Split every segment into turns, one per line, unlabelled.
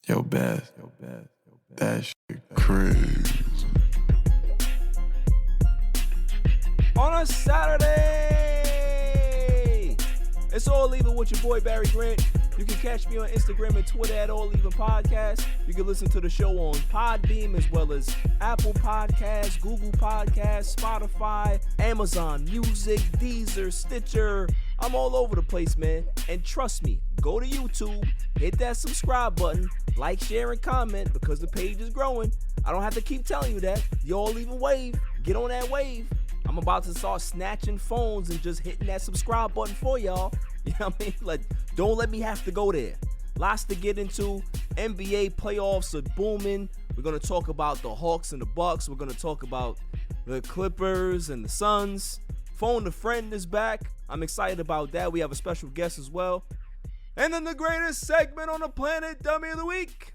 Yo, Beth, that shit crazy.
On a Saturday, it's All Even with your boy Barry Grant. You can catch me on Instagram and Twitter at All Even Podcast. You can listen to the show on Podbeam as well as Apple Podcasts, Google Podcasts, Spotify, Amazon Music, Deezer, Stitcher. I'm all over the place, man. And trust me, go to YouTube, hit that subscribe button, like, share, and comment because the page is growing. I don't have to keep telling you that. The All Even wave. Get on that wave. I'm about to start snatching phones and just hitting that subscribe button for y'all. You know what I mean? Like, don't let me have to go there. Lots to get into. NBA playoffs are booming. We're going to talk about the Hawks and the Bucks. We're going to talk about the Clippers and the Suns. Phone a Friend is back. I'm excited about that. We have a special guest as well. And then the greatest segment on the planet, Dummy of the Week.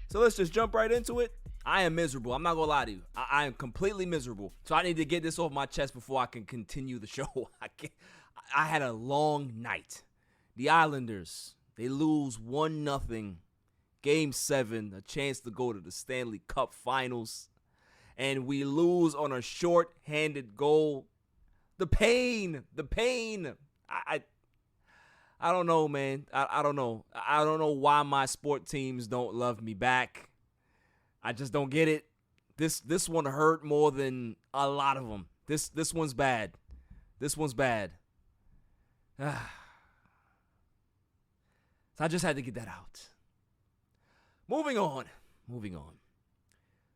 So let's just jump right into it. I am miserable. I'm not going to lie to you. I am completely miserable. So I need to get this off my chest before I can continue the show. I had a long night. The Islanders, they lose 1-0. Game 7, a chance to go to the Stanley Cup Finals. And we lose on a short-handed goal. The pain. I don't know, man. I don't know. I don't know why my sport teams don't love me back. I just don't get it. This one hurt more than a lot of them. This one's bad. This one's bad. So I just had to get that out. Moving on.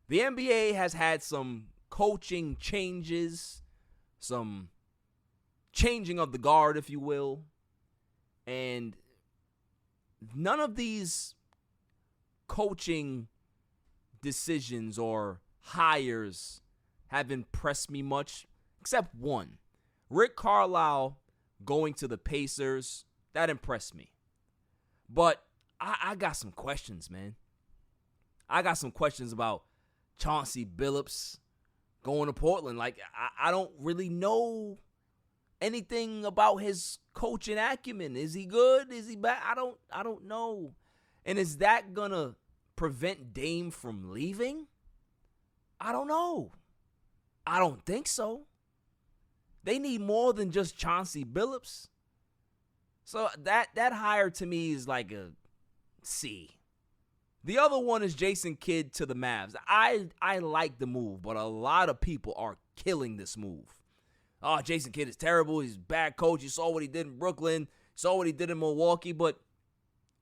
The NBA has had some coaching changes, some changing of the guard, if you will. And none of these coaching decisions or hires have impressed me much, except one. Rick Carlisle going to the Pacers, that impressed me. But I got some questions, man. I got some questions about Chauncey Billups going to Portland. Like, I don't really know anything about his coaching acumen. Is he good? Is he bad? I don't know. And is that gonna prevent Dame from leaving? I don't know. I don't think so. They need more than just Chauncey Billups. So that hire to me is like a C. The other one is Jason Kidd to the Mavs. I like the move, but a lot of people are killing this move. Oh, Jason Kidd is terrible. He's a bad coach. You saw what he did in Brooklyn. Saw what he did in Milwaukee. But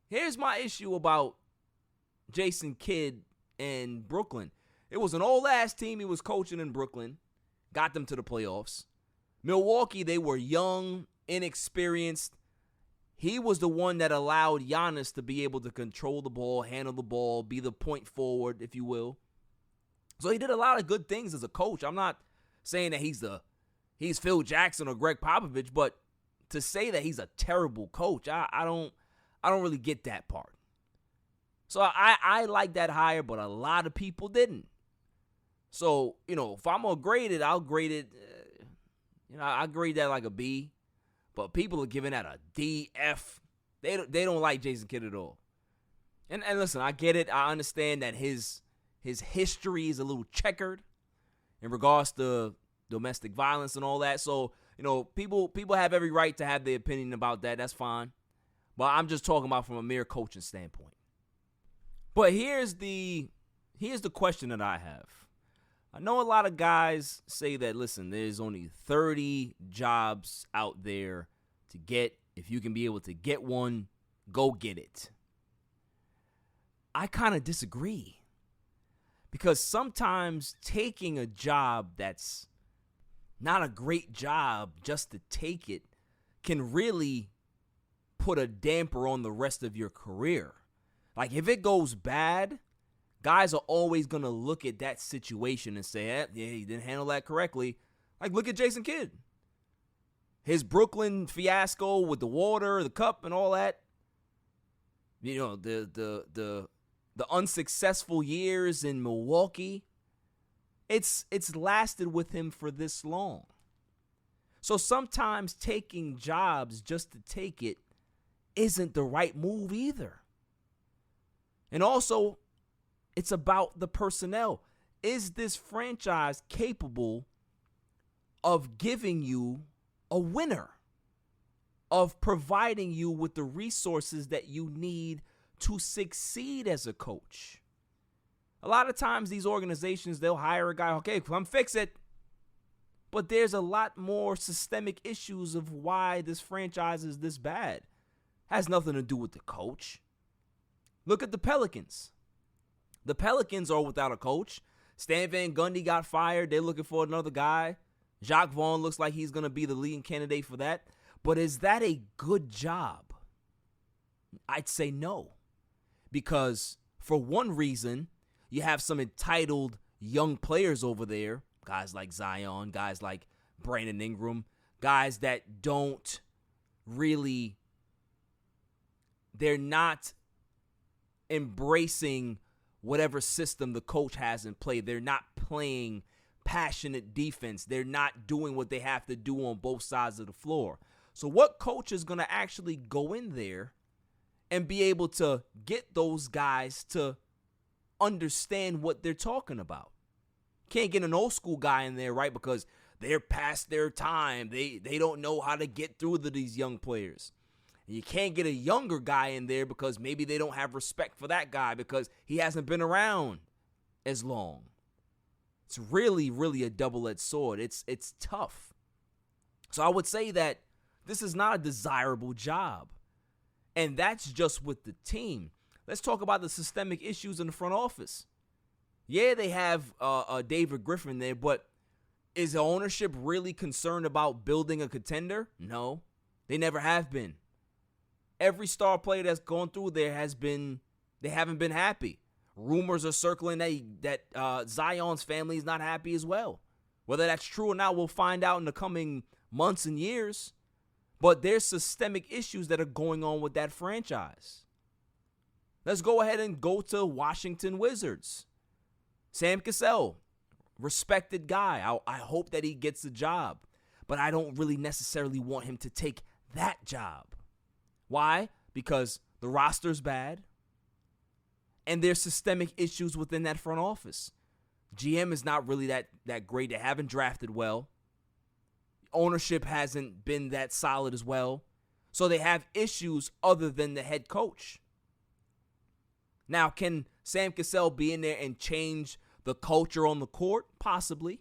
here's my issue about Jason Kidd and Brooklyn. It was an old-ass team he was coaching in Brooklyn. Got them to the playoffs. Milwaukee, they were young, inexperienced. He was the one that allowed Giannis to be able to control the ball, handle the ball, be the point forward, if you will. So he did a lot of good things as a coach. I'm not saying that he's Phil Jackson or Greg Popovich, but to say that he's a terrible coach, I don't really get that part. So I like that hire, but a lot of people didn't. So, if I'm going to grade it, I'll grade it, I grade that like a B. But people are giving that a D, F. They don't like Jason Kidd at all. And listen, I get it. I understand that his history is a little checkered in regards to domestic violence and all that. So, people have every right to have their opinion about that. That's fine. But I'm just talking about from a mere coaching standpoint. But here's the question that I have. I know a lot of guys say that, listen, there's only 30 jobs out there to get. If you can be able to get one, go get it. I kind of disagree. Because sometimes taking a job that's not a great job just to take it can really put a damper on the rest of your career. Like, if it goes bad, guys are always going to look at that situation and say, yeah, he didn't handle that correctly. Like, look at Jason Kidd. His Brooklyn fiasco with the water, the cup, and all that. The unsuccessful years in Milwaukee. It's lasted with him for this long. So sometimes taking jobs just to take it isn't the right move either. And also, it's about the personnel. Is this franchise capable of giving you a winner, of providing you with the resources that you need to succeed as a coach? A lot of times these organizations, they'll hire a guy, okay, come fix it. But there's a lot more systemic issues of why this franchise is this bad. Has nothing to do with the coach. Look at the Pelicans. The Pelicans are without a coach. Stan Van Gundy got fired. They're looking for another guy. Jacques Vaughn looks like he's going to be the leading candidate for that. But is that a good job? I'd say no. Because for one reason, you have some entitled young players over there. Guys like Zion, guys like Brandon Ingram, guys that don't really, they're not embracing whatever system the coach has in play. They're not playing passionate defense. They're not doing what they have to do on both sides of the floor. So what coach is going to actually go in there and be able to get those guys to understand what they're talking about? Can't get an old school guy in there, right? Because they're past their time. They don't know how to get through to these young players. And you can't get a younger guy in there because maybe they don't have respect for that guy because he hasn't been around as long. It's really, really a double-edged sword. It's tough. So I would say that this is not a desirable job. And that's just with the team. Let's talk about the systemic issues in the front office. Yeah, they have David Griffin there, but is the ownership really concerned about building a contender? No, they never have been. Every star player that's gone through there they haven't been happy. Rumors are circling that Zion's family is not happy as well. Whether that's true or not, we'll find out in the coming months and years. But there's systemic issues that are going on with that franchise. Let's go ahead and go to Washington Wizards. Sam Cassell, respected guy. I hope that he gets the job. But I don't really necessarily want him to take that job. Why? Because the roster's bad. And there's systemic issues within that front office. GM is not really that great. They haven't drafted well. Ownership hasn't been that solid as well. So they have issues other than the head coach. Now, can Sam Cassell be in there and change the culture on the court? Possibly.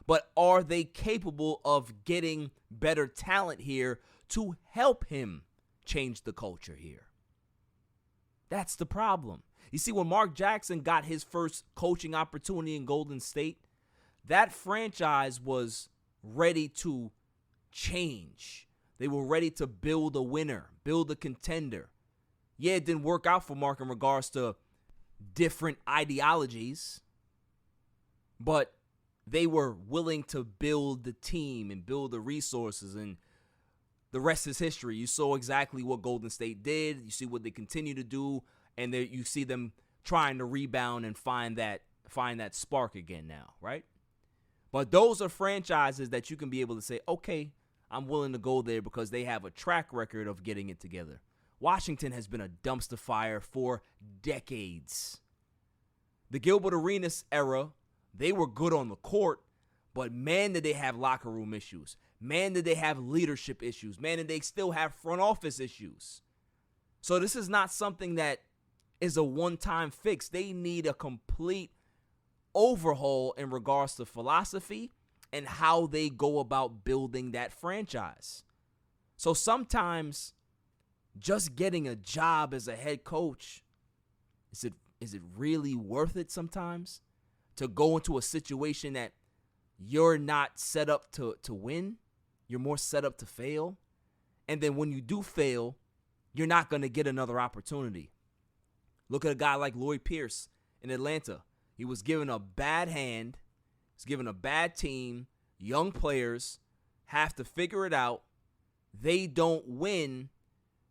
But are they capable of getting better talent here to help him change the culture here? That's the problem. You see, when Mark Jackson got his first coaching opportunity in Golden State, that franchise was ready to change. They were ready to build a winner, build a contender. Yeah, it didn't work out for Mark in regards to different ideologies, but they were willing to build the team and build the resources, and the rest is history. You saw exactly what Golden State did. You see what they continue to do, and you see them trying to rebound and find that spark again now, right? But those are franchises that you can be able to say, okay, I'm willing to go there because they have a track record of getting it together. Washington has been a dumpster fire for decades. The Gilbert Arenas era, they were good on the court, but man, did they have locker room issues. Man, did they have leadership issues. Man, did they still have front office issues. So this is not something that is a one-time fix. They need a complete overhaul in regards to philosophy and how they go about building that franchise. So sometimes just getting a job as a head coach, is it really worth it sometimes to go into a situation that you're not set up to win? You're more set up to fail. And then when you do fail, you're not going to get another opportunity. Look at a guy like Lloyd Pierce in Atlanta. He was given a bad hand. He's given a bad team. Young players have to figure it out. They don't win.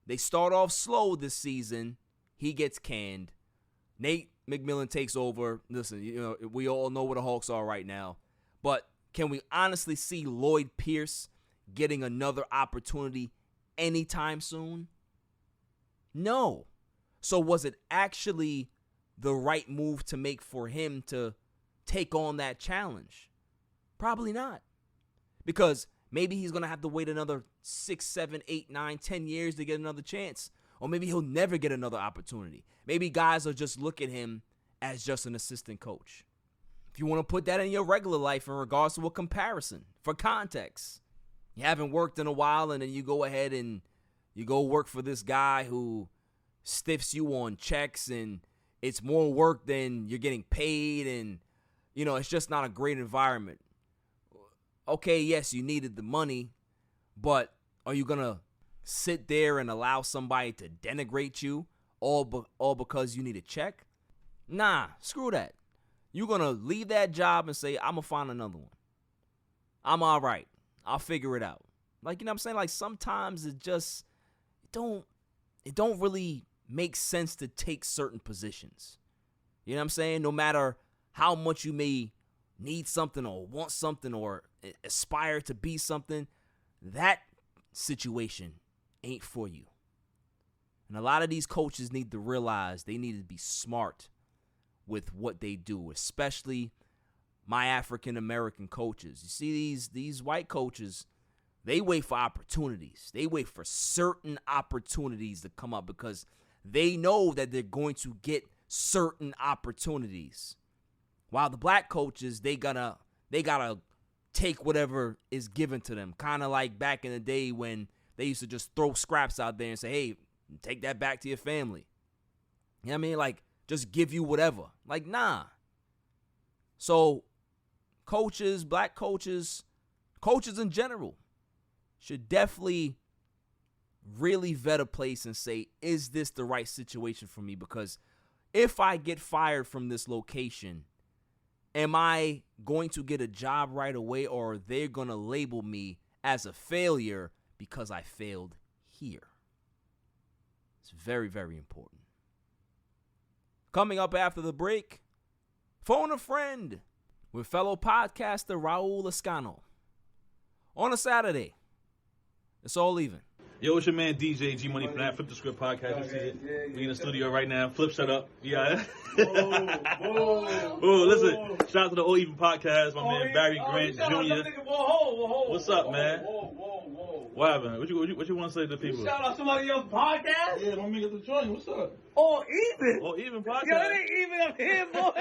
They start off slow this season. He gets canned. Nate McMillan takes over. Listen, we all know what the Hawks are right now. But can we honestly see Lloyd Pierce getting another opportunity anytime soon? No. So was it actually the right move to make for him to take on that challenge? Probably not. Because maybe he's going to have to wait another 6, 7, 8, 9, 10 years to get another chance. Or maybe he'll never get another opportunity. Maybe guys will just look at him as just an assistant coach. If you want to put that in your regular life in regards to a comparison, for context, you haven't worked in a while and then you go ahead and you go work for this guy who stiffs you on checks and it's more work than you're getting paid and, you know, it's just not a great environment. Okay, yes, you needed the money, but are you going to sit there and allow somebody to denigrate you all because you need a check? Nah, screw that. You're going to leave that job and say, I'm going to find another one. I'm all right. I'll figure it out. Like, you know what I'm saying? Like, sometimes it just don't really make sense to take certain positions. You know what I'm saying? No matter how much you may need something or want something or aspire to be something, that situation ain't for you. And a lot of these coaches need to realize they need to be smart with what they do, especially my African American coaches. You see these white coaches, they wait for opportunities. They wait for certain opportunities to come up because they know that they're going to get certain opportunities. While the black coaches, they gotta take whatever is given to them. Kind of like back in the day when they used to just throw scraps out there and say, hey, take that back to your family. You know what I mean? Like, just give you whatever. Like, nah. So, coaches, black coaches, coaches in general, should definitely really vet a place and say, is this the right situation for me? Because if I get fired from this location, am I going to get a job right away, or are they going to label me as a failure because I failed here? It's very, very important. Coming up after the break, Phone a Friend with fellow podcaster RAUL LEZCANO. On a Saturday, it's all even.
Yo, it's your man DJ G Money from that Flip the Script podcast. You see it? We in the studio right now. Flip set up. Yeah. Oh, listen. Shout out to the All Even podcast. My man Barry Grant Jr. What's up, man? What happened? What you want to say to the people?
Shout out somebody else's podcast?
Yeah, don't make it the joint. What's up?
All Even.
All Even podcast.
Yo, it ain't even up here, boy.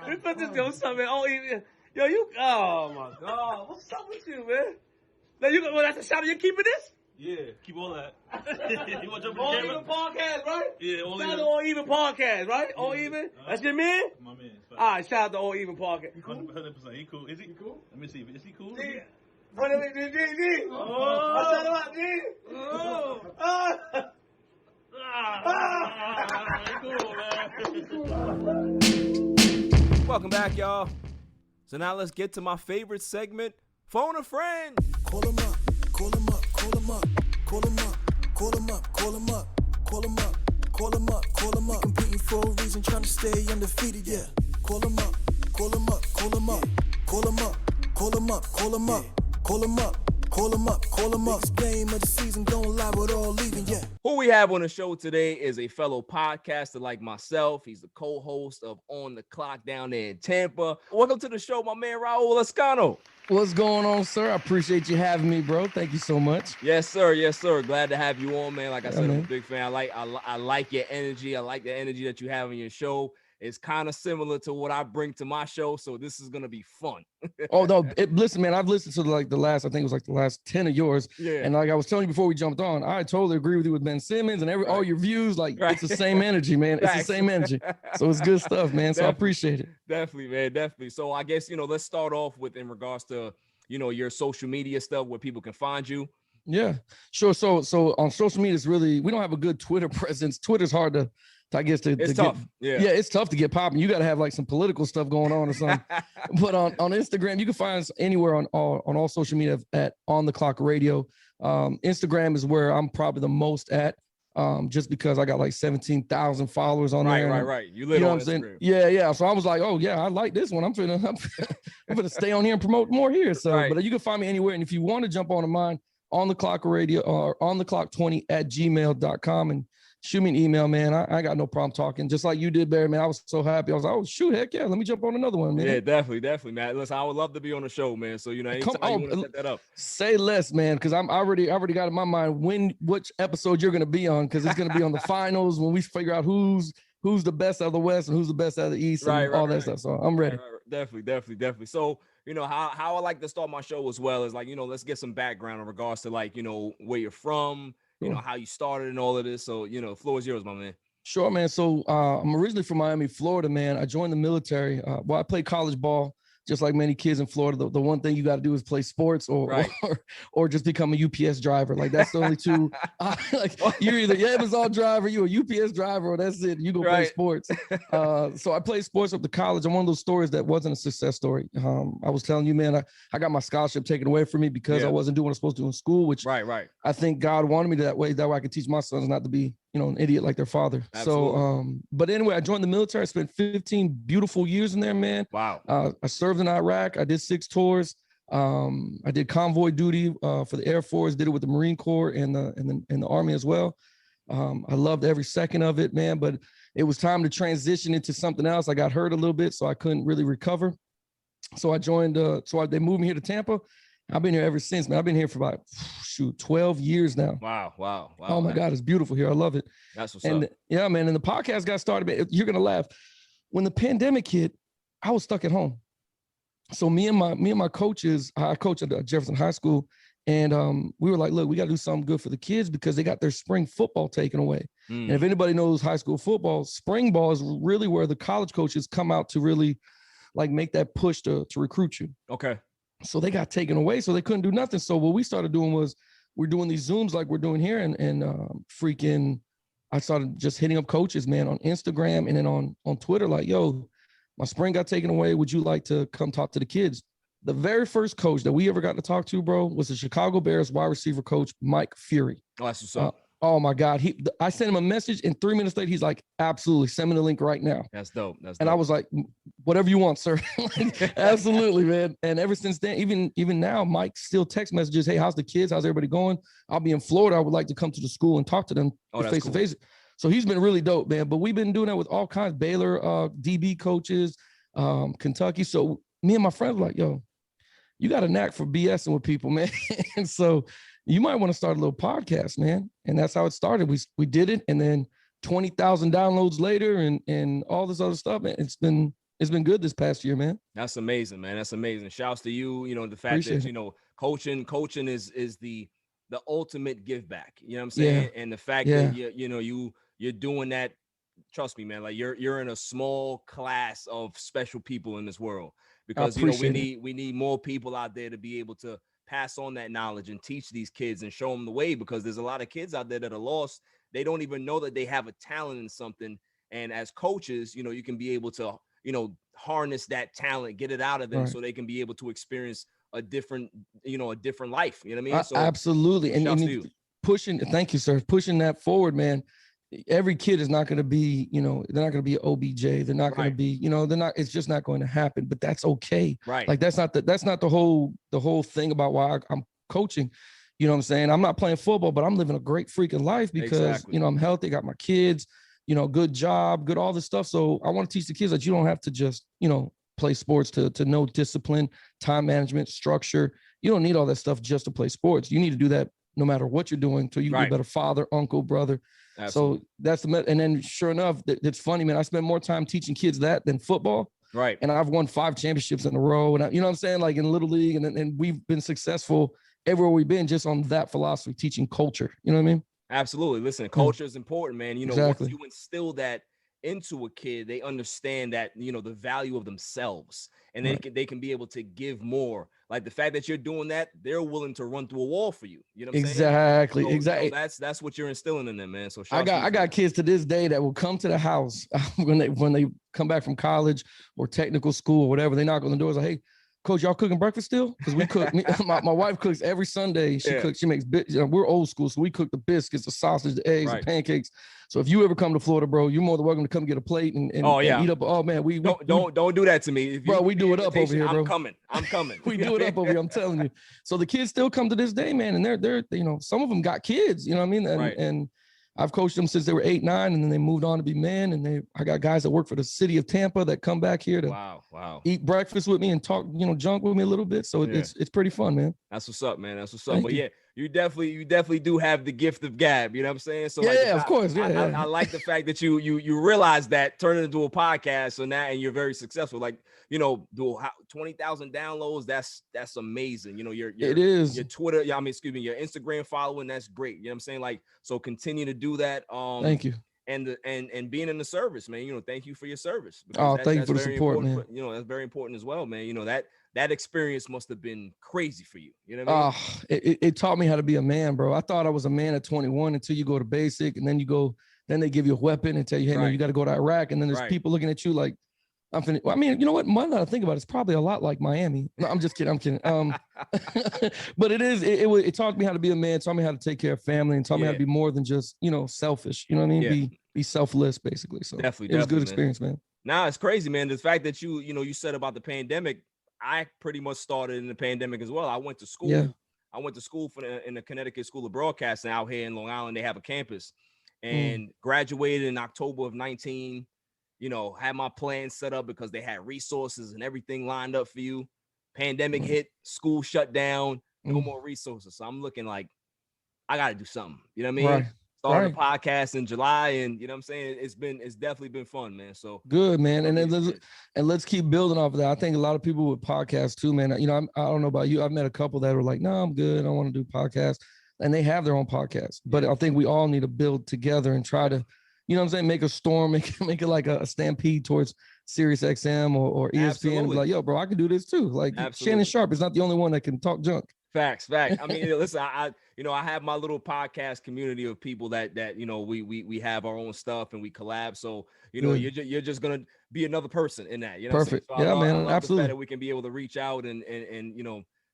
We put this yo, what's up, man? All Even. Yo, you. Oh my God. What's up with you, man? Now that's a shout out. You keeping this?
Yeah, keep all that. You want to jump
All
on
Even podcast, right?
Yeah, All
Shout out
Even.
to All Even podcast, right?
Yeah.
All Even. That's your man.
My man.
All right, shout out to All Even podcast.
100%. He cool. Is he cool? Let me see. Is he cool?
G. What is it, G? Oh. Shout out, G. Oh.
He cool, man.
Welcome back, y'all. So now let's get to my favorite segment, Phone a Friend.
Call him up, call him up, call him up, call him up, call him up, call him up, call him up, call him up, call him up. Competing for a reason, trying to stay undefeated, yeah. Call him up, call him up, call him up, call him up, call him up, call him up, call him up, call him up, call him up. This game of the season, don't lie with all leaving, yeah.
Who we have on the show today is a fellow podcaster like myself. He's the co-host of On the Clock down there in Tampa. Welcome to the show, my man RAUL LEZCANO.
What's going on, sir? I appreciate you having me, bro. Thank you so much.
Yes, sir. Yes, sir. Glad to have you on, man. Like I said, I'm a
man.
big fan. I like your energy. I like the energy that you have on your show. It's kind of similar to what I bring to my show, so this is gonna be fun.
Oh no, listen, man. I've listened to the last 10 of yours,
Yeah.
and like I was telling you before we jumped on, I totally agree with you with Ben Simmons and all your views. Like
Right.
it's the same energy, man. It's
Facts.
the same energy. So it's good stuff, man. So I
Definitely.
appreciate it.
Definitely, man. Definitely. So I guess, let's start off with in regards to, your social media stuff where people can find you.
Yeah, sure. So on social media, it's really, we don't have a good Twitter presence. Twitter's hard to I guess
It's tough.
Yeah, it's tough to get popping. You got to have like some political stuff going on or something. But on Instagram, you can find us anywhere on all social media at On the Clock Radio. Instagram is where I'm probably the most at, just because I got like 17,000 followers on there.
Right. You live on Instagram.
Yeah. So I was like, oh yeah, I like this one. I'm gonna stay on here and promote more here. So,
Right.
But you can find me anywhere. And if you want to jump on mine, On the Clock Radio or On the Clock 20 at gmail.com, and shoot me an email, man. I got no problem talking. Just like you did, Barry, man. I was so happy. I was like, oh, shoot, heck yeah. Let me jump on another one, man.
Yeah, definitely, man. Listen, I would love to be on the show, man. So, you know, anytime you want to set that up.
Say less, man, because I already got in my mind which episode you're going to be on, because it's going to be on the finals when we figure out who's the best out of the West and who's the best out of the East and all that stuff. So I'm ready.
Right. Definitely. So, you know, how I like to start my show as well is like, you know, let's get some background in regards to like, you know, where you're from, you know, how you started and all of this. So, you know, the floor is yours, my man.
Sure, man. So I'm originally from Miami, Florida, man. I joined the military. Well, I played college ball, just like many kids in Florida. The one thing you got to do is play sports or just become a UPS driver. Like that's the only two. Like you're either Amazon driver, you're a UPS driver, or that's it. You go play sports. So I played sports up to college. I'm one of those stories that wasn't a success story. I was telling you, man, I got my scholarship taken away from me because I wasn't doing what I was supposed to do in school, which I think God wanted me that way. That way I could teach my sons not to be, you know, an idiot like their father. Absolutely. So, but anyway, I joined the military. I spent 15 beautiful years in there, man.
Wow.
I served in Iraq. I did 6 tours. I did convoy duty for the Air Force, did it with the Marine Corps and the Army as well. I loved every second of it, man, but it was time to transition into something else. I got hurt a little bit, so I couldn't really recover. So I joined, they moved me here to Tampa. I've been here ever since, man. I've been here for about 12 years now.
Wow.
Oh my God, it's beautiful here. I love it.
That's what's up.
Yeah, man. And the podcast got started, man. You're gonna laugh. When the pandemic hit, I was stuck at home. So me and my coaches, I coach at Jefferson High School, and we were like, look, we got to do something good for the kids because they got their spring football taken away. And if anybody knows high school football, spring ball is really where the college coaches come out to really like make that push to recruit you.
Okay.
So they got taken away, so they couldn't do nothing. So what we started doing was we're doing these Zooms like we're doing here, and I started just hitting up coaches, man, on Instagram and then on Twitter, like, yo, my spring got taken away. Would you like to come talk to the kids? The very first coach that we ever got to talk to, bro, was the Chicago Bears wide receiver coach, Mike Fury.
Oh, that's what's up.
Oh my God. I sent him a message, and 3 minutes later, he's like, absolutely, send me the link right now.
That's dope.
And I was like, whatever you want, sir. Like, absolutely, man. And ever since then, even now, Mike still text messages. Hey, how's the kids? How's everybody going? I'll be in Florida. I would like to come to the school and talk to them face to face. So he's been really dope, man. But we've been doing that with all kinds, Baylor, DB coaches, Kentucky. So me and my friends were like, yo, you got a knack for BSing with people, man. And so you might want to start a little podcast, man. And that's how it started. We did it, and then 20,000 downloads later, and all this other stuff. Man, it's been good this past year, man.
That's amazing, man. That's amazing. Shouts to you. You know, the fact that you know coaching is the ultimate give back. You know what I'm saying? Yeah. And the fact that you're doing that. Trust me, man. Like you're in a small class of special people in this world, because you know we need more people out there to be able to pass on that knowledge and teach these kids and show them the way, because there's a lot of kids out there that are lost. They don't even know that they have a talent in something. And as coaches, you know, you can be able to, you know, harness that talent, get it out of them so they can be able to experience a different life. You know what I mean? So
absolutely. And pushing, thank you, sir. Pushing that forward, man. Every kid is not going to be, you know, they're not going to be OBJ. They're not going to be, you know, it's just not going to happen, but that's okay.
Right.
Like that's not the whole thing about why I'm coaching. You know what I'm saying? I'm not playing football, but I'm living a great freaking life because, you know, I'm healthy, got my kids, you know, good job, good, all this stuff. So I want to teach the kids that you don't have to just, you know, play sports to know discipline, time management, structure. You don't need all that stuff just to play sports. You need to do that no matter what you're doing till you be a better father, uncle, brother. Absolutely. So that's and then sure enough, it's funny, man. I spend more time teaching kids that than football.
Right. And
I've won 5 championships in a row. And you know what I'm saying? Like in Little League, and we've been successful everywhere we've been just on that philosophy, teaching culture. You know what I mean?
Absolutely. Listen, culture is important, man. You know, once you instill that into a kid, they understand that, you know, the value of themselves, and they can be able to give more. Like the fact that you're doing that, they're willing to run through a wall for you. You know what I'm saying?
Exactly.
So that's what you're instilling in them, man. So
I got kids to this day that will come to the house when they come back from college or technical school or whatever. They knock on the doors like, hey, coach, y'all cooking breakfast still? Because we cook. My wife cooks every Sunday. She cooks. She makes. You know, we're old school, so we cook the biscuits, the sausage, the eggs, the pancakes. So if you ever come to Florida, bro, you're more than welcome to come get a plate and eat up. Oh man, we
don't do that to me,
we do it up over here, bro.
I'm coming.
We do it up over here. I'm telling you. So the kids still come to this day, man, and they're you know, some of them got kids. You know what I mean? And I've coached them since they were 8, 9, and then they moved on to be men. And I got guys that work for the city of Tampa that come back here to
wow.
eat breakfast with me and talk, junk with me a little bit. So it's pretty fun, man.
That's what's up, man. That's what's up. But yeah, you definitely do have the gift of gab. You know what I'm saying? So
of course.
I like the fact that you realize that, turn it into a podcast. So now, and you're very successful. Like, do 20,000 downloads. That's amazing.
It is.
Your Twitter, your Instagram following. That's great. You know what I'm saying? Like, so continue to do that.
Thank you.
And being in the service, man. Thank you for your service.
Thank you for the support, man.
That's very important as well, man. That experience must have been crazy for you. You know what I mean?
It taught me how to be a man, bro. I thought I was a man at 21 until you go to basic, and then they give you a weapon and tell you, hey, man, you got to go to Iraq. And then there's people looking at you like, I'm finna. I mean, you know what? Now I think about it, it's probably a lot like Miami. No, I'm just kidding. But it taught me how to be a man, taught me how to take care of family, and taught me how to be more than just, selfish. You know what I mean? Be selfless, basically. So
definitely,
it was a good experience, man.
Nah, it's crazy, man. The fact that you said about the pandemic, I pretty much started in the pandemic as well. I went to school.
Yeah.
I went to school in the Connecticut School of Broadcasting out here in Long Island. They have a campus, and graduated in October of 19. Had my plan set up because they had resources and everything lined up for you. Pandemic hit, school shut down, no more resources. So I'm looking like I got to do something. You know what I mean?
Right.
Started a podcast in July, and you know what I'm saying? It's definitely been fun, man. So
good, man. And let's keep building off of that. I think a lot of people with podcasts too, man. I don't know about you. I've met a couple that were like, no, I'm good. I want to do podcasts. And they have their own podcast. But I think we all need to build together and try to, make a storm, make it like a stampede towards Sirius XM or ESPN. And be like, yo, bro, I can do this too. Like Shannon Sharp is not the only one that can talk junk.
Facts. I mean, listen, I have my little podcast community of people that we have our own stuff and we collab. So you're just gonna be another person in that.
Perfect.
So
yeah, man.
I
Absolutely.
that we can be able to reach out and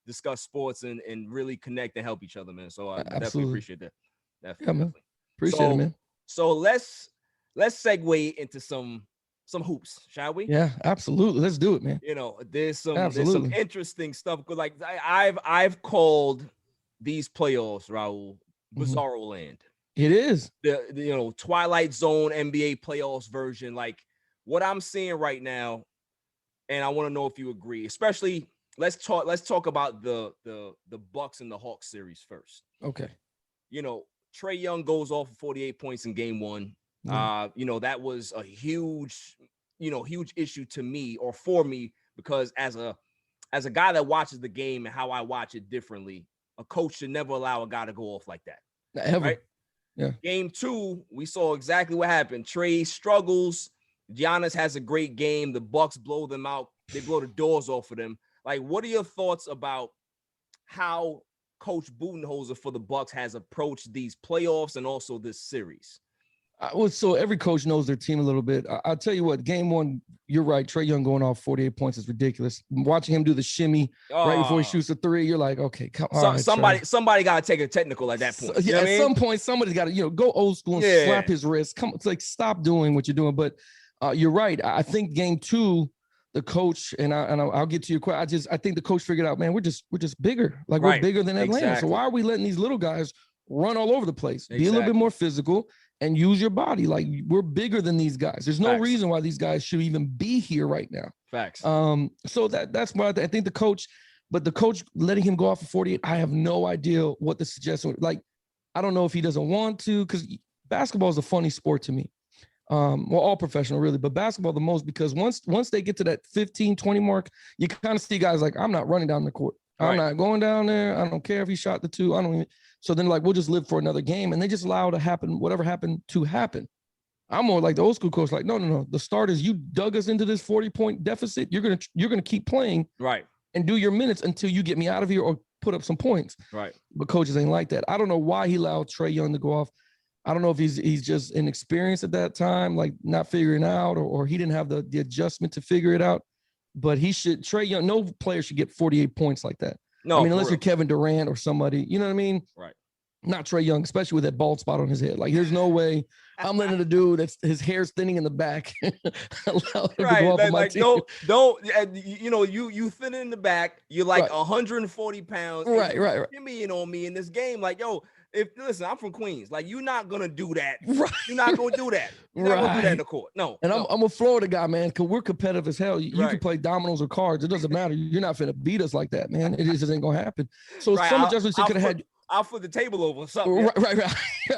discuss sports and really connect and help each other, man. So I definitely appreciate that. Definitely.
Man. Appreciate it, man.
So let's segue into some hoops, shall we?
Yeah, absolutely. Let's do it, man.
There's some interesting stuff. Like I've called these playoffs, Raul, Bizarro Land.
It is
the Twilight Zone NBA playoffs version. Like what I'm seeing right now, and I want to know if you agree. Especially, let's talk about the Bucks and the Hawks series first.
Okay.
Trae Young goes off for 48 points in game 1. That was a huge issue to me or for me, because as a guy that watches the game and how I watch it differently, a coach should never allow a guy to go off like that.
Ever.
Right?
Yeah.
Game 2, we saw exactly what happened. Trae struggles. Giannis has a great game. The Bucks blow them out. They blow the doors off of them. Like, what are your thoughts about how Coach Budenholzer for the Bucks has approached these playoffs and also this series?
So every coach knows their team a little bit. I'll tell you what, game 1, you're right. Trae Young going off 48 points is ridiculous. Watching him do the shimmy right before he shoots the 3, you're like, okay, come on.
Somebody got to take a technical at that point.
At some point, somebody's got to, go old school and slap his wrist. It's like, stop doing what you're doing. But you're right. I think game 2, the coach, and I'll get to your question. I think the coach figured out, man, we're just bigger. Like we're bigger than Atlanta. Exactly. So why are we letting these little guys run all over the place? Exactly. Be a little bit more physical and use your body. Like we're bigger than these guys. There's no reason why these guys should even be here right now.
Facts.
So that's why I think the coach letting him go off for 48. I have no idea what the suggestion. Like, I don't know if he doesn't want to, because basketball is a funny sport to me. All professional really, but basketball the most, because once they get to that 15-20 mark, you kind of see guys like, I'm not running down the court. I'm not going down there. I don't care if he shot the 2. I don't even. So then we'll just live for another game, and they just allow to happen, whatever happened to happen. I'm more like the old school coach, like, no. The starters, you dug us into this 40-point deficit. You're gonna keep playing and do your minutes until you get me out of here or put up some points.
Right.
But coaches ain't like that. I don't know why he allowed Trae Young to go off. I don't know if he's just inexperienced at that time, like not figuring out, or he didn't have the adjustment to figure it out. But Trae Young, no player should get 48 points like that. No, I mean, unless you're Kevin Durant or somebody, you know what I mean?
Right.
Not Trae Young, especially with that bald spot on his head. Like, there's no way I'm letting the dude that's his hair's thinning in the back allow him to go off on my team.
Don't you thin in the back. You're like 140 pounds.
Right.
You're on me in this game. Like, yo, listen, I'm from Queens. Like, you're not gonna do that.
Right.
You're not gonna do that. You're not gonna do that in the court. No.
And
no.
I'm a Florida guy, man, because we're competitive as hell. You
Right.
can play dominoes or cards. It doesn't matter. You're not finna beat us like that, man. It just ain't gonna happen. So
Right.
some adjustments you could have had.
I'll flip the table over or something.
Right.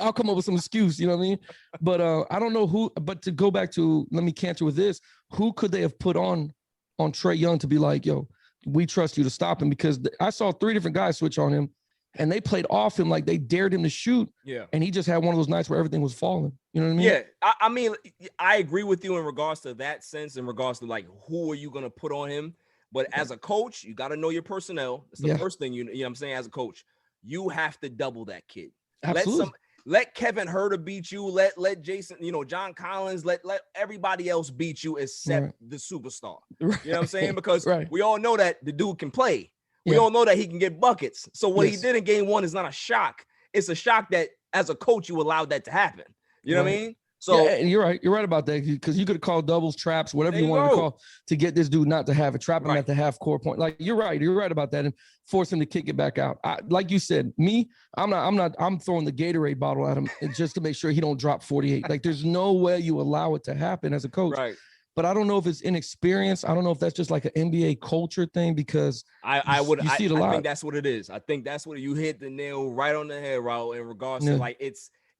I'll come up with some excuse, you know what I mean? But I don't know who, but to go back to, let me canter with this, who could they have put on Trae Young to be like, yo, we trust you to stop him? Because I saw 3 different guys switch on him and they played off him like they dared him to shoot.
Yeah.
And he just had one of those nights where everything was falling. You know what I mean?
Yeah. I mean, I agree with you in regards to that sense, in regards to like, who are you going to put on him? But as a coach, you got to know your personnel. It's the first thing, you know what I'm saying? As a coach, you have to double that kid.
Absolutely.
Let Kevin Huerter beat you. Let Jason, John Collins, let everybody else beat you except the superstar.
Right.
You know what I'm saying? Because
Right.
we all know that the dude can play. We all know that he can get buckets. So what he
Yes.
did in game 1 is not a shock. It's a shock that as a coach, you allowed that to happen. You know what I mean? So
yeah, and you're right. You're right about that, because you could have called doubles, traps, whatever
There
you
you
wanted to
go.
call to get this dude not to have it, trap him
Right.
at the half court point. Like you're right. You're right about that, and force him to kick it back out. Like you said, I'm throwing the Gatorade bottle at him just to make sure he don't drop 48. Like there's no way you allow it to happen as a coach.
right.
But I don't know if it's inexperience. I don't know if that's just like an NBA culture thing, because
I
see it a lot.
think that's what it is. I think that's what you hit the nail right on the head, Raul, in regards to
Yeah.
like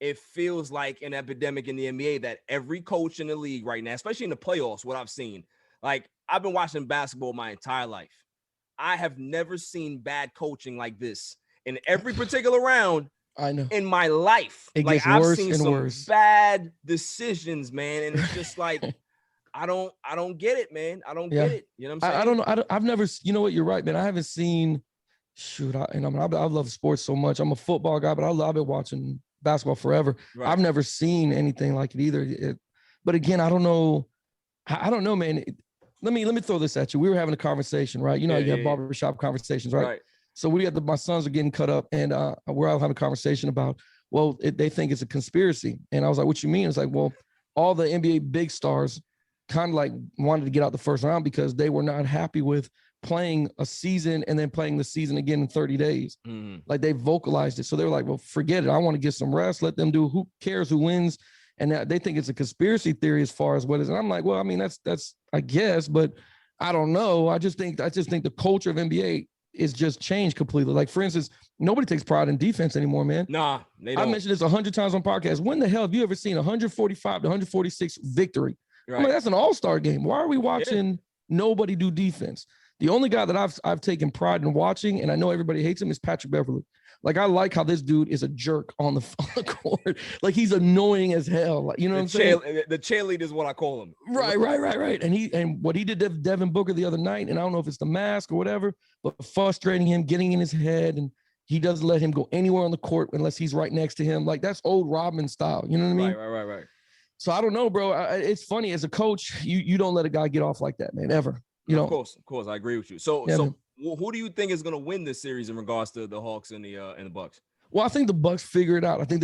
it feels like an epidemic in the NBA that every coach in the league right now, especially in the playoffs, what I've seen, like I've been watching basketball my entire life. I have never seen bad coaching like this in every particular round
I know.
in my life.
It
Like
gets
I've
worse
seen
and
some
worse.
bad decisions, man. And it's just like, I don't get it, man. I don't get it. You know what I'm saying?
I don't know. I've never, you know what? You're right, man. I haven't seen, I love sports so much. I'm a football guy, but I've been watching basketball forever.
Right.
I've never seen anything like it either. But again, I don't know. I don't know, man. Let me throw this at you. We were having a conversation, right? You know, you have barbershop conversations, right? So my sons are getting cut up, and we're all having a conversation about, well, they think it's a conspiracy. And I was like, what you mean? It's like, well, all the NBA big stars kind of like wanted to get out the first round because they were not happy with playing a season and then playing the season again in 30 days.
Mm-hmm.
Like they vocalized it. So they were like, well, forget it. I want to get some rest. Let them do, who cares who wins? And they think it's a conspiracy theory as far as what is. And I'm like, well, I mean, that's, I guess, but I don't know. I just think the culture of NBA is just changed completely. Like, for instance, nobody takes pride in defense anymore, man.
Nah, they don't.
I mentioned this 100 times on podcasts. When the hell have you ever seen 145 to 146 victory?
Right.
I'm like, that's an all-star game. Why are we watching nobody do defense? The only guy that I've taken pride in watching, and I know everybody hates him, is Patrick Beverley. Like, I like how this dude is a jerk on the court. Like, he's annoying as hell. Like, you know what I'm saying?
The cheerleader is what I call him.
Right. And what he did to Devin Booker the other night, and I don't know if it's the mask or whatever, but frustrating him, getting in his head, and he doesn't let him go anywhere on the court unless he's right next to him. Like, that's old Rodman style. You know what I mean?
Right.
So I don't know, bro. It's funny, as a coach, you don't let a guy get off like that, man, ever. You know?
Of course, I agree with you. So
man.
who do you think is going to win this series in regards to the Hawks and the Bucks?
Well, I think the Bucks figure it out. I think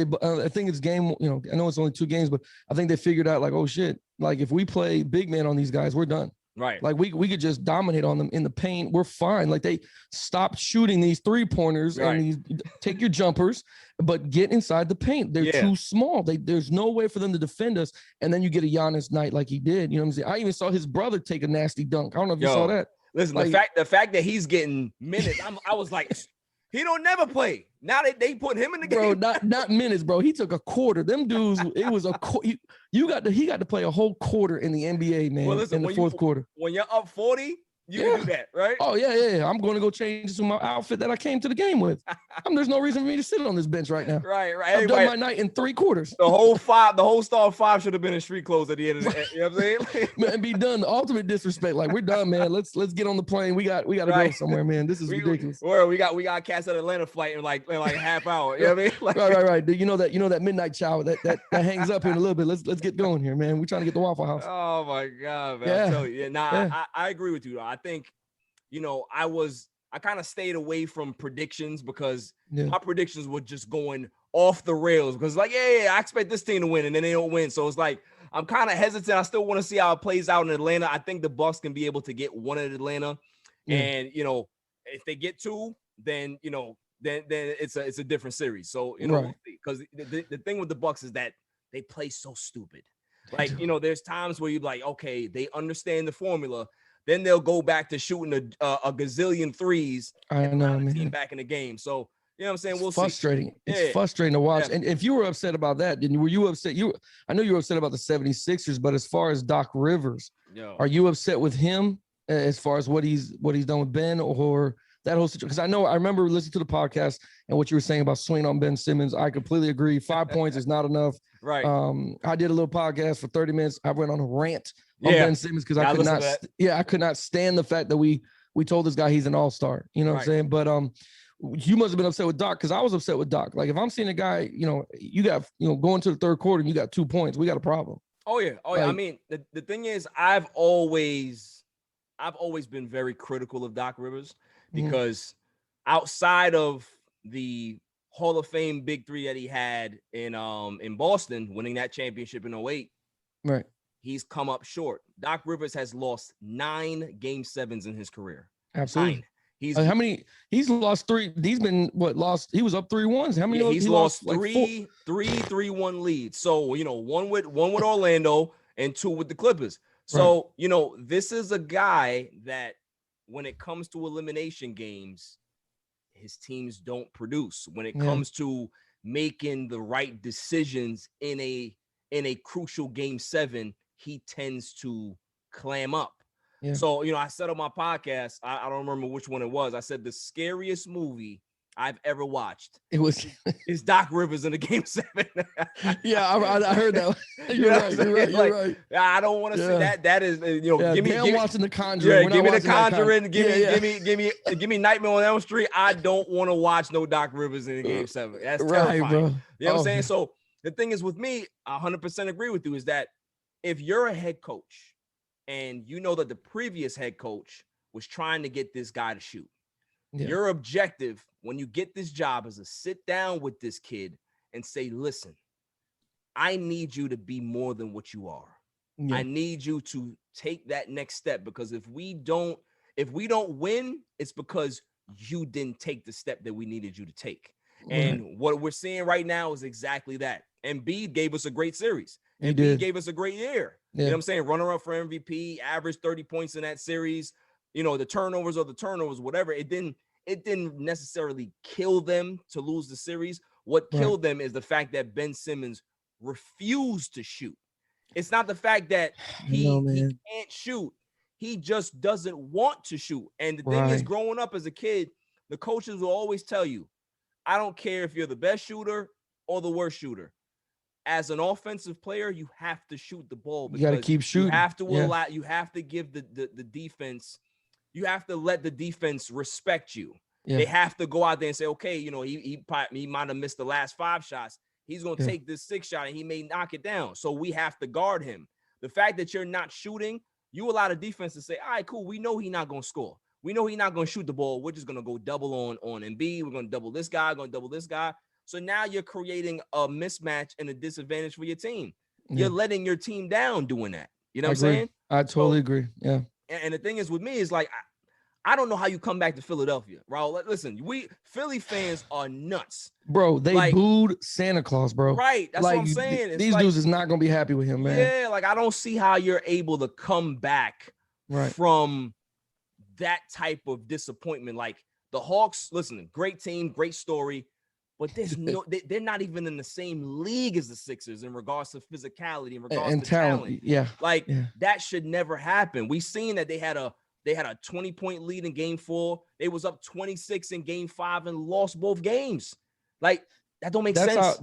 it's game. You know, I know it's only 2 games, but I think they figured out, like, oh shit, like if we play big man on these guys, we're done.
Right.
Like we could just dominate on them in the paint. We're fine. Like, they stopped shooting these 3-pointers and these take your jumpers, but get inside the paint. They're too small. There's no way for them to defend us. And then you get a Giannis night like he did. You know what I'm saying? I even saw his brother take a nasty dunk. I don't know if you saw that.
Listen,
like,
the fact that he's getting minutes, I was like, he don't never play. Now they put him in the game.
Bro, not minutes, bro. He took a quarter. Them dudes, it was he got to play a whole quarter in the NBA, man.
Well, listen,
in the fourth quarter.
When you're up 40, you can do that, right?
Oh, yeah. I'm going to go change to my outfit that I came to the game with. There's no reason for me to sit on this bench right now.
Right.
I've done my night in 3 quarters.
The whole star 5 should have been in street clothes at the end of the you know what I'm saying?
Man, be done. The ultimate disrespect. Like, we're done, man. Let's get on the plane. We got to go somewhere, man. This is ridiculous.
We got cats at Atlanta flight in like a half hour. You know what I mean? Like,
right. You know that midnight shower that hangs up here in a little bit. Let's get going here, man. We're trying to get the Waffle House.
Oh my God, man. I'm telling you. I agree with you. I think, you know, I kind of stayed away from predictions because my predictions were just going off the rails because, like, I expect this team to win, and then they don't win. So it's like, I'm kind of hesitant. I still want to see how it plays out in Atlanta. I think the Bucks can be able to get one at Atlanta. And, you know, if they get 2, then, you know, then it's a different series. So because the thing with the Bucks is that they play so stupid. Like there's times where you're like, okay, they understand the formula. Then they'll go back to shooting a gazillion threes and allow the team back in the game. So you know what I'm saying? We'll
frustrating.
see.
It's frustrating to watch.
Yeah.
And if you were upset about that, then were you upset? I know you were upset about the 76ers, but as far as Doc Rivers, are you upset with him as far as what he's done with Ben or that whole situation? Because I remember listening to the podcast and what you were saying about swinging on Ben Simmons. I completely agree. 5 points is not enough.
Right.
I did a little podcast for 30 minutes. I went on a rant on Ben Simmons because I could not stand the fact that we told this guy he's an all-star. You know what I'm saying? But you must have been upset with Doc because I was upset with Doc. Like if I'm seeing a guy, you got going to the third quarter and you got 2 points, we got a problem.
Oh yeah. I mean, the thing is, I've always been very critical of Doc Rivers because outside of the Hall of Fame big three that he had in Boston, winning that championship in 2008,
right?
He's come up short. Doc Rivers has lost 9 Game 7s in his career.
Absolutely.
9.
How many? He's lost 3. He's been lost. He was up 3-1. How many?
He's lost 3 3-1 leads. So one with Orlando and 2 with the Clippers. So this is a guy that when it comes to elimination games, his teams don't produce. When it comes to making the right decisions in a crucial Game 7, he tends to clam up. Yeah. So, I said on my podcast, I don't remember which one it was. I said the scariest movie I've ever watched is Doc Rivers in a Game 7.
Yeah, I heard that. You're right.
I don't want to see that. That is, give me
watching The Conjuring.
Yeah, give me The Conjuring. Give me Nightmare on Elm Street. I don't want to watch no Doc Rivers in a Game 7. That's terrifying.
Bro.
You know what I'm saying? So the thing is with me, I 100% agree with you, is that if you're a head coach and you know that the previous head coach was trying to get this guy to shoot, your objective when you get this job is to sit down with this kid and say, listen, I need you to be more than what you are. I need you to take that next step, because if we don't win, it's because you didn't take the step that we needed you to take. And what we're seeing right now is exactly that. Embiid gave us a great series. Embiid gave us a great year. You know what I'm saying? Runner-up for MVP, averaged 30 points in that series. The turnovers are the turnovers, whatever. It didn't necessarily kill them to lose the series. What killed them is the fact that Ben Simmons refused to shoot. It's not the fact that he can't shoot. He just doesn't want to shoot. And the thing is, growing up as a kid, the coaches will always tell you, I don't care if you're the best shooter or the worst shooter. As an offensive player, you have to shoot the ball.
You got to keep shooting.
You have to allow. You have to give the defense. You have to let the defense respect you. They have to go out there and say, okay, he might have missed the last 5 shots. He's going to take this 6th shot and he may knock it down. So we have to guard him. The fact that you're not shooting, you allow the defense to say, all right, cool. We know he's not going to score. We know he's not going to shoot the ball. We're just going to go double on Embiid. We're going to double this guy, going to double this guy. So now you're creating a mismatch and a disadvantage for your team. You're letting your team down doing that. You know what I'm saying?
I totally agree. Yeah.
And the thing is with me is like, I don't know how you come back to Philadelphia, Raul. Listen, Philly fans are nuts.
Bro, they booed Santa Claus, bro.
Right. That's what I'm saying.
These dudes is not going to be happy with him, man.
Yeah, I don't see how you're able to come back from that type of disappointment. Like the Hawks, listen, great team, great story. But there's they're not even in the same league as the Sixers in regards to physicality, in regards to talent.
Yeah.
That should never happen. We've seen that they had a 20-point lead in Game 4. They was up 26 in Game 5 and lost both games. That don't make sense.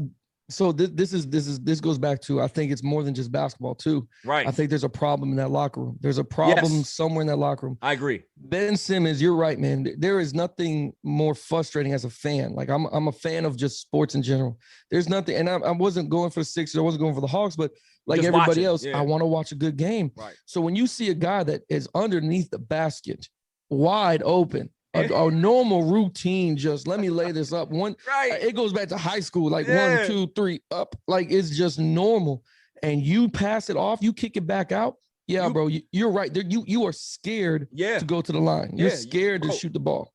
So this goes back to, I think it's more than just basketball too. Right. I think there's a problem in that locker room. There's a problem somewhere in that locker room.
I agree.
Ben Simmons, you're right, man. There is nothing more frustrating as a fan. I'm a fan of just sports in general. There's nothing, and I wasn't going for the Sixers. I wasn't going for the Hawks, but just everybody else, I want to watch a good game. Right. So when you see a guy that is underneath the basket, wide open, a normal routine, just let me lay this up. It goes back to high school, 1, 2, 3, up. It's just normal. And you pass it off, you kick it back out. Yeah, bro, you're right. You are scared to go to the line. You're scared to shoot the ball.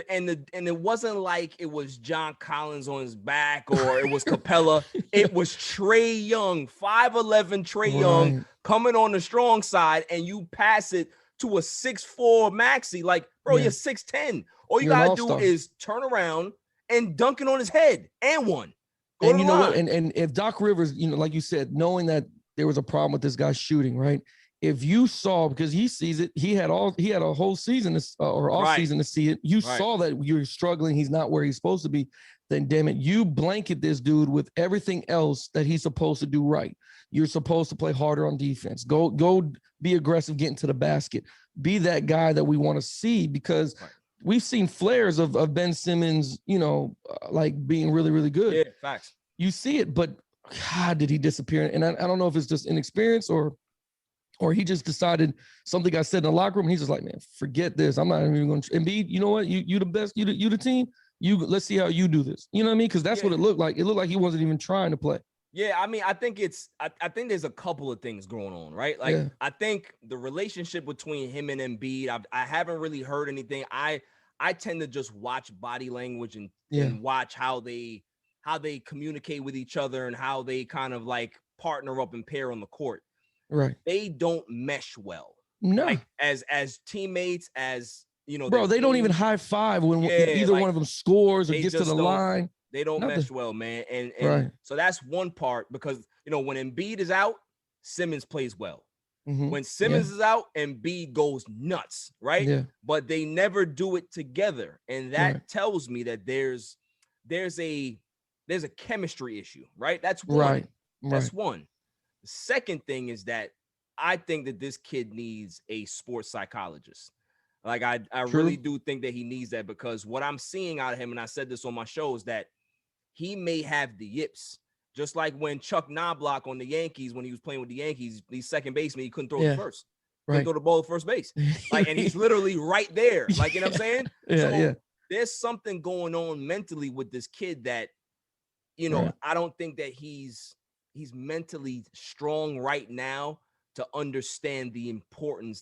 and it wasn't like it was John Collins on his back or it was Capella. It was Trae Young, 5'11" Trae Young coming on the strong side, and you pass it to a 6'4" Maxey. Like, bro, you're 6'10". All you gotta do is turn around and dunk it on his head and one.
And you know what? And if Doc Rivers, you know, like you said, knowing that there was a problem with this guy shooting, right? If you saw, because he sees it, he had a whole season or off season to see it. You saw that you're struggling. He's not where he's supposed to be. Then damn it, you blanket this dude with everything else that he's supposed to do right. You're supposed to play harder on defense. Go be aggressive, get into the basket. Be that guy that we want to see, because we've seen flares of Ben Simmons, you know, like being really, really good.
Yeah, facts.
You see it, but God, did he disappear? And I don't know if it's just inexperience or he just decided something I said in the locker room. He's just like, man, forget this. I'm not even going to. Embiid, you know what? You the best. You the team. Let's see how you do this. You know what I mean? Because that's what it looked like. It looked like he wasn't even trying to play.
Yeah, I mean, I think I think there's a couple of things going on, right? Like, I think the relationship between him and Embiid, I haven't really heard anything. I tend to just watch body language and watch how they communicate with each other and how they kind of like partner up and pair on the court.
Right.
They don't mesh well.
No.
Like, as teammates, as you know,
bro, they don't even high five when either one of them scores or gets to the line.
They don't mesh well, man. And so that's one part, because, you know, when Embiid is out, Simmons plays well. Mm-hmm. When Simmons is out, Embiid goes nuts, right? Yeah. But they never do it together. And that tells me that there's a chemistry issue, right? That's one. That's one. The second thing is that I think that this kid needs a sports psychologist. Like, I really do think that he needs that, because what I'm seeing out of him, and I said this on my show, is that he may have the yips. Just like when Chuck Knobloch on the Yankees, when he was playing with the Yankees, he's second baseman, he couldn't throw the first. Couldn't throw the ball at first base. Like, and he's literally right there. Like, you know what I'm saying? There's something going on mentally with this kid that, you know, I don't think that he's mentally strong right now to understand the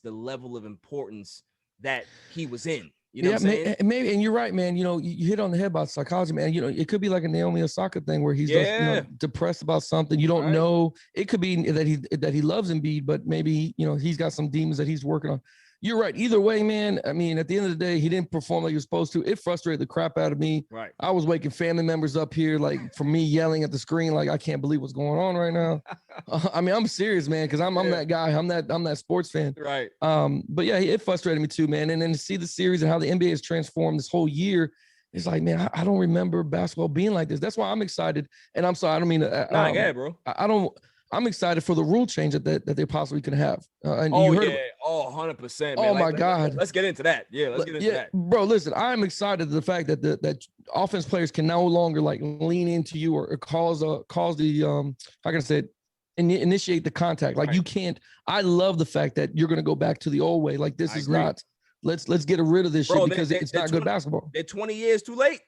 level of importance that he was in. You know what I'm saying?
Maybe, and you're right, man. You know, you hit on the head about psychology, man. You know, it could be like a Naomi Osaka thing where he's just, you know, depressed about something. You don't know. It could be that he loves Embiid, but maybe, you know, he's got some demons that he's working on. You're right. Either way, man. I mean, at the end of the day, he didn't perform like he was supposed to. It frustrated the crap out of me.
Right.
I was waking family members up here, like, from me yelling at the screen, like, I can't believe what's going on right now. I mean, I'm serious, man, because I'm that guy. I'm that sports fan.
Right.
But yeah, it frustrated me too, man. And then to see the series and how the NBA has transformed this whole year, it's like, man, I don't remember basketball being like this. That's why I'm excited. And I'm sorry, I don't mean to.
Bro.
I'm excited for the rule change that they possibly can have. And
100%. Man.
Oh, my God.
Let's get into that. Yeah, let's get into that.
Bro, listen, I'm excited the fact that that offense players can no longer like lean into you or cause the how can I say it? Initiate the contact. Like, you can't. I love the fact that you're going to go back to the old way. Like, this is not. Let's get rid of this shit because it's not good basketball.
They're 20 years too late.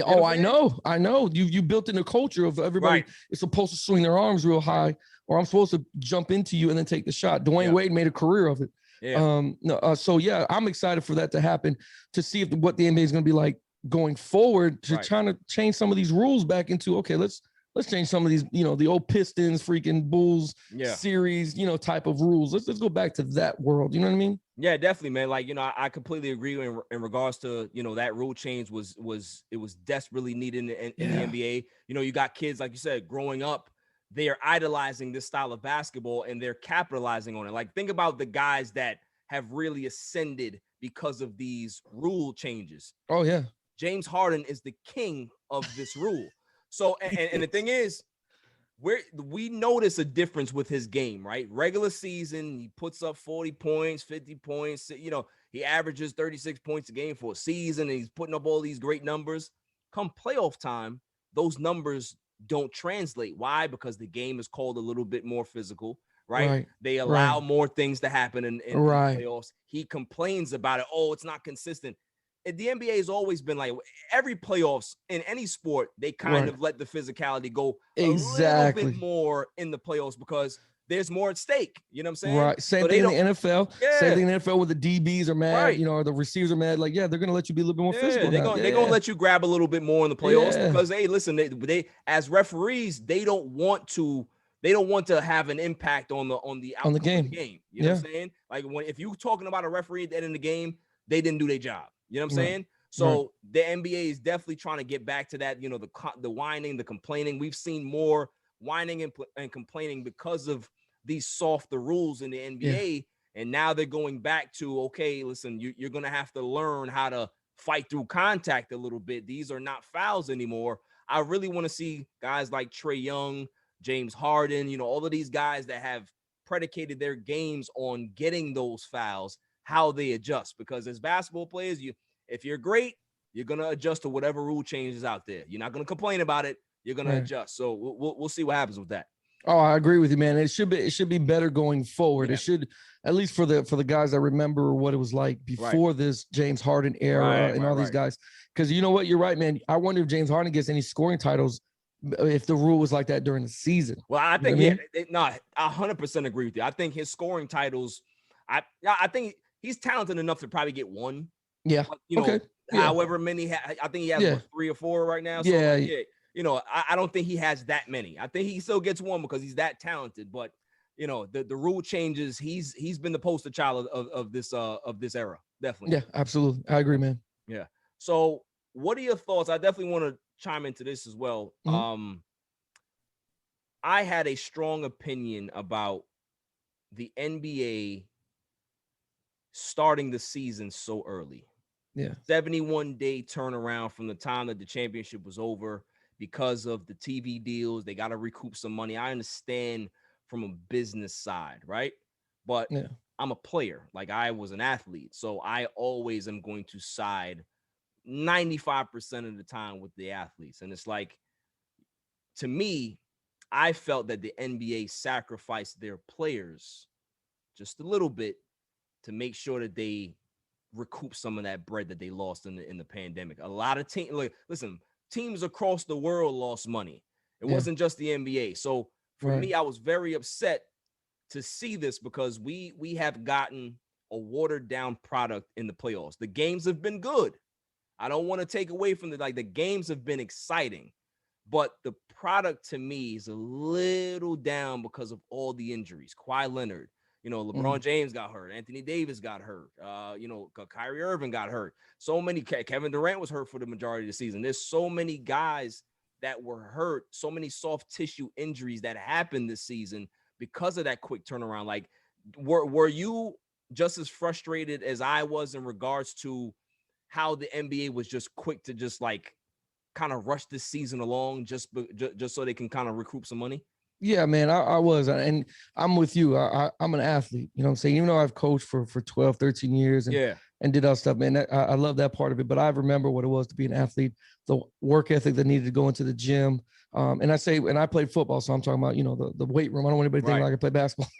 Oh, I know. You built in a culture of everybody is supposed to swing their arms real high, or I'm supposed to jump into you and then take the shot. Dwayne Wade made a career of it. So I'm excited for that to happen, to see what the NBA is going to be like going forward, to trying to change some of these rules back into, okay, let's change some of these, you know, the old Pistons, freaking Bulls series, you know, type of rules. Let's go back to that world. You know what I mean?
Yeah, definitely, man. Like, you know, I completely agree in regards to, you know, that rule change was desperately needed in the NBA. You know, you got kids, like you said, growing up, they are idolizing this style of basketball and they're capitalizing on it. Like, think about the guys that have really ascended because of these rule changes.
Oh, yeah.
James Harden is the king of this rule. So, and the thing is, we notice a difference with his game, right? Regular season, he puts up 40 points, 50 points. You know, he averages 36 points a game for a season, and he's putting up all these great numbers. Come playoff time, those numbers don't translate. Why? Because the game is called a little bit more physical, right? They allow more things to happen in the playoffs. He complains about it. Oh, it's not consistent. The NBA has always been like, every playoffs in any sport, they kind of let the physicality go a little bit more in the playoffs, because there's more at stake. You know what I'm saying?
Right. Same
So
thing in the NFL.
Yeah.
Same thing in the NFL with the DBs are mad,
Right.
you know, or the receivers are mad. Like, yeah, they're gonna let you be a little bit more physical.
They're gonna let you grab a little bit more in the playoffs because hey, listen, they as referees, they don't want to have an impact on the outcome of the game. You know what I'm saying? Like if you're talking about a referee at the end of the game, they didn't do their job. You know what I'm saying? So the NBA is definitely trying to get back to that, you know, the whining, the complaining. We've seen more whining and complaining because of these softer rules in the NBA. And now they're going back to, okay, listen, you're going to have to learn how to fight through contact a little bit. These are not fouls anymore. I really want to see guys like Trae Young, James Harden, you know, all of these guys that have predicated their games on getting those fouls, how they adjust. Because as basketball players, if you're great, you're going to adjust to whatever rule changes out there. You're not going to complain about it. You're going to adjust. So we'll see what happens with that.
Oh, I agree with you, man. It should be better going forward. It should, at least for the guys that remember what it was like before this James Harden era and all these guys. Because you know what, you're right, man. I wonder if James Harden gets any scoring titles if the rule was like that during the season.
Well, I think I 100% agree with you. I think his scoring titles, I think he's talented enough to probably get one.
Yeah.
But, you know, however many, I think he has 3 or 4 right now. So you know, I don't think he has that many. I think he still gets one because he's that talented. But you know, the rule changes. He's been the poster child of this era. Definitely.
Yeah, absolutely. I agree, man.
Yeah. So, what are your thoughts? I definitely want to chime into this as well.
Mm-hmm.
I had a strong opinion about the NBA starting the season so early.
Yeah.
71-day turnaround from the time that the championship was over. Because of the TV deals, they got to recoup some money. I understand from a business side, right? But I'm a player. Like I was an athlete. So I always am going to side 95% of the time with the athletes. And it's like, to me, I felt that the NBA sacrificed their players just a little bit to make sure that they recoup some of that bread that they lost in the pandemic. A lot of teams, listen, teams across the world lost money. It wasn't just the NBA. So for me, I was very upset to see this because we have gotten a watered down product in the playoffs. The games have been good. I don't want to take away from the games have been exciting, but the product to me is a little down because of all the injuries. Kawhi Leonard, you know, LeBron James got hurt. Anthony Davis got hurt. You know, Kyrie Irving got hurt. So many. Kevin Durant was hurt for the majority of the season. There's so many guys that were hurt. So many soft tissue injuries that happened this season because of that quick turnaround. Like, were you just as frustrated as I was in regards to how the NBA was just quick to just like kind of rush this season along just so they can kind of recoup some money?
Yeah, man, I was. And I'm with you. I'm an athlete, you know what I'm saying? Even though I've coached for 12, 13 years and did all stuff, man, I love that part of it. But I remember what it was to be an athlete, the work ethic that needed to go into the gym. And I played football, so I'm talking about, you know, the weight room. I don't want anybody thinking like I play basketball,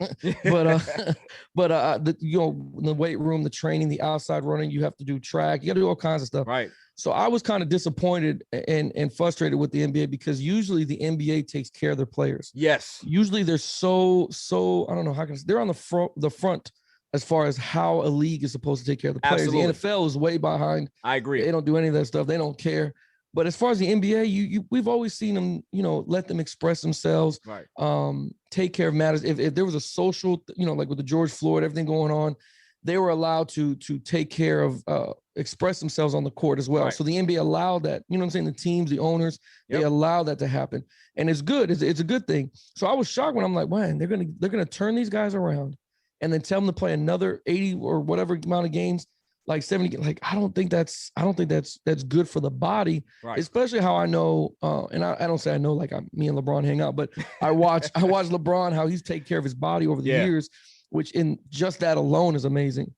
but you know, the weight room, the training, the outside running, you have to do track, you got to do all kinds of stuff.
Right.
So I was kind of disappointed and frustrated with the NBA because usually the NBA takes care of their players.
Yes.
Usually they're so I don't know how they're on the front as far as how a league is supposed to take care of the players. Absolutely. The NFL is way behind.
I agree.
They don't do any of that stuff. They don't care. But as far as the NBA, we've always seen them, you know, let them express themselves, take care of matters. If there was a social, you know, like with the George Floyd, everything going on, they were allowed to take care of, express themselves on the court as well. Right. So the NBA allowed that, you know what I'm saying? The teams, the owners, they allow that to happen. And it's good. It's a good thing. So I was shocked when I'm like, man, they're going to turn these guys around and then tell them to play another 80 or whatever amount of games, like 70. Like, I don't think that's good for the body, especially how I know, and I don't say I know, like me and LeBron hang out, but I watch LeBron, how he's taken care of his body over the years, which in just that alone is amazing.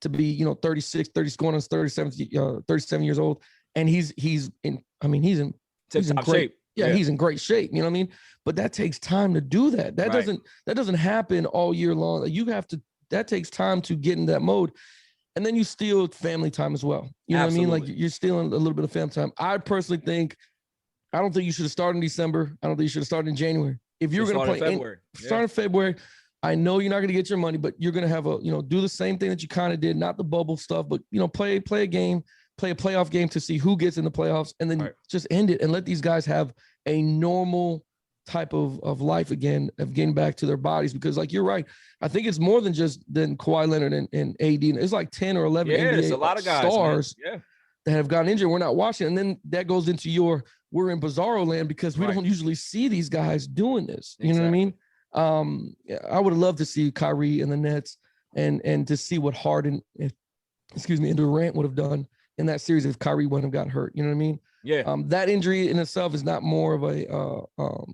To be, you know, 36, 30, going on 37 years old. And he's in great
shape.
Yeah, he's in great shape. You know what I mean? But that takes time to do that. That doesn't happen all year long. That takes time to get in that mode. And then you steal family time as well. You know what I mean? Like you're stealing a little bit of family time. I personally think, I don't think you should have started in December. I don't think you should have started in January. if you're going to play
February.
Starting February, I know you're not going to get your money, but you're going to have do the same thing that you kind of did, not the bubble stuff, but play a game, play a playoff game to see who gets in the playoffs, and then just end it and let these guys have a normal type of life again, of getting back to their bodies. Because like, you're right, I think it's more than Kawhi Leonard and AD. It's like 10 or 11 NBA
it's a lot of guys,
stars that have gotten injured. We're not watching. And then that goes into we're in bizarro land because we don't usually see these guys doing this. You know what I mean? I would have loved to see Kyrie in the Nets and to see what Harden, and Durant would have done in that series if Kyrie wouldn't have got hurt. You know what I mean?
Yeah.
That injury in itself is not more of a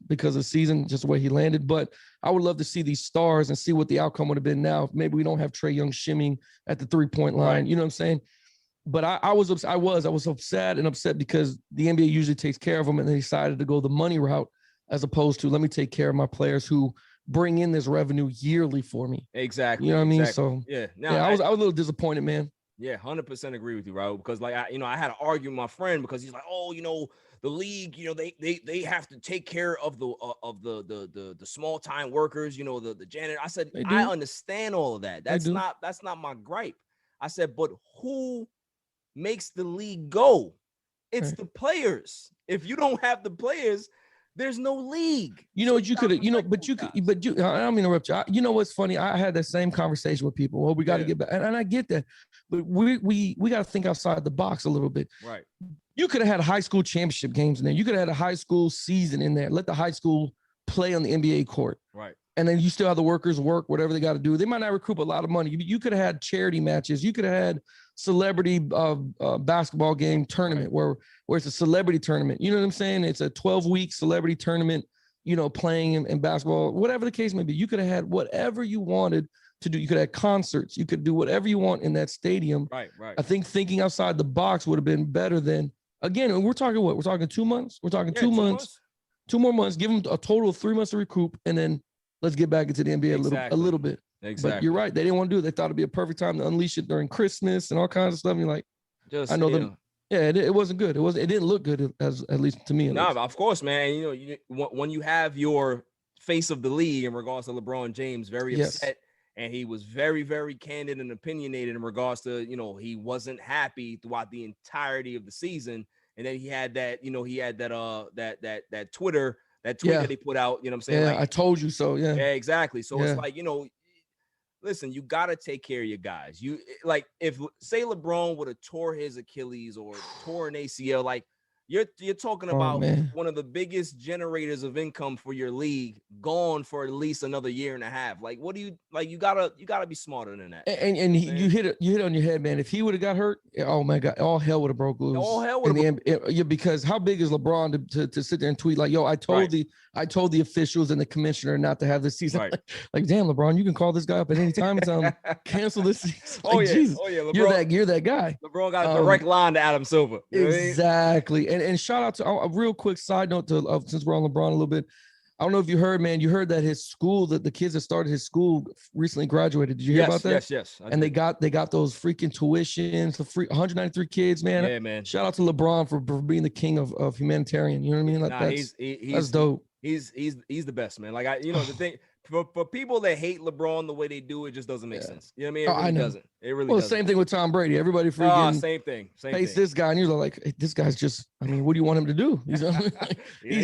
because of the season, just the way he landed. But I would love to see these stars and see what the outcome would have been now. Maybe we don't have Trae Young shimming at the 3-point line.
Right.
You know what I'm saying? But I was sad and upset because the NBA usually takes care of them, and they decided to go the money route as opposed to let me take care of my players who bring in this revenue yearly for me.
Exactly.
You know what I mean?
So
I was a little disappointed, man.
Yeah, 100% agree with you, Raul. Because like I had to argue with my friend because he's like, oh, the league, they have to take care of the small time workers, the janitor. I said, I understand all of that. That's not my gripe. I said, but who makes the league go? It's the players. If you don't have the players, there's no league. I don't mean to interrupt you. You know what's funny? I had that same conversation with people. Well, we got to get back, and I get that, but we got to think outside the box a little bit. Right.
You could have had high school championship games in there. You could have had a high school season in there. Let the high school play on the NBA court. Right. And then you still have the workers work, whatever they got to do. They might not recoup a lot of money. You could have had charity matches. You could have had celebrity basketball game tournament where it's a celebrity tournament. You know what I'm saying? It's a 12-week celebrity tournament, playing in basketball, whatever the case may be. You could have had whatever you wanted to do. You could have concerts. You could do whatever you want in that stadium. Right. I think thinking outside the box would have been better than, again, we're talking what? We're talking 2 months? We're talking 2 months. 2 more months. Give them a total of 3 months to recoup, and then let's get back into the NBA a little bit. Exactly. But you're right. They didn't want to do it. They thought it'd be a perfect time to unleash it during Christmas and all kinds of stuff. And you're like, I know them. Yeah, it wasn't good. It didn't look good, at least to me.
No, of course, man. When you have your face of the league in regards to LeBron James very upset, and he was very, very candid and opinionated in regards to, he wasn't happy throughout the entirety of the season. And then he had that Twitter. That tweet that he put out, you know what I'm saying?
Yeah, I told you so. Yeah.
Yeah, exactly. So it's like, listen, you got to take care of your guys. You like, if say LeBron would have tore his Achilles or tore an ACL, like you're talking about one of the biggest generators of income for your league gone for at least another year and a half. Like, what do you like? You gotta be smarter than that.
And you hit it on your head, man. If he would have got hurt, oh my God, all hell would have broke loose.
All hell would have.
Because how big is LeBron to sit there and tweet like, yo, I told the officials and the commissioner not to have this season. Right. Like, damn, LeBron, you can call this guy up at any time and tell him cancel this season. Like, Jesus, LeBron, you're that guy.
LeBron got a direct line to Adam Silver.
Exactly. And shout out to a real quick side note since we're on LeBron a little bit. I don't know if you heard, man. You heard that his school, that the kids that started his school recently graduated. Did you hear about that?
Yes.
And they got those freaking tuitions, the free 193 kids, man. Yeah, man. Shout out to LeBron for being the king of humanitarian. You know what I mean? Like, that's dope.
He's the best, man. Like the thing. For people that hate LeBron the way they do, it just doesn't make sense. You know what I mean? It really doesn't. It really doesn't.
Same thing with Tom Brady. Everybody freaking
same thing.
Hates this guy, and you're like, hey, this guy's just. I mean, what do you want him to do? He's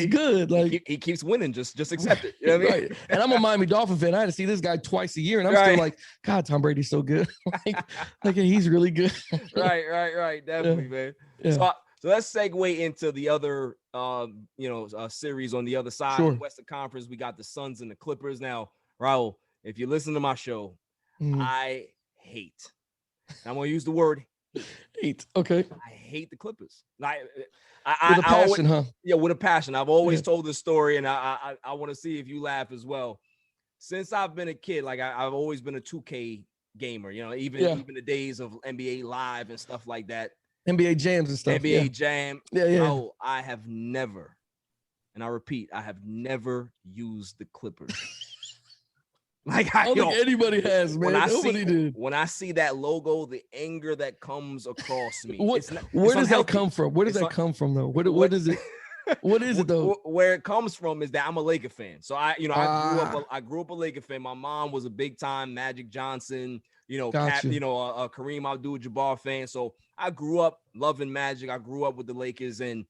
good. Like
he keeps winning. Just accept it. You know what I mean?
Right. And I'm a Miami Dolphin fan. I had to see this guy twice a year, and I'm still like, God, Tom Brady's so good. like he's really good.
Right. Definitely, man. Yeah. So let's segue into the other, series on the other side.
Sure.
In the Western Conference, we got the Suns and the Clippers. Now, Raul, if you listen to my show, I hate. I'm going to use the word
hate. Okay.
I hate the Clippers.
With a passion, huh?
Yeah, with a passion. I've always told this story, and I want to see if you laugh as well. Since I've been a kid, like I've always been a 2K gamer. Even the days of NBA Live and stuff like that.
NBA jams and stuff.
NBA Jam.
Yeah.
No, I have never, and I repeat, I have never used the Clippers.
Like I don't think anybody has, man. Nobody did.
When I see that logo, the anger that comes across me.
Where does that come from? Where does that come from, though? What is it? What is it though?
Where it comes from is that I'm a Laker fan. So I grew up a Laker fan. My mom was a big time Magic Johnson,
Gotcha.
Kareem Abdul-Jabbar fan. So I grew up loving Magic. I grew up with the Lakers, and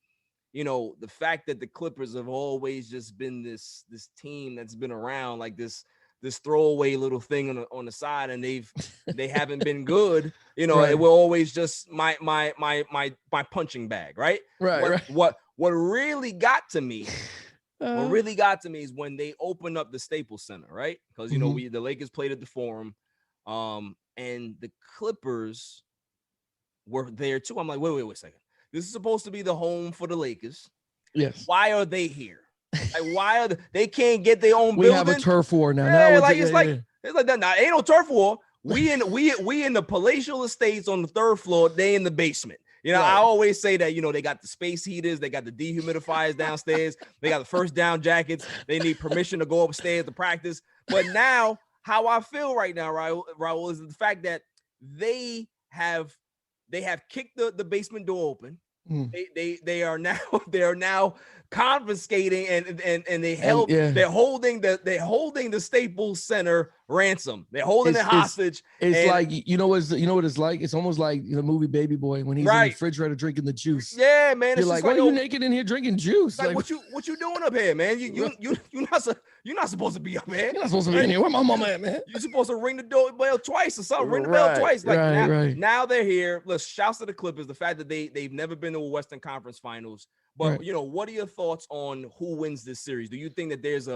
the fact that the Clippers have always just been this team that's been around, like this throwaway little thing on the side, and they haven't been good.
Right.
It will always just my punching bag, right?
Right.
What really got to me? What really got to me is when they opened up the Staples Center, right? Because the Lakers played at the Forum, and the Clippers were there too. I'm like, wait a second. This is supposed to be the home for the Lakers.
Yes.
Why are they here? Like, why are they can't get their own building?
We have a turf war now.
It's like that. Now, ain't no turf war. We in the palatial estates on the third floor. They in the basement. Right. I always say that, they got the space heaters, they got the dehumidifiers downstairs, they got the first down jackets, they need permission to go upstairs to practice. But now, how I feel right now, Raul, is the fact that they have kicked the basement door open. They are now confiscating and they're holding the Staples Center ransom. They're holding it hostage.
It's like what it's like. It's almost like the movie Baby Boy when he's in the refrigerator drinking the juice.
Yeah, man.
You're like, why are you naked in here drinking juice?
Like what you doing up here, man? You're not supposed to be up here.
You're not supposed to be in here. Where my mama at, man?
You're supposed to ring the doorbell twice or something. Ring the bell twice. Like now they're here. Let's shouts to the Clippers. The fact that they've never been to a Western Conference Finals. But what are your thoughts on who wins this series? Do you think that there's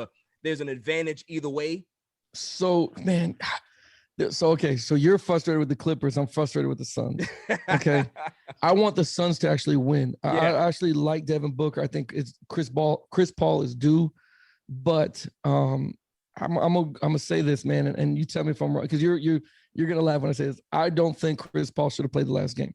an advantage either way?
So, man, so you're frustrated with the Clippers. I'm frustrated with the Suns. Okay. I want the Suns to actually win. Yeah. I actually like Devin Booker. I think it's Chris Paul is due, but I'm gonna say this, man, and you tell me if I'm wrong, because you're gonna laugh when I say this. I don't think Chris Paul should have played the last game.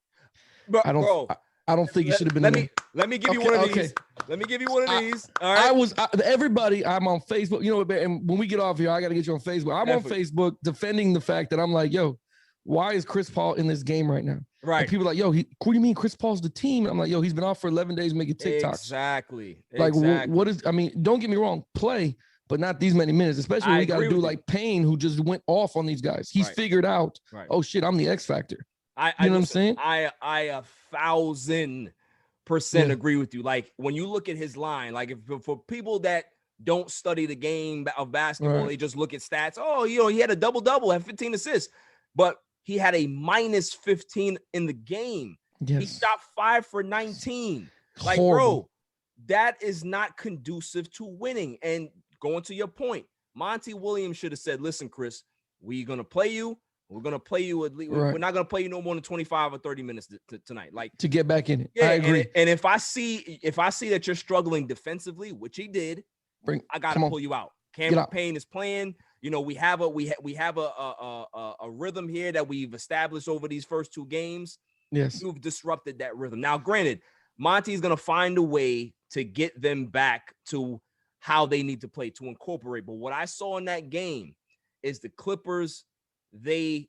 I don't think he should have been.
Let me give you one of these. Let me give you one of these. All right.
Everybody. I'm on Facebook. And when we get off here, I got to get you on Facebook. I'm on Facebook defending the fact that I'm like, yo, why is Chris Paul in this game right now?
Right.
And people are like, yo, what do you mean Chris Paul's the team? I'm like, yo, he's been off for 11 days making TikToks.
Exactly.
Like, what is? I mean, don't get me wrong, play, but not these many minutes. Especially when we got to do like Payne, who just went off on these guys. He's figured out. Right. Oh shit, I'm the X factor. You know what I'm saying?
I 1,000% agree with you. Like when you look at his line, like for people that don't study the game of basketball, they just look at stats. Oh, he had a double-double, had 15 assists, but he had a minus 15 in the game. Yes. He shot 5 for 19. Like, bro, that is not conducive to winning. And going to your point, Monty Williams should have said, listen, Chris, we're going to play you. We're going to play you at least. We're not going to play you no more than 25 or 30 minutes tonight. Like
to get back in it.
Yeah,
I agree.
And if I see that you're struggling defensively, which he did, I got to pull you out. Cameron Payne is playing. We have a rhythm here that we've established over these first two games.
Yes.
You've disrupted that rhythm. Now, granted, Monty's going to find a way to get them back to how they need to play, to incorporate. But what I saw in that game is the Clippers, they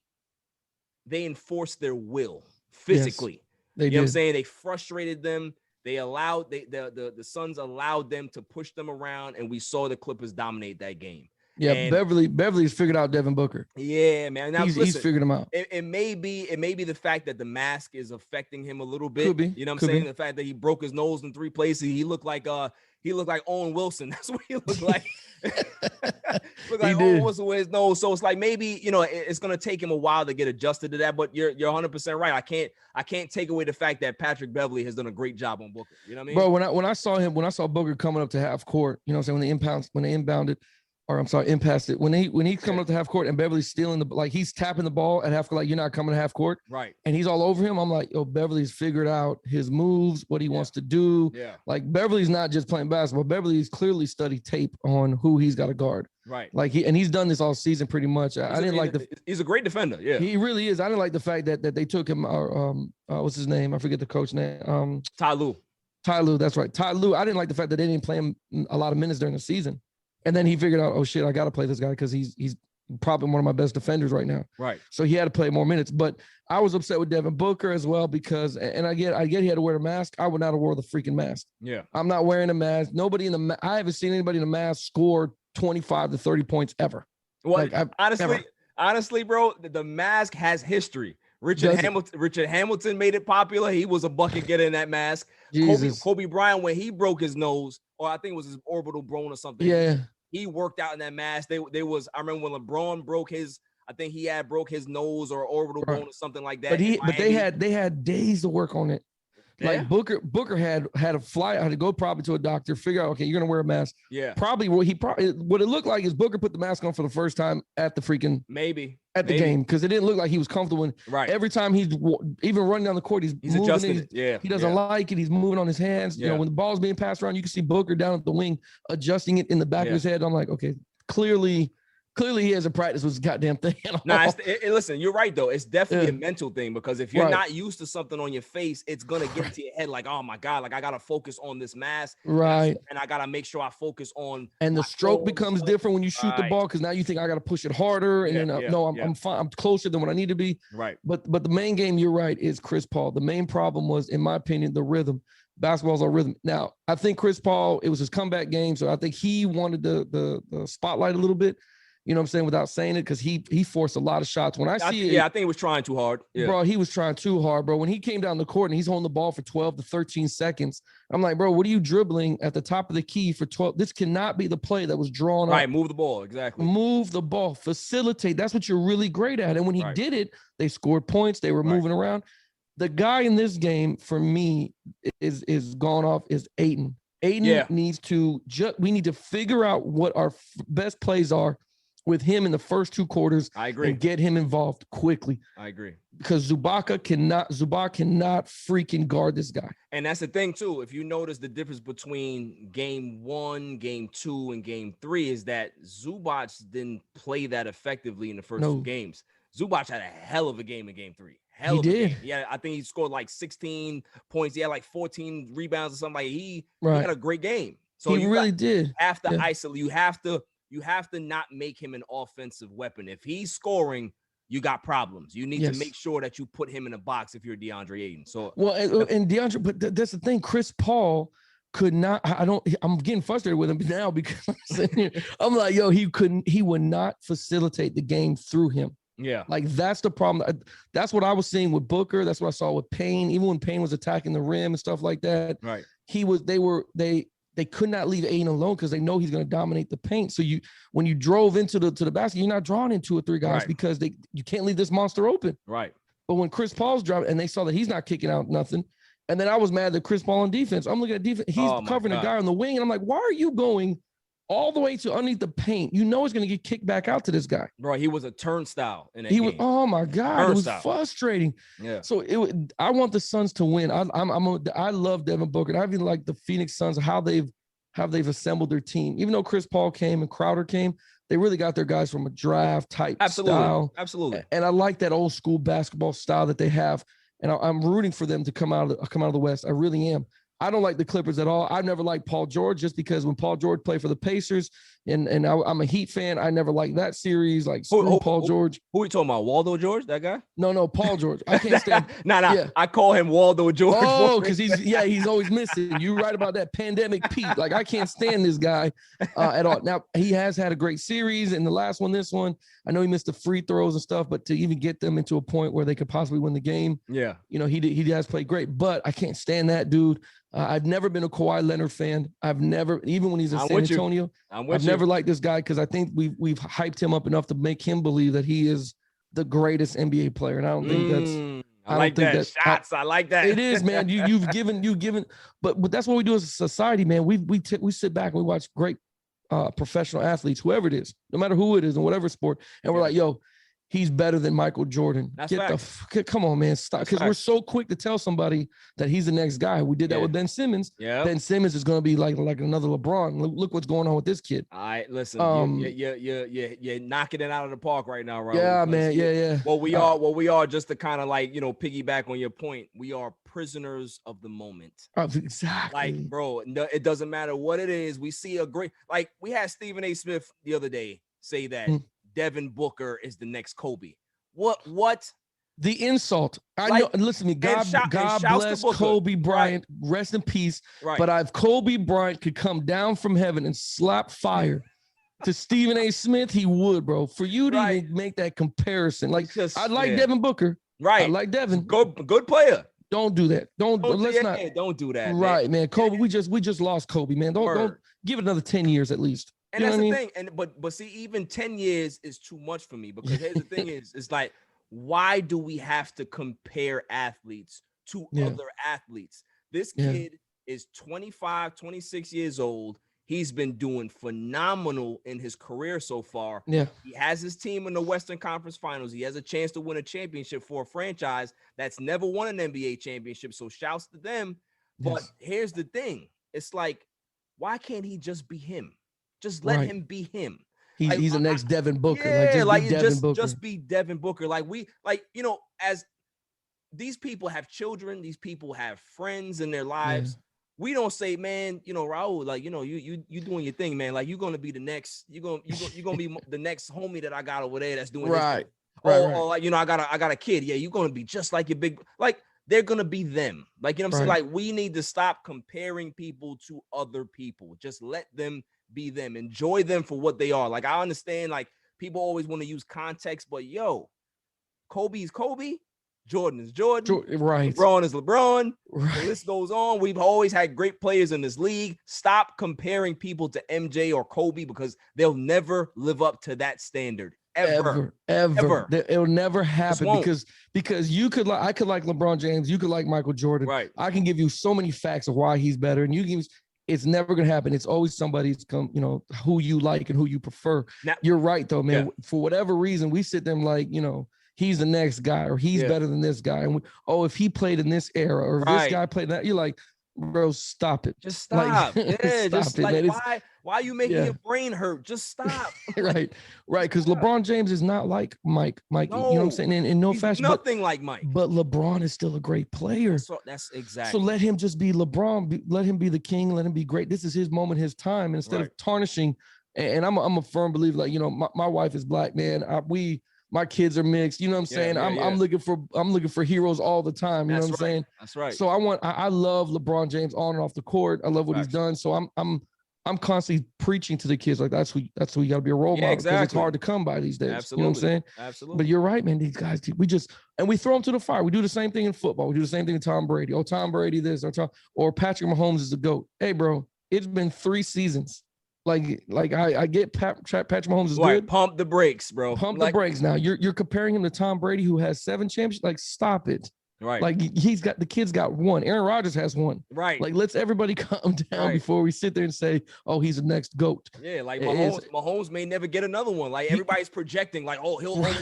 enforced their will physically.
Yes, they did.
What I'm saying? They frustrated them. They allowed the Suns allowed them to push them around, and we saw the Clippers dominate that game.
Yeah, and Beverly's figured out Devin Booker.
Yeah, man. Now
he's figured him out.
It may be the fact that the mask is affecting him a little bit.
Could be.
You know what I'm saying? The fact that he broke his nose in 3 places. He looked like Owen Wilson. That's what he looked like. Owen Wilson with his nose. So it's like maybe it's gonna take him a while to get adjusted to that. But you're 100% right. I can't take away the fact that Patrick Beverly has done a great job on Booker. You know what I mean?
Bro, when I saw Booker coming up to half court, you know what I'm saying, when they inbounded. Or I'm sorry, impassed it. When he's coming up to half court and Beverly's stealing he's tapping the ball at half court, like you're not coming to half court.
Right.
And he's all over him. I'm like, yo, Beverly's figured out his moves, what he wants to do.
Yeah.
Like Beverly's not just playing basketball. Beverly's clearly studied tape on who he's got to guard.
Right.
Like he's done this all season pretty much.
He's a great defender. Yeah.
He really is. I didn't like the fact that they took him, what's his name? I forget the coach name.
Ty Lue.
That's right. Ty Lue. I didn't like the fact that they didn't play him a lot of minutes during the season. And then he figured out, oh shit, I got to play this guy because he's probably one of my best defenders right now.
Right.
So he had to play more minutes. But I was upset with Devin Booker as well because, and I get he had to wear a mask. I would not have wore the freaking mask.
Yeah.
I'm not wearing a mask. Nobody I haven't seen anybody in a mask score 25 to 30 points ever.
Well,
Like,
honestly, bro, the mask has history. Richard Hamilton made it popular. He was a bucket getter in that mask. Kobe Bryant, when he broke his nose, or I think it was his orbital bone or something.
Yeah.
He worked out in that mask. I remember when LeBron broke his, I think he had broke his nose or orbital bone or something like that.
But they had days to work on it. Like Booker had a fly. I had to go probably to a doctor, figure out, okay, you're gonna wear a mask.
Yeah.
Probably what it looked like is Booker put the mask on for the first time at the freaking the game, because it didn't look like he was comfortable. And every time he's even running down the court, he's moving
adjusting it. Yeah.
He doesn't like it. He's moving on his hands. You know, when the ball's being passed around, you can see Booker down at the wing adjusting it in the back of his head. I'm like, okay, clearly he hasn't practiced with his goddamn thing.
Listen, you're right, though. It's definitely a mental thing, because if you're not used to something on your face, it's going to get into your head like, oh, my God, like I got to focus on this mask.
Right.
And I got to make sure I focus on.
And the stroke becomes different when you shoot the ball, because now you think I got to push it harder. And I'm fine. I'm closer than what I need to be.
Right.
But the main game, you're right, is Chris Paul. The main problem was, in my opinion, the rhythm. Basketball's a rhythm. Now, I think Chris Paul, it was his comeback game, so I think he wanted the spotlight a little bit. You know what I'm saying? Without saying it, because he forced a lot of shots. When I think he was trying too hard. Yeah. Bro, he was trying too hard, bro. When he came down the court and he's holding the ball for 12 to 13 seconds, I'm like, bro, what are you dribbling at the top of the key for 12? This cannot be the play that was drawn up.
Right, move the ball, exactly.
Move the ball, facilitate. That's what you're really great at. And when he did it, they scored points. They were moving around. The guy in this game, for me, is gone off is Ayton. Ayton needs to we need to figure out what our best plays are with him in the first two quarters.
I agree.
And get him involved quickly.
I agree.
Because Zubac cannot freaking guard this guy.
And that's the thing too. If you notice the difference between game 1, game 2, and game 3 is that Zubac didn't play that effectively in the first two games. Zubac had a hell of a game in game 3. He did. Yeah, I think he scored like 16 points. He had like 14 rebounds or something. Like he had a great game. So
he really did.
Have to isolate. You have to not make him an offensive weapon. If he's scoring, you got problems. You need to make sure that you put him in a box if you're DeAndre Ayton. So
and DeAndre, but that's the thing. Chris Paul could not. I'm getting frustrated with him now because I'm like, yo, he would not facilitate the game through him.
Yeah.
Like that's the problem. That's what I was seeing with Booker. That's what I saw with Payne. Even when Payne was attacking the rim and stuff like that.
Right.
They could not leave Ayton alone because they know he's going to dominate the paint. So when you drove into the basket, you're not drawing in 2 or 3 guys because you can't leave this monster open.
Right.
But when Chris Paul's driving and they saw that he's not kicking out nothing, and then I was mad that Chris Paul on defense. I'm looking at defense. He's covering a guy on the wing, and I'm like, why are you going all the way to underneath the paint? You know it's going to get kicked back out to this guy.
Bro, he was a turnstile in that game.
Oh my God, it was frustrating.
Yeah.
So I want the Suns to win. I love Devin Booker. And I even like the Phoenix Suns, how they've assembled their team. Even though Chris Paul came and Crowder came, they really got their guys from a draft type style.
Absolutely.
And I like that old school basketball style that they have. And I'm rooting for them to come out of the West. I really am. I don't like the Clippers at all. I've never liked Paul George just because when Paul George played for the Pacers, and I'm a Heat fan, I never liked that series. Like Paul George.
Who are you talking about? Waldo George, that guy?
No, Paul George. I can't stand.
Yeah. I call him Waldo George.
Oh, because he's always missing. You're right about that. Pandemic Pete. Like I can't stand this guy at all. Now he has had a great series, and the last one, this one, I know he missed the free throws and stuff, but to even get them into a point where they could possibly win the game, he has played great. But I can't stand that dude. I've never been a Kawhi Leonard fan. I've never, even when he's in San Antonio, I've never liked this guy because I think we've hyped him up enough to make him believe that he is the greatest NBA player, and I don't think that's.
I like that. Shots. I like that.
It is, man. You've given, but that's what we do as a society, man. We sit back and we watch great professional athletes, whoever it is, no matter who it is in whatever sport, and we're like, yo, he's better than Michael Jordan.
That's
come on, man. Stop. Because we're so quick to tell somebody that he's the next guy. We did that with Ben Simmons.
Yeah.
Ben Simmons is going to be like another LeBron. Look what's going on with this kid.
All right, listen. You're knocking it out of the park right now, Raul.
Yeah, man. Yeah.
Well, we are just to kind of like, piggyback on your point. We are prisoners of the moment.
Exactly.
Like, bro, it doesn't matter what it is. We see we had Stephen A. Smith the other day say that Devin Booker is the next Kobe. What?
The insult. I
Like,
know. Listen to me. God
shouts to
bless
Booker.
Kobe Bryant. Rest in peace.
Right.
But if Kobe Bryant could come down from heaven and slap fire to Stephen A. Smith, he would, bro. For you to even make that comparison, like I like Devin Booker.
Right.
I like Devin.
Good player.
Don't do that. Don't do that. Right, man. Kobe, we just lost Kobe, man. Don't give it another 10 years at least.
And that's the thing. And but see, even 10 years is too much for me, because here's the thing is, it's like, why do we have to compare athletes to other athletes? This kid is 25, 26 years old. He's been doing phenomenal in his career so far.
Yeah.
He has his team in the Western Conference Finals. He has a chance to win a championship for a franchise that's never won an NBA championship. So shouts to them. But here's the thing. It's like, why can't he just be him? Just let him be him.
He's the next Devin Booker.
Just be Devin Booker. As these people have children, these people have friends in their lives. Yeah. We don't say, man, Raul, you doing your thing, man. Like, you're gonna be the next, you're gonna be the next homie that I got over there that's doing
right.
Or like, I got a kid. Yeah, you're gonna be just like your big, like, they're gonna be them. Like, you know what I'm saying? Like, we need to stop comparing people to other people. Just let them be them. Enjoy them for what they are. Like, I understand, like, people always want to use context, but Kobe is Kobe, Jordan is Jordan,
right?
LeBron is LeBron.
Right.
The list goes on. We've always had great players in this league. Stop comparing people to MJ or Kobe, because they'll never live up to that standard. Ever. It'll never happen, because I could like LeBron James, you could like Michael Jordan. Right.
I can give you so many facts of why he's better, and it's never gonna happen. It's always somebody's who you like and who you prefer. Now, you're right though, man. Yeah. For whatever reason, we sit there and like, he's the next guy, or he's better than this guy. And if he played in this era, or if this guy played that, you're like, bro, stop it.
Just stop.
Stop
why are you making your brain hurt? Just stop.
right. Because LeBron James is not like Mike. No, you know what I'm saying? In no fashion.
Nothing like Mike.
But LeBron is still a great player.
That's exactly.
So let him just be LeBron. Let him be the king. Let him be great. This is his moment, his time. And instead of tarnishing, and I'm a firm believer, like, my wife is black, man. My kids are mixed. You know what I'm saying? I'm looking for heroes all the time. You know what I'm saying?
That's right.
So I love LeBron James on and off the court. I love what he's done. So I'm constantly preaching to the kids, like, that's who you got to be a role model, because it's hard to come by these days.
Absolutely.
You know what I'm saying?
Absolutely.
But you're right, man. These guys, we throw them to the fire. We do the same thing in football. We do the same thing with Tom Brady. Oh, Tom Brady this, or Patrick Mahomes is the GOAT. Hey, bro, it's been 3 seasons. Like I get Patrick Mahomes is good.
Pump the brakes, bro.
Pump the brakes. Now you're comparing him to Tom Brady, who has 7 championships. Like, stop it.
Right.
Like, the kid's got 1. Aaron Rodgers has 1.
Right.
Like, let's everybody calm down before we sit there and say, oh, he's the next GOAT.
Yeah, like Mahomes may never get another one. Like, everybody's projecting, like, oh, he'll win.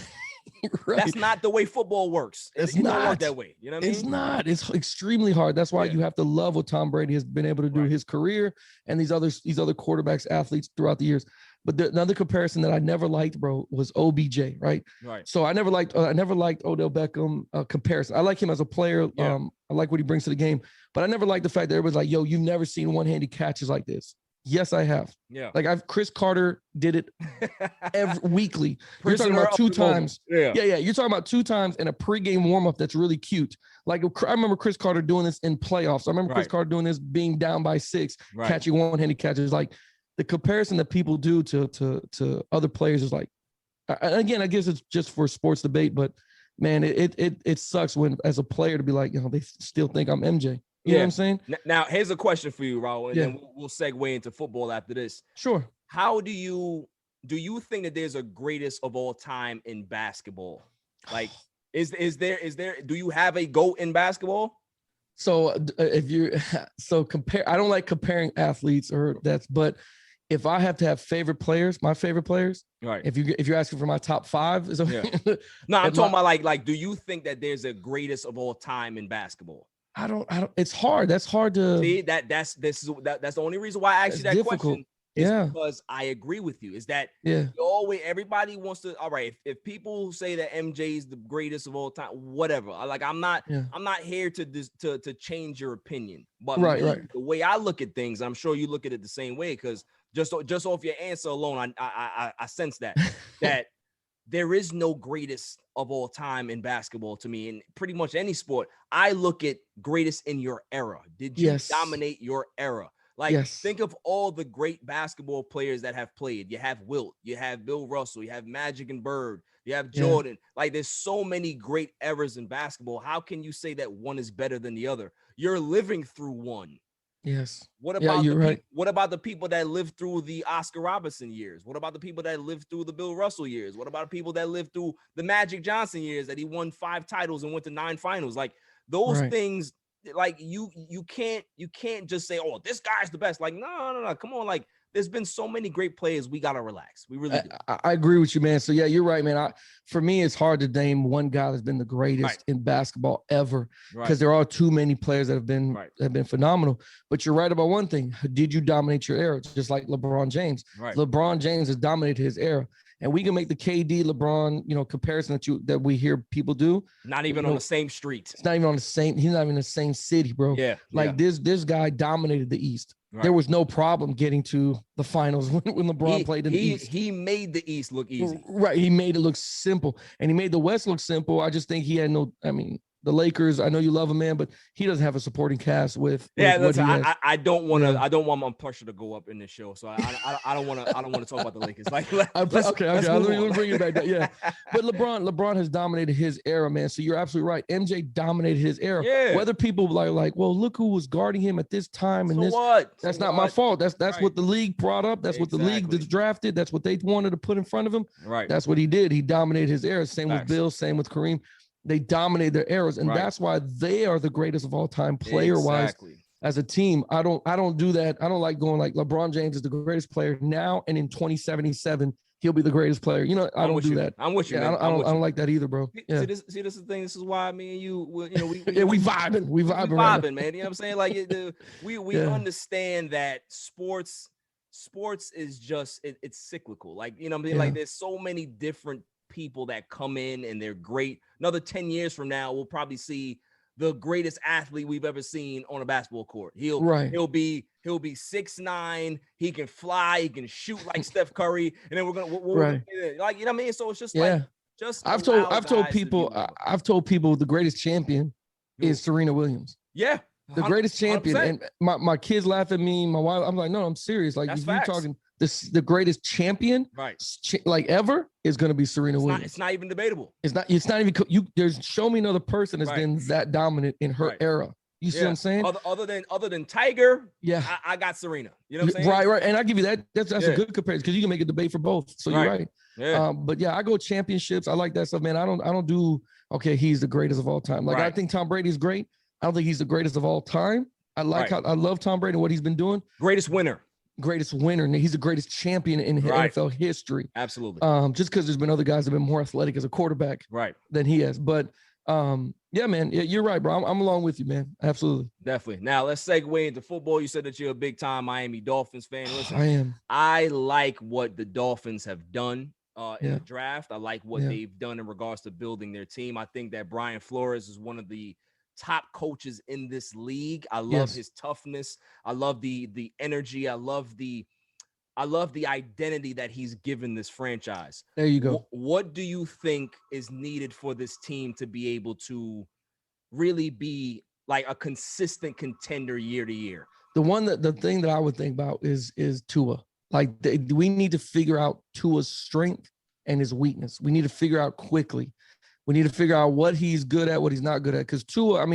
Right.
That's not the way football works. It don't work that way. You know what I mean?
It's not. It's extremely hard. That's why you have to love what Tom Brady has been able to do his career, and these other quarterbacks, athletes throughout the years. But another comparison that I never liked, bro, was OBJ. Right. So I never liked Odell Beckham comparison. I like him as a player. I like what he brings to the game, but I never liked the fact that everybody's like, yo, you've never seen one-handed catches like this. Yes, I have.
Yeah.
Like, Chris Carter did it weekly. You're talking about 2 times. Yeah. You're talking about 2 times in a pregame warm-up that's really cute. Like, I remember Chris Carter doing this in playoffs. I remember Chris Carter doing this being down by 6, catching one-handed catches. Like, the comparison that people do to other players is like, again, I guess it's just for sports debate, but man, it sucks when, as a player, to be like, they still think I'm MJ. You know what I'm saying?
Now, here's a question for you, Raul, and then we'll segue into football after this.
Sure.
How do you think that there's a greatest of all time in basketball? Like, is there do you have a GOAT in basketball?
So compare, I don't like comparing athletes but if I have to have my favorite players,
right?
If you're asking for my top 5,
No, I'm talking about like, do you think that there's a greatest of all time in basketball?
I don't. It's hard. That's hard to
see. That's the only reason why I asked you that question. Because I agree with you. Is that everybody wants to. All right, if people say that MJ is the greatest of all time, whatever. Like, I'm not here to change your opinion. But the way I look at things, I'm sure you look at it the same way. Because just off your answer alone, I sense that there is no greatest of all time in basketball to me, in pretty much any sport. I look at greatest in your era. Did you dominate your era? Like, think of all the great basketball players that have played. You have Wilt, you have Bill Russell, you have Magic and Bird, you have Jordan. Like, there's so many great eras in basketball. How can you say that one is better than the other? You're living through one.
Yes.
What about what about the people that lived through the Oscar Robertson years? What about the people that lived through the Bill Russell years? What about people that lived through the Magic Johnson years that he won 5 titles and went to 9 finals? Like, those things, like, you can't just say, oh, this guy's the best. Like, no. Come on. Like, there's been so many great players. We got to relax. We really do.
I agree with you, man. So, yeah, you're right, man. For me, it's hard to name one guy that's been the greatest in basketball ever, because there are too many players that have been phenomenal. But you're right about one thing. Did you dominate your era? Just like LeBron James. LeBron James has dominated his era. And we can make the KD LeBron, comparison that we hear people do.
Not even on the same street.
It's not even on the same. He's not even in the same city, bro. This guy dominated the East. There was no problem getting to the finals when LeBron played in the East.
He made the East look easy.
Right. He made it look simple, and he made the West look simple. I just think he had the Lakers, I know you love him, man, but he doesn't have a supporting cast with
listen, I don't want my pressure to go up in this show, so I don't want to talk about the Lakers. Like, let me bring it back down. Yeah, but LeBron has dominated his era, man. So you're absolutely right. MJ dominated his era. Yeah. Whether people like, well, look who was guarding him at this time, and that's not my fault. That's what the league brought up. That's what the league drafted. That's what they wanted to put in front of him. Right.
That's what he did. He dominated his era. Same with Bill. Same with Kareem. They dominate their eras, and that's why they are the greatest of all time, player-wise, as a team. I don't do that. I don't like going like LeBron James is the greatest player now, and in 2077 he'll be the greatest player. I don't do that.
I'm with you.
I don't like that either, bro. Yeah.
This is the thing. This is why me and you, we
vibing. We vibing,
right, man. You know what I'm saying? Like, we understand that sports is just it's cyclical. Like, you know what I mean? Like, there's so many different people that come in and they're great. Another 10 years from now, we'll probably see the greatest athlete we've ever seen on a basketball court. He'll be 6'9", he can fly, he can shoot like Steph Curry, and then we're gonna like, you know what I mean? So it's just
I've told people the greatest champion is Serena Williams.
Yeah.
The greatest champion.
100%.
And my kids laugh at me, my wife, I'm like, no, I'm serious. Like, if you're talking the greatest champion, like ever, is going to be Serena Williams.
It's not even debatable.
It's not even there's show me another person that's been that dominant in her era. You see what I'm saying?
Other than Tiger, I got Serena. You know what I'm saying? Right.
And I give you that. That's a good comparison, because you can make a debate for both. So you're right. Yeah. But I go championships. I like that stuff, man. I don't do he's the greatest of all time. Like, I think Tom Brady is great. I don't think he's the greatest of all time. I love Tom Brady and what he's been doing.
Greatest winner. And
he's the greatest champion in NFL history.
Absolutely.
Just because there's been other guys that have been more athletic as a quarterback than he has. But man, you're right, bro. I'm along with you, man. Absolutely.
Definitely. Now let's segue into football. You said that you're a big time Miami Dolphins fan. Listen,
I am.
I like what the Dolphins have done in the draft. I like what they've done in regards to building their team. I think that Brian Flores is one of the top coaches in this league. I love his toughness. I love the energy. I love the identity that he's given this franchise.
There you go.
What do you think is needed for this team to be able to really be like a consistent contender year to year?
The thing that I would think about is Tua. Like, we need to figure out Tua's strength and his weakness. We need to figure out quickly. We need to figure out what he's good at, what he's not good at. Because Tua,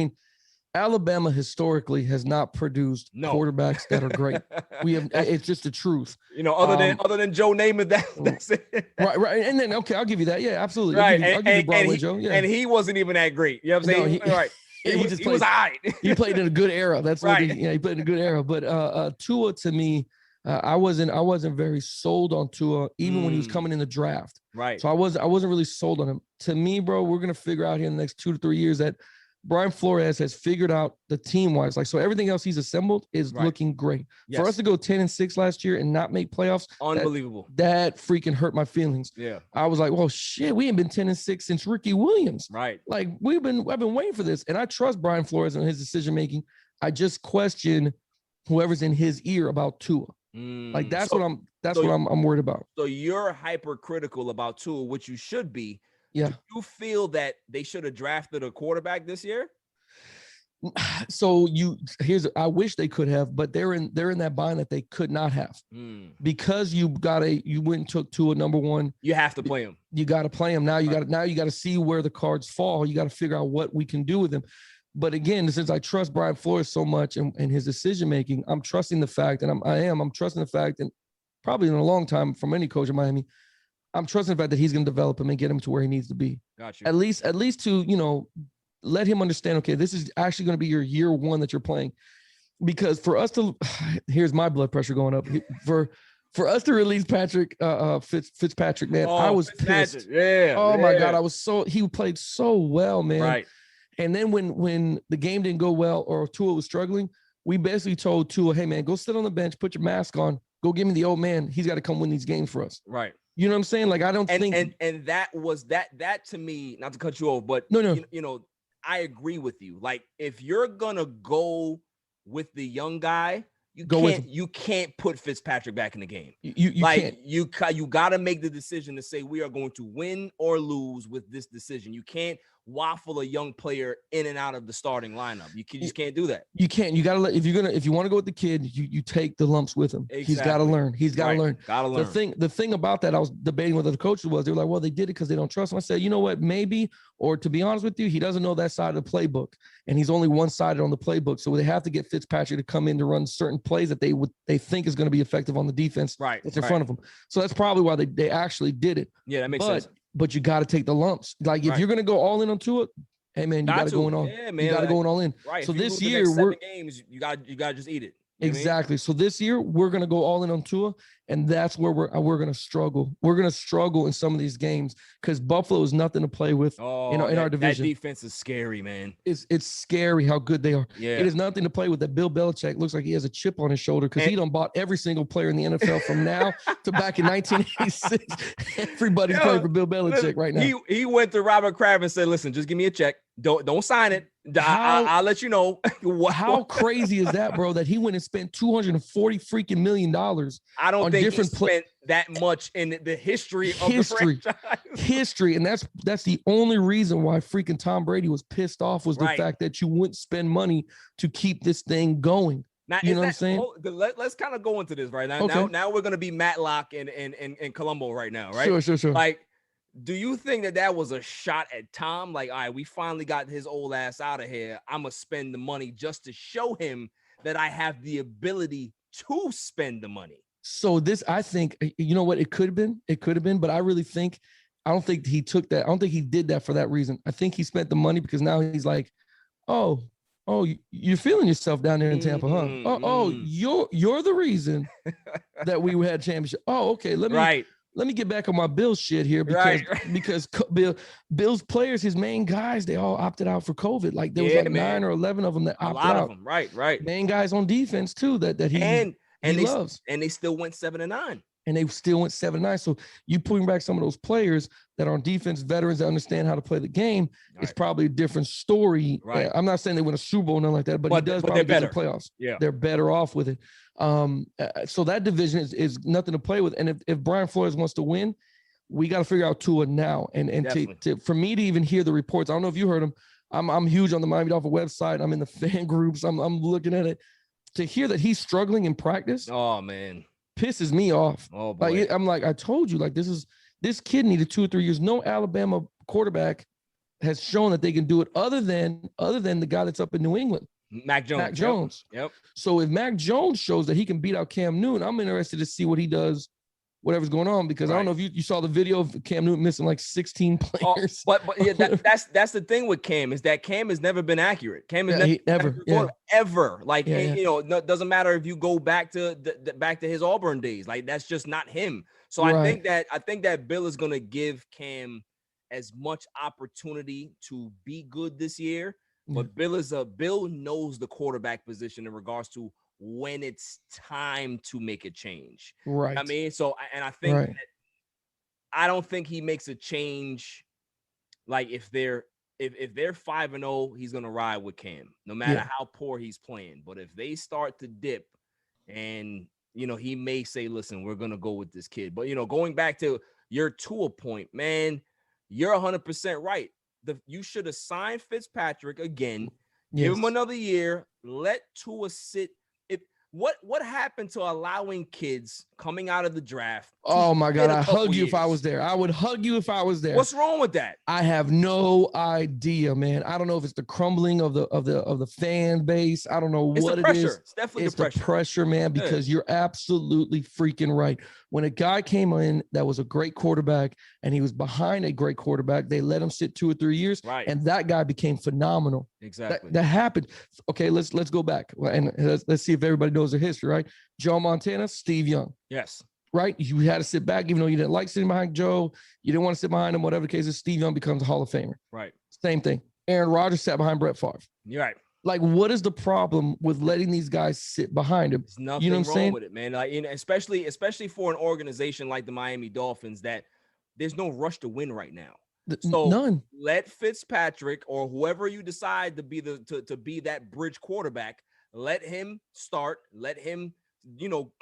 Alabama historically has not produced quarterbacks that are great. It's just the truth.
Other than Joe Namath, that's it.
Right. And then, I'll give you that. Yeah, absolutely.
Right.
I'll give you Broadway Joe. Yeah.
And he wasn't even that great. You know what I'm saying?
No,
right. He was all right.
He played in a good era. That's what he played in a good era. But Tua, to me, I wasn't very sold on Tua even when he was coming in the draft.
Right.
So I wasn't really sold on him. To me, bro, we're gonna figure out here in the next 2 to 3 years that Brian Flores has figured out the team wise. Like, so everything else he's assembled is looking great. Yes. For us to go 10-6 last year and not make playoffs,
unbelievable.
That freaking hurt my feelings.
Yeah.
I was like, well, shit, we ain't been 10-6 since Ricky Williams.
Right.
Like, I've been waiting for this. And I trust Brian Flores and his decision making. I just question whoever's in his ear about Tua. Like that's
So-
what I'm worried about.
So you're hypercritical about Tua, which you should be.
Yeah.
Do you feel that they should have drafted a quarterback this year?
So I wish they could have, but they're in that bind that they could not have because you went and took Tua number one.
You have to play him.
You got to play him now. You got to see where the cards fall. You got to figure out what we can do with him. But again, since I trust Brian Flores so much and his decision making, I'm trusting the fact, and I'm trusting the fact, and probably in a long time from any coach in Miami, I'm trusting the fact that he's going to develop him and get him to where he needs to be.
Got you.
At least to let him understand, okay, this is actually going to be your year one that you're playing. Because for us to, here's my blood pressure going up. For us to release Fitzpatrick, man, I was pissed.
Yeah.
Oh my God, he played so well, man.
Right.
And then when the game didn't go well or Tua was struggling, we basically told Tua, hey man, go sit on the bench, put your mask on, go give me the old man. He's got to come win these games for us.
Right.
You know what I'm saying? Like, I don't think.
And that was that to me, not to cut you off, but
no.
I agree with you. Like, if you're gonna go with the young guy, you can't put Fitzpatrick back in the game.
You can't.
You got to make the decision to say we are going to win or lose with this decision. You can't waffle a young player in and out of the starting lineup. You just can't do that.
You can't. You got to let, if you want to go with the kid, you take the lumps with him.
Exactly.
He's got to learn. He's got to learn.
Got to learn.
The thing about that, I was debating with other coaches was they were like, well, they did it because they don't trust him. I said, you know what, maybe, or to be honest with you, he doesn't know that side of the playbook, and he's only one-sided on the playbook. So they have to get Fitzpatrick to come in to run certain plays that they think is going to be effective on the defense that's in front of them. So that's probably why they actually did it.
Yeah, that makes sense.
But you got to take the lumps. Like if you're going to go all in on Tua, hey man, you got to go in all. Yeah, man, you got to go in all in.
Right.
So this
year,
we're
games. You got to just eat it.
Exactly. So this year we're going to go all in on Tua, and that's where we're going to struggle. We're going to struggle in some of these games because Buffalo is nothing to play with in our division.
That defense is scary, man.
It's scary how good they are.
Yeah.
It is nothing to play with. That Bill Belichick looks like he has a chip on his shoulder because he done bought every single player in the NFL from now to back in 1986. Everybody's playing for Bill Belichick right now.
He went to Robert Kraft and said, "Listen, just give me a check. Don't sign it. I'll let you know."
How crazy is that, bro? That he went and spent $240 million.
I don't think he spent that much in the history of the franchise.
History, and that's the only reason why freaking Tom Brady was pissed off was the fact that you wouldn't spend money to keep this thing going.
Now,
you know what I'm saying?
Let's kind of go into this right now.
Okay.
Now we're gonna be Matlock and Colombo right now, right?
Sure.
Like, do you think that was a shot at Tom? Like, all right, we finally got his old ass out of here. I'm gonna spend the money just to show him that I have the ability to spend the money.
So this, I think, you know what? It could have been, but I really think, I don't think he took that. I don't think he did that for that reason. I think he spent the money because now he's like, oh, you're feeling yourself down there in Tampa, huh? You're the reason that we had championship. Oh, okay. Let me get back on my Bills shit here because Bills players, his main guys, they all opted out for COVID. Like there was 9 or 11 of them that opted out.
Of them. Right.
Main guys on defense too that he loves.
And they still went 7-9.
And they still went 7-9. So you putting back some of those players that are on defense, veterans that understand how to play the game, it's probably a different story.
Right.
I'm not saying they win a Super Bowl, nothing like that, but he does probably get some playoffs.
Yeah.
They're better off with it. So that division is nothing to play with. And if Brian Flores wants to win, we got to figure out Tua now. And for me to even hear the reports, I don't know if you heard them. I'm huge on the Miami Dolphins website. I'm in the fan groups. I'm looking at it. To hear that he's struggling in practice.
Oh man.
Pisses me off.
Oh boy.
Like I'm like, I told you, like this kid needed 2 or 3 years. No Alabama quarterback has shown that they can do it other than the guy that's up in New England.
Mac Jones.
Yep. So if Mac Jones shows that he can beat out Cam Newton, I'm interested to see what he does, whatever's going on, because I don't know if you saw the video of Cam Newton missing like 16 players.
But yeah, that's the thing with Cam is that Cam has never been accurate. Cam has ever. Like, doesn't matter if you go back to his Auburn days. Like that's just not him. So I think that Bill is gonna give Cam as much opportunity to be good this year. But Bill knows the quarterback position in regards to when it's time to make a change.
Right.
I mean, so, and I think that I don't think he makes a change. Like if they're 5-0, he's going to ride with Cam, no matter how poor he's playing. But if they start to dip and he may say, listen, we're going to go with this kid. But, going back to your Tua point, man, you're 100% right. You should have signed Fitzpatrick again.
Yes.
Give him another year. Let Tua sit. What happened to allowing kids coming out of the draft?
Oh my God,
I'd
hug you if I was there. I would hug you if I was there.
What's wrong with that?
I have no idea, man. I don't know if it's the crumbling of the fan base. I don't know what it is.
It's definitely
it's
the pressure.
The pressure, man, because you're absolutely freaking right. When a guy came in that was a great quarterback and he was behind a great quarterback, they let him sit 2 or 3 years,
right?
And that guy became phenomenal.
Exactly.
That happened. Okay, let's go back and let's see if everybody knows their history, right? Joe Montana, Steve Young.
Yes.
Right? You had to sit back, even though you didn't like sitting behind Joe. You didn't want to sit behind him, whatever the case is. Steve Young becomes a Hall of Famer.
Right.
Same thing. Aaron Rodgers sat behind Brett Favre.
You're right.
Like, what is the problem with letting these guys sit behind him?
There's nothing wrong with it, man. Like, especially for an organization like the Miami Dolphins, that there's no rush to win right now. So
none.
Let Fitzpatrick or whoever you decide to be to be that bridge quarterback. Let him start. Let him,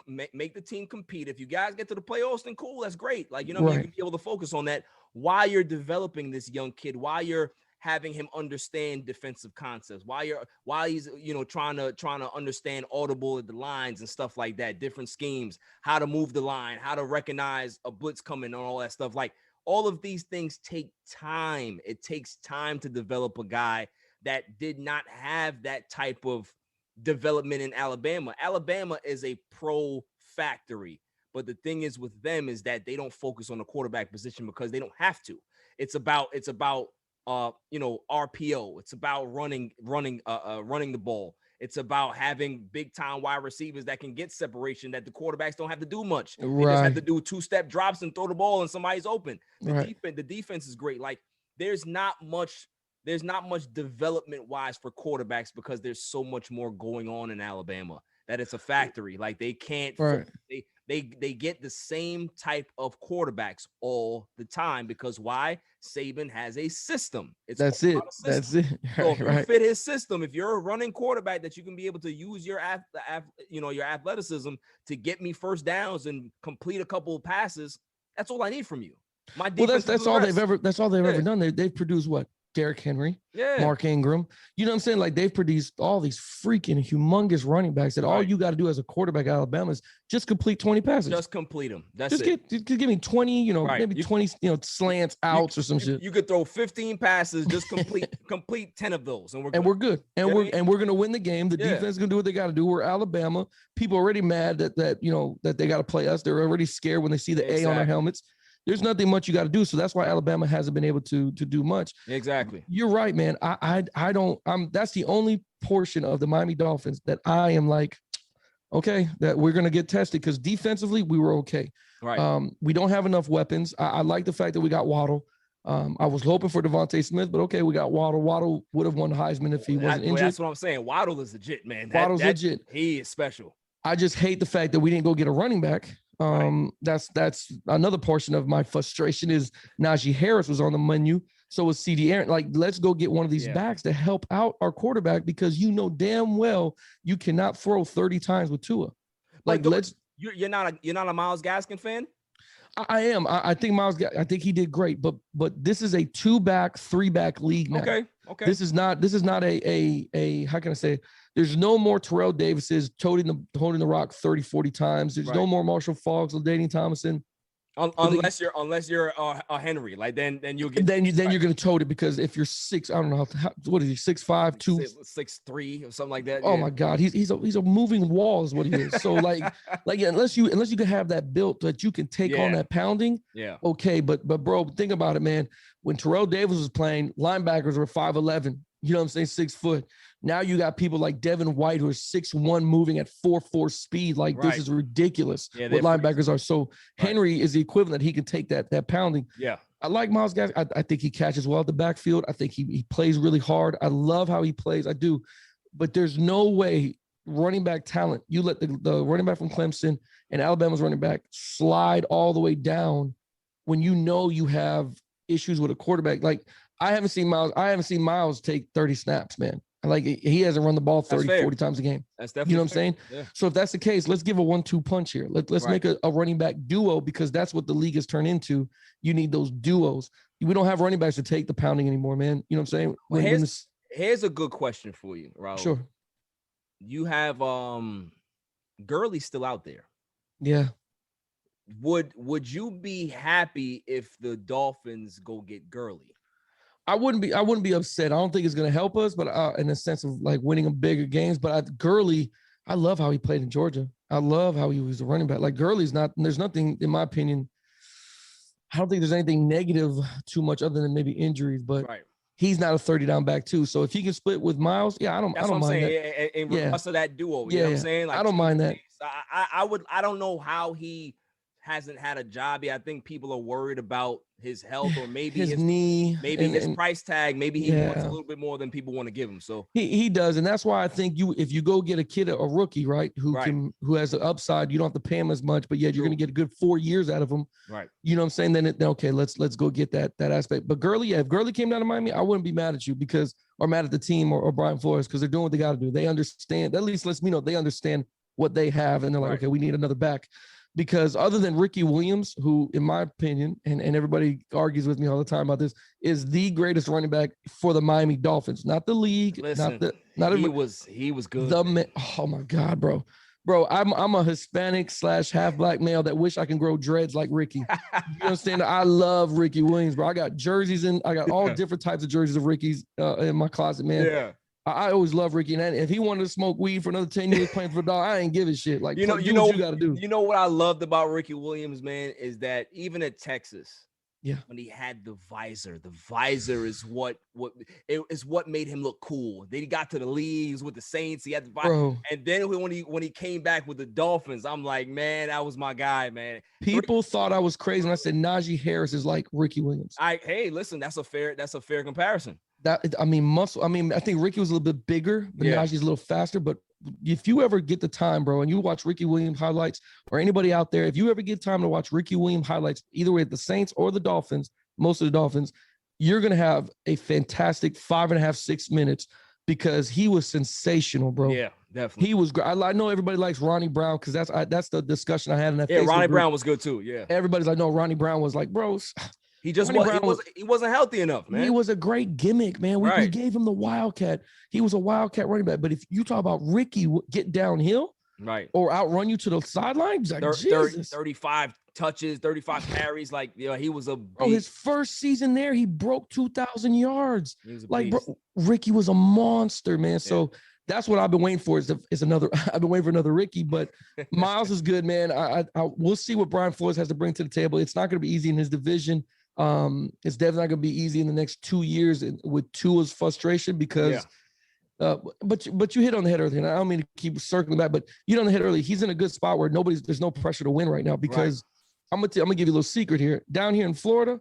make the team compete. If you guys get to the playoffs, then cool. That's great. Like, you can be able to focus on that while you're developing this young kid, while you're having him understand defensive concepts, while he's trying to understand audible at the lines and stuff like that, different schemes, how to move the line, how to recognize a blitz coming, and all that stuff. Like, all of these things take time. It takes time to develop a guy that did not have that type of development in Alabama. Alabama is a pro factory, but the thing is with them is that they don't focus on the quarterback position because they don't have to. It's about RPO. It's about running the ball. It's about having big time wide receivers that can get separation, that the quarterbacks don't have to do much. They just have to do 2-step drops and throw the ball and somebody's open. The defense is great. Like, there's not much development wise for quarterbacks because there's so much more going on in Alabama that it's a factory. Like, they can't, they get the same type of quarterbacks all the time because why? Saban has a system. That's it.
That's it.
So if you fit his system, if you're a running quarterback that you can be able to use your your athleticism to get me first downs and complete a couple of passes, that's all I need from you.
That's all they've ever done. They've produced what? Derrick Henry, Mark Ingram. You know what I'm saying? Like, they've produced all these freaking humongous running backs that all you got to do as a quarterback at Alabama is just complete 20 passes.
Just complete them. That's
just
it.
Just give me 20, maybe 20, slants, outs or some shit.
You could throw 15 passes, just complete 10 of those, and we're good.
And we're good. And we're gonna win the game. The defense is gonna do what they got to do. We're Alabama. People are already mad that they got to play us. They're already scared when they see the A on our helmets. There's nothing much you got to do. So that's why Alabama hasn't been able to do much.
Exactly.
You're right, man. That's the only portion of the Miami Dolphins that I am like, okay, that we're going to get tested because defensively we were okay.
Right.
We don't have enough weapons. I like the fact that we got Waddle. I was hoping for Devontae Smith, but okay, we got Waddle. Waddle would have won Heisman if he wasn't injured.
That's what I'm saying. Waddle is legit, man.
Waddle's legit.
He is special.
I just hate the fact that we didn't go get a running back. That's another portion of my frustration is Najee Harris was on the menu. So was CD Aaron. Like, let's go get one of these backs to help out our quarterback because damn well you cannot throw 30 times with Tua. Like,
you're not a Myles Gaskin fan?
I am. I think I think he did great, but this is a 2-back, 3-back league now.
Okay.
This is not a how can I say? There's no more Terrell Davises holding the rock 30, 40 times. There's no more Marshall Falks or Ladainian Tomlinson.
Unless you're a Henry, like then you'll get
then you're gonna tote it because if you're 6, I don't know what is he 6'5",
6'3" or something like that.
Oh my God, he's a moving wall is what he is. So unless you can have that built that you can take on that pounding.
Yeah.
Okay, but bro, think about it, man. When Terrell Davis was playing, linebackers were 5'11". You know what I'm saying? 6 foot. Now you got people like Devin White who are 6'1", moving at 4.4 speed. Like this is ridiculous. What linebackers are. So Henry is the equivalent. He can take that pounding.
Yeah.
I like Myles Gaskin. I think he catches well at the backfield. I think he plays really hard. I love how he plays. I do. But there's no way running back talent, you let the running back from Clemson and Alabama's running back slide all the way down when you have issues with a quarterback. Like, I haven't seen Myles take 30 snaps, man. Like he hasn't run the ball 30,
fair.
40 times a game.
That's definitely
You know what I'm saying?
Yeah.
So if that's the case, let's give a 1-2 punch here. Let's
Right.
make a running back duo, because that's what the league has turned into. You need those duos. We don't have running backs to take the pounding anymore, man. You know what I'm saying?
Well, here's a good question for you, Raul.
Sure.
You have Gurley still out there.
Yeah.
Would you be happy if the Dolphins go get Gurley?
I wouldn't be upset. I don't think it's going to help us, but in the sense of like winning a bigger games. But Gurley, I love how he played in Georgia. I love how he was a running back. Like Gurley's not. There's nothing, in my opinion. I don't think there's anything negative too much other than maybe injuries. But
right.
He's not a 30 down back too. So if he can split with Miles, yeah, I don't mind
saying.
that.
In regards to that duo, you know what I'm saying? Like,
I don't mind that.
I don't know how he hasn't had a job yet. I think people are worried about his health, or maybe
his knee,
maybe his price tag. Maybe he wants a little bit more than people want to give him. So
he does, and that's why I think if you go get a kid, a rookie, right, who has an upside, you don't have to pay him as much, but yet you're going to get a good 4 years out of him.
Right.
You know what I'm saying? Then okay, let's go get that aspect. But Gurley, if Gurley came down to Miami, I wouldn't be mad at you or mad at the team or Brian Flores, because they're doing what they got to do. They understand. At least lets me know they understand what they have, and they're like, okay, we need another back. Because other than Ricky Williams, who, in my opinion, and everybody argues with me all the time about this, is the greatest running back for the Miami Dolphins, not the league.
Listen, he was good.
Oh my God, bro, I'm a Hispanic / half black male that wish I can grow dreads like Ricky. You understand? I love Ricky Williams, bro. I got jerseys I got all different types of jerseys of Ricky's in my closet, man.
Yeah.
I always love Ricky, and if he wanted to smoke weed for another 10 years playing for the dog, I ain't give a shit. Like,
you know
what you got to do.
You know what I loved about Ricky Williams, man, is that even at Texas, when he had the visor is what made him look cool. Then he got to the leagues with the Saints. He had the visor,
bro.
And then when he came back with the Dolphins, I'm like, man, that was my guy, man.
People thought I was crazy when I said Najee Harris is like Ricky Williams.
Hey, listen, that's a fair comparison.
I think Ricky was a little bit bigger, but Najee's a little faster. But if you ever get the time, bro, and you watch Ricky Williams highlights, or anybody out there, if you ever get time to watch Ricky Williams highlights, either way at the Saints or the Dolphins, most of the Dolphins, you're going to have a fantastic 5.5, 6 minutes, because he was sensational, bro.
Yeah, definitely.
He was great. I know everybody likes Ronnie Brown, because that's the discussion I had in that.
Yeah,
Facebook
Ronnie
group.
Brown was good too. Yeah,
everybody's like, no, Ronnie Brown was like, bro.
He wasn't healthy enough, man.
He was a great gimmick, man. We gave him the Wildcat. He was a Wildcat running back. But if you talk about Ricky get downhill, or outrun you to the sideline, like
35 touches, 35 carries, like he was a beast.
Bro, his first season there, he broke 2,000 yards.
He was a
like,
beast.
Bro, Ricky was a monster, man. So that's what I've been waiting for. Is another. I've been waiting for another Ricky, but Miles is good, man. We'll see what Brian Flores has to bring to the table. It's not going to be easy in his division. It's definitely not going to be easy in the next 2 years with Tua's frustration, because but you hit on the head earlier, and I don't mean to keep circling back, but you hit on the head earlier. He's in a good spot where there's no pressure to win right now, because I'm gonna give you a little secret here. Down here in Florida,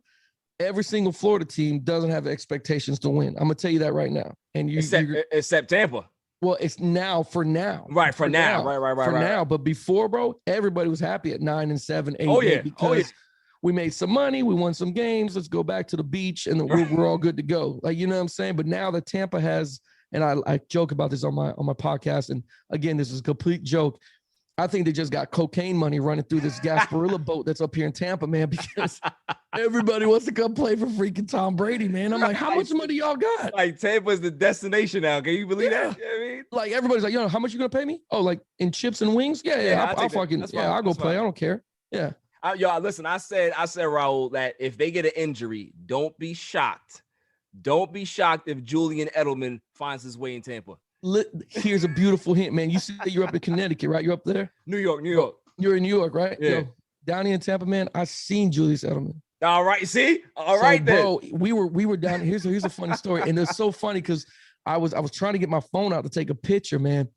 every single Florida team doesn't have expectations to win. I'm gonna tell you that right now. And
except Tampa.
Well, it's now for now.
Right, for now. Right.
Now, but before, bro, everybody was happy at 9 and 7, 8 because we made some money, we won some games. Let's go back to the beach, and we're all good to go. Like, you know what I'm saying? But now that Tampa has, and I joke about this on my podcast, and again, this is a complete joke. I think they just got cocaine money running through this Gasparilla boat that's up here in Tampa, man, because everybody wants to come play for freaking Tom Brady, man. I'm like, how much money y'all got?
Like, Tampa's the destination now. Can you believe that? You know what I mean?
Like, everybody's like, how much you gonna pay me? Oh, like in chips and wings? Yeah. I'll fucking, I'll go play. I don't care. Yeah.
Y'all, listen, I said, Raul, that if they get an injury, don't be shocked. Don't be shocked if Julian Edelman finds his way in Tampa.
Here's a beautiful hint, man. You see that you're up in Connecticut, right? You're up there?
New York.
You're in New York, right?
Yeah.
Down here in Tampa, man, I seen Julius Edelman.
All right, see? All right,
bro, we were down. Here's a funny story. And it's so funny because I was trying to get my phone out to take a picture, man.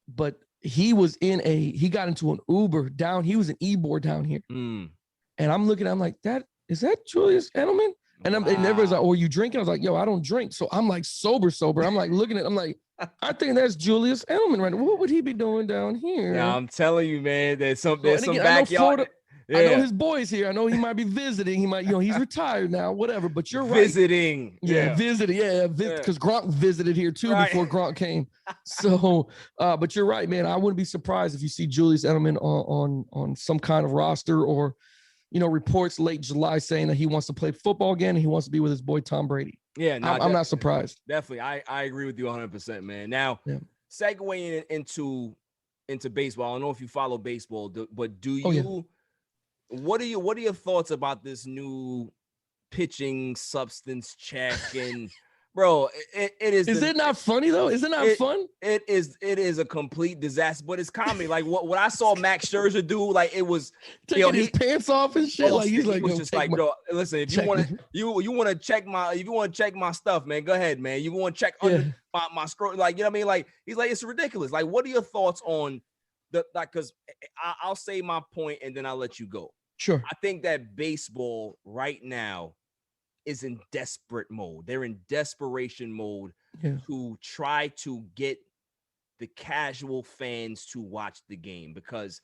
But he got into an Uber down. He was an Ybor down here. And I'm looking, I'm like, is that Julius Edelman? And everybody's like, oh, are you drinking? I was like, yo, I don't drink. So I'm like sober. I'm like looking at, I'm like, I think that's Julius Edelman right now. What would he be doing down here?
Yeah, I'm telling you, man, there's some backyard.
I know his boy's here. I know he might be visiting. He might, he's retired now, whatever. But you're right.
Visiting.
Visiting. Because Gronk visited here too before Gronk came. So, but you're right, man. I wouldn't be surprised if you see Julius Edelman on some kind of roster, or, reports late July saying that he wants to play football again and he wants to be with his boy Tom Brady.
Yeah, no,
I'm not surprised.
Definitely, I agree with you 100%, man. Now, segueing into baseball. I don't know if you follow baseball, but do you? What are your thoughts about this new pitching substance check? And bro, it is.
Is it not funny though? Is it not fun?
It is a complete disaster, but it's comedy. Like what I saw Max Scherzer do, like it was
taking his pants off and shit. Like he's like,
he was just like, bro, listen, if you want to check my stuff, man, go ahead, man. You want to check under my scroll, like, you know what I mean? Like he's like, it's ridiculous. Like, what are your thoughts on because I'll say my point and then I'll let you go.
Sure.
I think that baseball right now is in desperate mode. They're in desperation mode to try to get the casual fans to watch the game, because,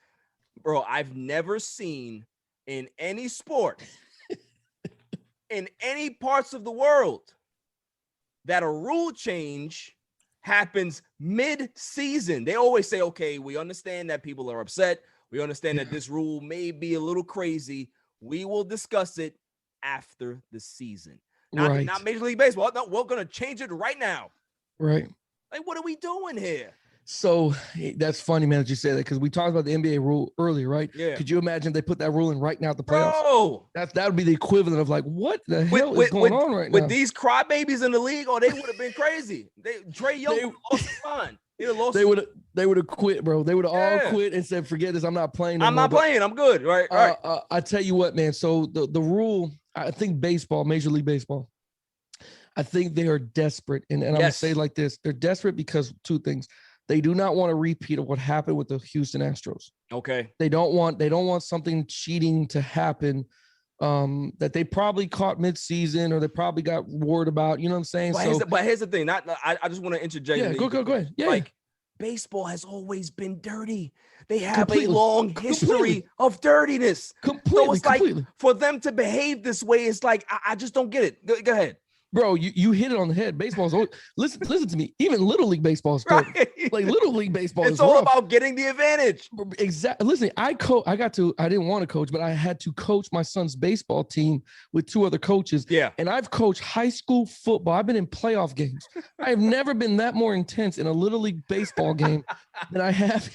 bro, I've never seen in any sport in any parts of the world that a rule change happens mid-season. They always say, okay, we understand that people are upset. We understand that this rule may be a little crazy. We will discuss it after the season. Not Major League Baseball. No, we're going to change it right now.
Right.
Like, what are we doing here?
So that's funny, man, that you say that, because we talked about the NBA rule earlier, right?
Yeah.
Could you imagine if they put that rule in right now at the playoffs?
Bro,
that would be the equivalent of like, what the hell is going on right now?
With these crybabies in the league, they would have been crazy. Trey Young would have lost his mind. They would have quit, bro. They would have all quit and said, forget this. I'm not playing. I'm not playing. I'm good. Right.
I tell you what, man. So the rule, I think baseball, Major League Baseball, I think they are desperate. And I'm going to say it like this. They're desperate because two things. They do not want a repeat of what happened with the Houston Astros.
Okay.
They don't want something cheating to happen that they probably caught mid-season, or they probably got worried about. You know what I'm saying?
But here's the thing. I just want to interject.
Yeah, go ahead. Yeah.
Like, baseball has always been dirty. They have a long history of dirtiness. So it's like, for them to behave this way, it's like, I just don't get it. Go ahead.
Bro, you hit it on the head. Baseball's always, listen to me. Even Little League Baseball is dirty. Right. Like Little League Baseball is
all
rough.
about getting the advantage.
Exactly. Listen, I didn't want to coach, but I had to coach my son's baseball team with two other coaches.
Yeah.
And I've coached high school football. I've been in playoff games. I have never been that more intense in a Little League baseball game than I have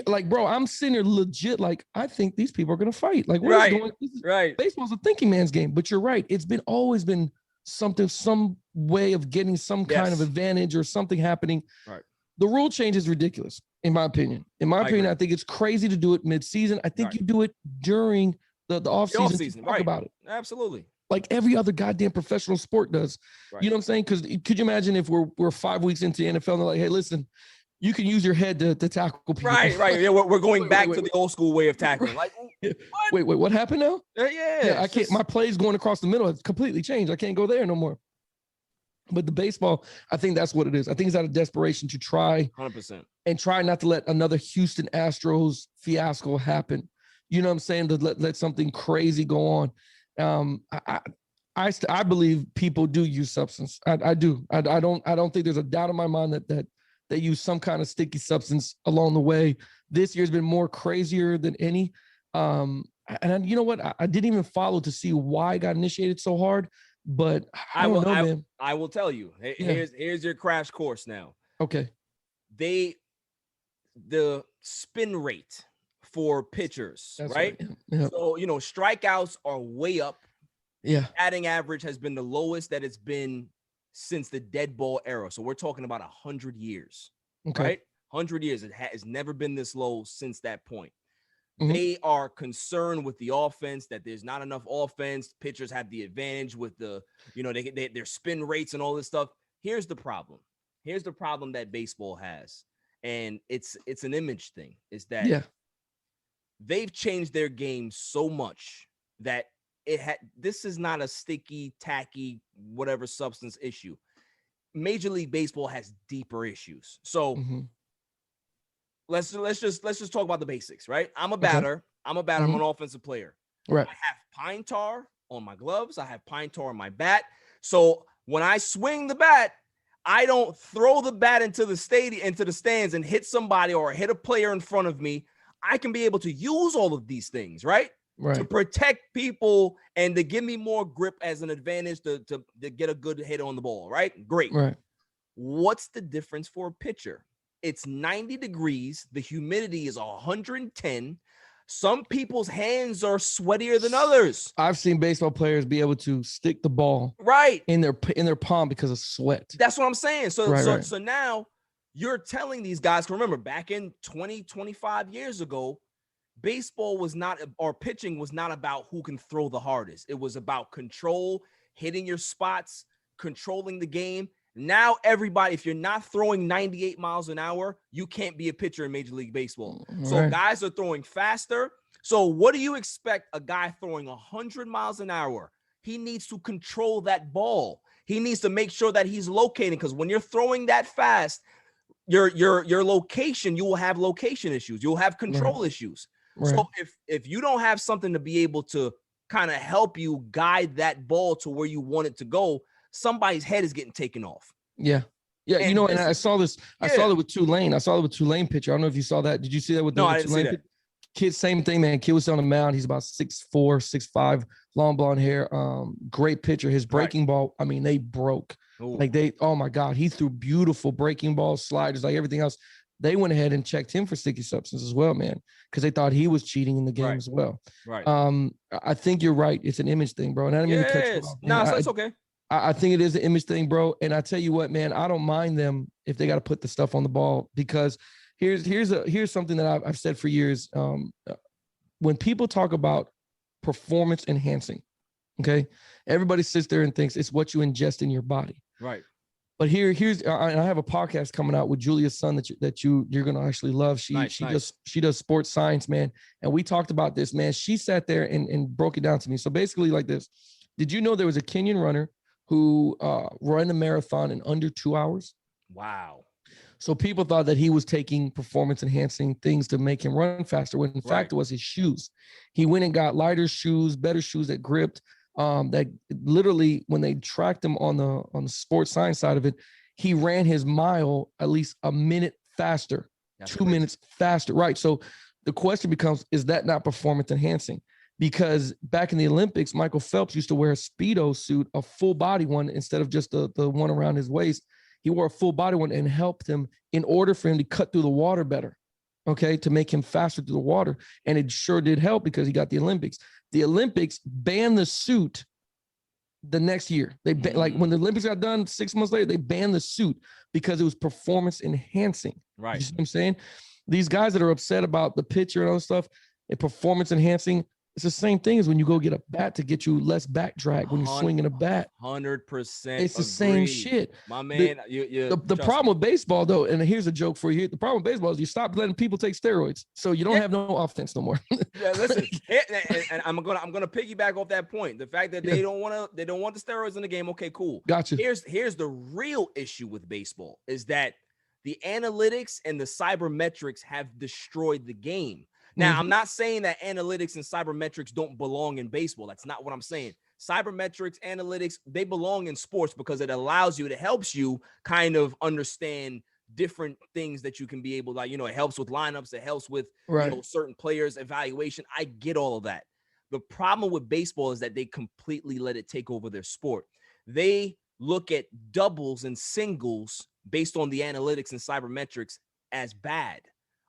like, bro, I'm sitting here legit like, I think these people are going to fight. Like, what is going on?
Right.
Baseball's a thinking man's game, but you're right. It's always been some way of getting some kind of advantage or something happening.
Right.
The rule change is ridiculous, in my opinion. I think it's crazy to do it mid-season. I think you do it during the off-season. Talk about it.
Absolutely.
Like every other goddamn professional sport does. Right. You know what I'm saying? Because could you imagine if we're 5 weeks into the NFL and they're like, hey, listen, you can use your head to tackle people.
Right. Yeah, we're going back to the old school way of tackling. Like,
what? What happened now?
Yeah,
I can't. My play's going across the middle. It's completely changed. I can't go there no more. But the baseball, I think that's what it is. I think it's out of desperation to try
100%
and try not to let another Houston Astros fiasco happen. You know what I'm saying? To let something crazy go on. I believe people do use substance. I do. I don't think there's a doubt in my mind that they use some kind of sticky substance along the way. This year's been more crazier than any. And you know what? I didn't even follow to see why it got initiated so hard, but I don't know, man.
I will tell you. Here's your crash course now.
Okay.
The spin rate for pitchers, right?
Yeah.
So, strikeouts are way up.
Yeah.
Batting average has been the lowest that it's been since the dead ball era. So we're talking about 100 years, right? 100 years. It has never been this low since that point. Mm-hmm. They are concerned with the offense, that there's not enough offense. Pitchers have the advantage with their spin rates and all this stuff. Here's the problem. Here's the problem that baseball has. And it's an image thing, is that they've changed their game so much that this is not a sticky, tacky, whatever substance issue. Major League Baseball has deeper issues. So let's just talk about the basics, right? I'm a batter. I'm a batter. I'm an offensive player.
Right.
I have pine tar on my gloves. I have pine tar on my bat. So when I swing the bat, I don't throw the bat into the stands and hit somebody or hit a player in front of me. I can be able to use all of these things, right?
Right.
To protect people and to give me more grip as an advantage to get a good hit on the ball, right? Great.
Right.
What's the difference for a pitcher? It's 90 degrees. The humidity is 110. Some people's hands are sweatier than others.
I've seen baseball players be able to stick the ball
right
in their palm because of sweat.
That's what I'm saying. So
right.
So now you're telling these guys, remember back in 25 years ago, baseball was not, or pitching was not about who can throw the hardest. It was about control, hitting your spots, controlling the game. Now everybody, if you're not throwing 98 miles an hour, you can't be a pitcher in Major League Baseball. So guys are throwing faster. So what do you expect a guy throwing 100 miles an hour? He needs to control that ball. He needs to make sure that he's locating, because when you're throwing that fast, your location, you will have location issues. You'll have control issues. So if you don't have something to be able to kind of help you guide that ball to where you want it to go, somebody's head is getting taken off.
Yeah. And you know, and I saw this. I saw it with Tulane. I saw it with Tulane pitcher. I don't know if you saw that. Did you see that with the
I didn't
Tulane
see that.
Kid? Same thing, man. Kid was on the mound. He's about 6'4", 6'5", long blonde hair. Great pitcher. His breaking ball, I mean, they broke.
Ooh.
Like oh my God, he threw beautiful breaking balls, sliders, like everything else. They went ahead and checked him for sticky substance as well, man, because they thought he was cheating in the game as well.
Right.
I think you're right. It's an image thing, bro. And I didn't mean to cut you off.
No, it's okay.
I think it is an image thing, bro. And I tell you what, man, I don't mind them if they got to put the stuff on the ball, because here's something that I've said for years. When people talk about performance enhancing, okay, everybody sits there and thinks it's what you ingest in your body.
Right.
But here's and I have a podcast coming out with Julia's son that you're gonna actually love. She does sports science, man. And we talked about this, man. She sat there and broke it down to me. So basically, like this: did you know there was a Kenyan runner who ran a marathon in under 2 hours?
Wow.
So people thought that he was taking performance enhancing things to make him run faster, when in fact it was his shoes. He went and got lighter shoes, better shoes that gripped. That literally, when they tracked him on the sports science side of it, he ran his mile at least a minute faster, 2 minutes faster. Right. So the question becomes, is that not performance enhancing? Because back in the Olympics, Michael Phelps used to wear a Speedo suit, a full body one, instead of just the one around his waist. He wore a full body one and helped him in order for him to cut through the water better. Okay. To make him faster through the water. And it sure did help, because he got the Olympics. The Olympics banned the suit the next year. They like when the Olympics got done 6 months later, they banned the suit because it was performance enhancing.
Right.
You see what I'm saying? These guys that are upset about the pitcher and all this stuff, and performance enhancing, it's the same thing as when you go get a bat to get you less back drag when you're swinging a bat.
100%.
It's the same shit.
My man,
the problem with baseball, though, and here's a joke for you. The problem with baseball is you stop letting people take steroids, so you don't have no offense no more.
Yeah, listen, and I'm gonna piggyback off that point. The fact that they don't want the steroids in the game. Okay, cool.
Gotcha.
Here's the real issue with baseball is that the analytics and the cybermetrics have destroyed the game. Now, I'm not saying that analytics and cybermetrics don't belong in baseball. That's not what I'm saying. Cybermetrics, analytics, they belong in sports because it allows you, it helps you kind of understand different things that you can be able to, like, it helps with lineups, it helps with certain players' evaluation. I get all of that. The problem with baseball is that they completely let it take over their sport. They look at doubles and singles based on the analytics and cybermetrics as bad.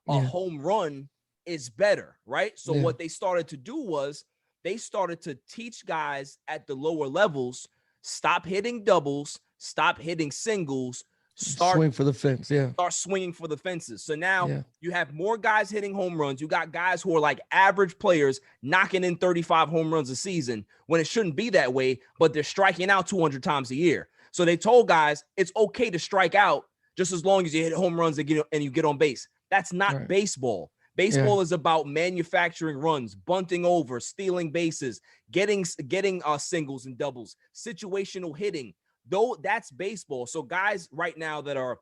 A home run is better, right? So what they started to do was they started to teach guys at the lower levels, stop hitting doubles, stop hitting singles, start
swing for the fence.
Start swinging for the fences. So now you have more guys hitting home runs. You got guys who are like average players knocking in 35 home runs a season when it shouldn't be that way, but they're striking out 200 times a year. So they told guys it's okay to strike out just as long as you hit home runs and you get on base. That's not baseball. Baseball is about manufacturing runs, bunting over, stealing bases, getting singles and doubles, situational hitting. Though that's baseball. So guys right now that are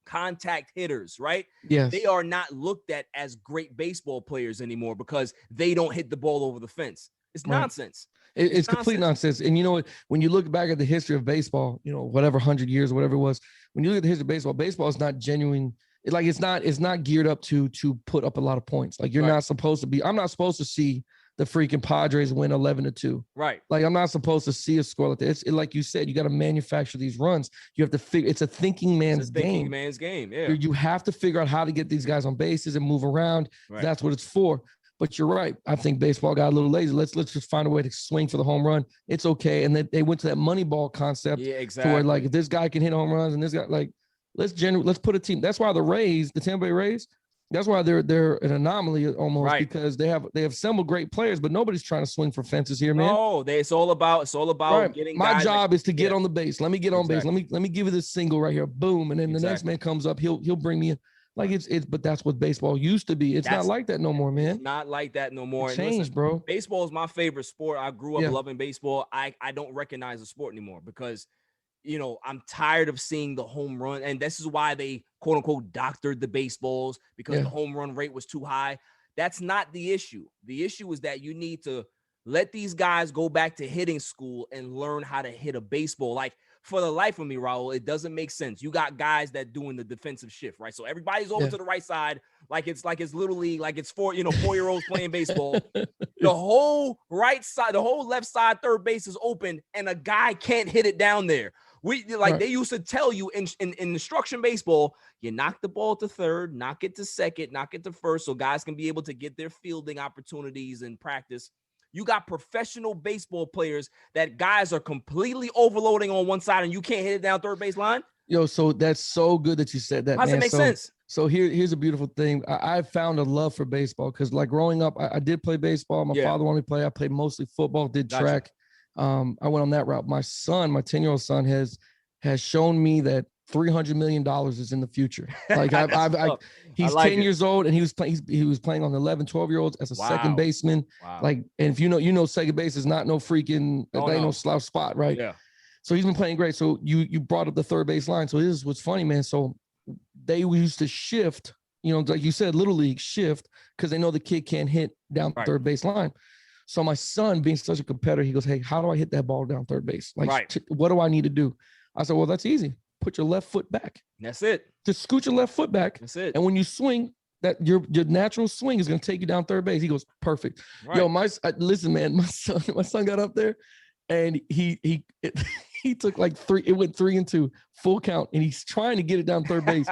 contact hitters, right?
Yes.
They are not looked at as great baseball players anymore because they don't hit the ball over the fence. It's nonsense.
It's complete nonsense. And you know what? When you look back at the history of baseball, you know, whatever 100 years, whatever it was, when you look at the history of baseball is not genuine. It's not geared up to put up a lot of points. Like you're not supposed to be. I'm not supposed to see the freaking Padres win 11-2.
Right.
Like I'm not supposed to see a score like that. Like you said, you got to manufacture these runs. You have to figure. It's a thinking man's game.
Yeah.
You have to figure out how to get these guys on bases and move around. Right. That's what it's for. But you're right. I think baseball got a little lazy. Let's just find a way to swing for the home run. It's okay. And then they went to that money ball concept.
Yeah, exactly.
To where like if this guy can hit home runs and this guy like let's put a team. That's why the Tampa Bay Rays, that's why they're an anomaly almost because they have assembled great players, but nobody's trying to swing for fences here, man.
No, it's all about getting.
My job is to get on the base. Let me get on base. Let me give you this single right here. Boom. And then the next man comes up, he'll bring me in. Like but that's what baseball used to be. It's not like that no more, man.
It's not like that no more.
It changed, bro.
Baseball is my favorite sport. I grew up loving baseball. I don't recognize the sport anymore because, you know, I'm tired of seeing the home run. And this is why they, quote unquote, doctored the baseballs because the home run rate was too high. That's not the issue. The issue is that you need to let these guys go back to hitting school and learn how to hit a baseball. Like, for the life of me, Raul, it doesn't make sense. You got guys that doing the defensive shift, right? So everybody's over to the right side, like it's little league, like it's 4-year-olds playing baseball. The whole right side, the whole left side, third base is open, and a guy can't hit it down there. They used to tell you in instruction baseball, you knock the ball to third, knock it to second, knock it to first, so guys can be able to get their fielding opportunities in practice. You got professional baseball players that guys are completely overloading on one side and you can't hit it down third base line.
Yo, so that's so good that you said that.
How does it make sense?
So here's a beautiful thing. I found a love for baseball because like growing up, I did play baseball. My father wanted me to play. I played mostly football, did track. I went on that route. My 10-year-old son has shown me that $300 million is in the future. Like he's 10 years old and he was playing on 11, 12-year-olds as a second baseman. Wow. Like, and if you know, second base is not no freaking, no slouch spot, right? Yeah. So he's been playing great. So you brought up the third base line. So this is what's funny, man. So they used to shift, like you said, little league shift because they know the kid can't hit down third base line. So my son, being such a competitor, he goes, "Hey, how do I hit that ball down third base? Like, what do I need to do?" I said, "Well, that's easy. Put your left foot back.
That's it.
Just scoot your left foot back.
That's it.
And when you swing, that your natural swing is going to take you down third base." He goes, "Perfect." Right. Yo, listen, man, my son got up there and he took like 3. It went 3-2 full count, and he's trying to get it down third base.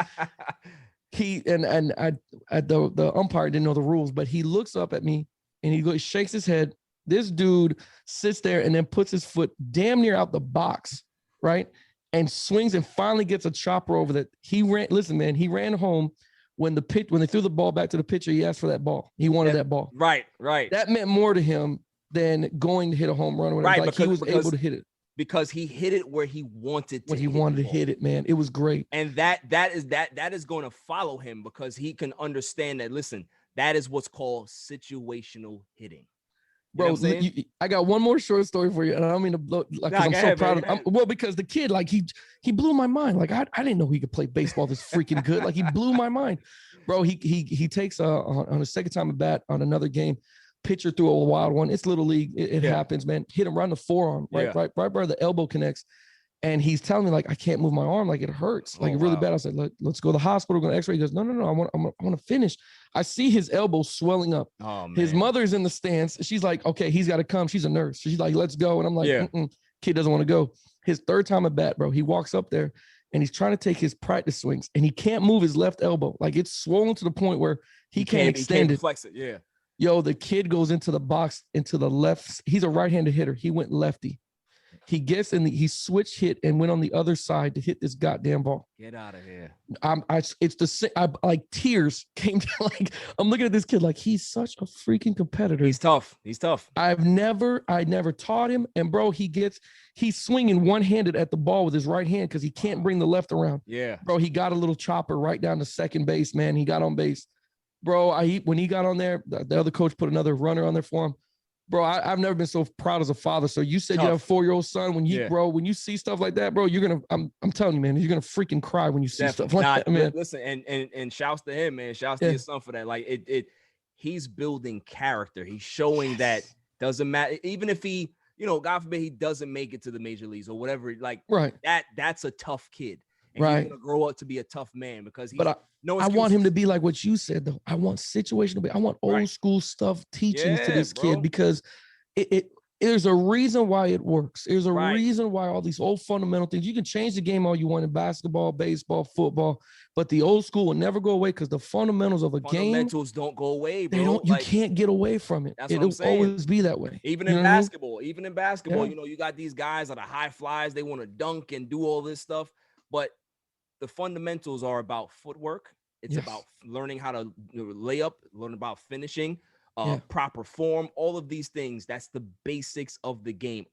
The umpire didn't know the rules, but he looks up at me and he shakes his head. This dude sits there and then puts his foot damn near out the box, right? And swings and finally gets a chopper over that. He ran home when they threw the ball back to the pitcher. He asked for that ball. He wanted that ball.
Right.
That meant more to him than going to hit a home run. Right. Like he was able to hit it.
Because he hit it where he wanted to.
When he wanted to hit it, man. It was great.
And that is going to follow him because he can understand that, listen, that is what's called situational hitting.
Bro, I got one more short story for you, and I don't mean to blow. Like, I'm so proud of. Well, because the kid, like he blew my mind. Like I didn't know he could play baseball this freaking good. Like he blew my mind, bro. He takes on his second time at bat on another game. Pitcher threw a wild one. It's little league. It happens, man. Hit him right in the forearm, right where the elbow connects. And he's telling me like I can't move my arm, like it hurts, like really bad. I said, let's go to the hospital, go to X-ray. He goes, no, I want to finish. I see his elbow swelling up. Oh, man. His mother's in the stands. She's like, okay, he's got to come. She's a nurse. She's like, let's go. And I'm like, kid doesn't want to go. His third time at bat, bro. He walks up there and he's trying to take his practice swings, and he can't move his left elbow. Like it's swollen to the point where he can't extend it.
Flex it. Yeah.
Yo, the kid goes into the box into the left. He's a right-handed hitter. He went lefty. He gets he switched hit and went on the other side to hit this goddamn ball.
Get out of here.
Like tears came down. Like I'm looking at this kid like he's such a freaking competitor.
He's tough.
I never taught him. And bro, he's swinging one-handed at the ball with his right hand because he can't bring the left around.
Yeah.
Bro, he got a little chopper right down to second base, man. He got on base. Bro, when he got on there, the other coach put another runner on there for him. bro, I've never been so proud as a father. So you said you have a
Tough.
4-year-old son. When when you see stuff like that, bro, you're gonna, I'm telling you, man, you're gonna freaking cry when you see stuff like that, man.
Listen, and shouts to him, man. Shouts to your son for that. Like he's building character. He's showing that doesn't matter, even if he, God forbid he doesn't make it to the major leagues or whatever. Like that's a tough kid, and he's gonna grow up to be a tough man because he's
I want him to be like what you said, though. I want situational. I want old school stuff teachings to this kid because there's a reason why it works. There's a reason why all these old fundamental things, you can change the game all you want in basketball, baseball, football, but the old school will never go away because the fundamentals of a game.
Fundamentals don't go away, bro.
They don't, you can't get away from it. It'll always be that way.
Even in basketball, you got these guys that are high flyers. They want to dunk and do all this stuff, but the fundamentals are about footwork. It's about learning how to lay up, learn about finishing, proper form, all of these things. That's the basics of the game.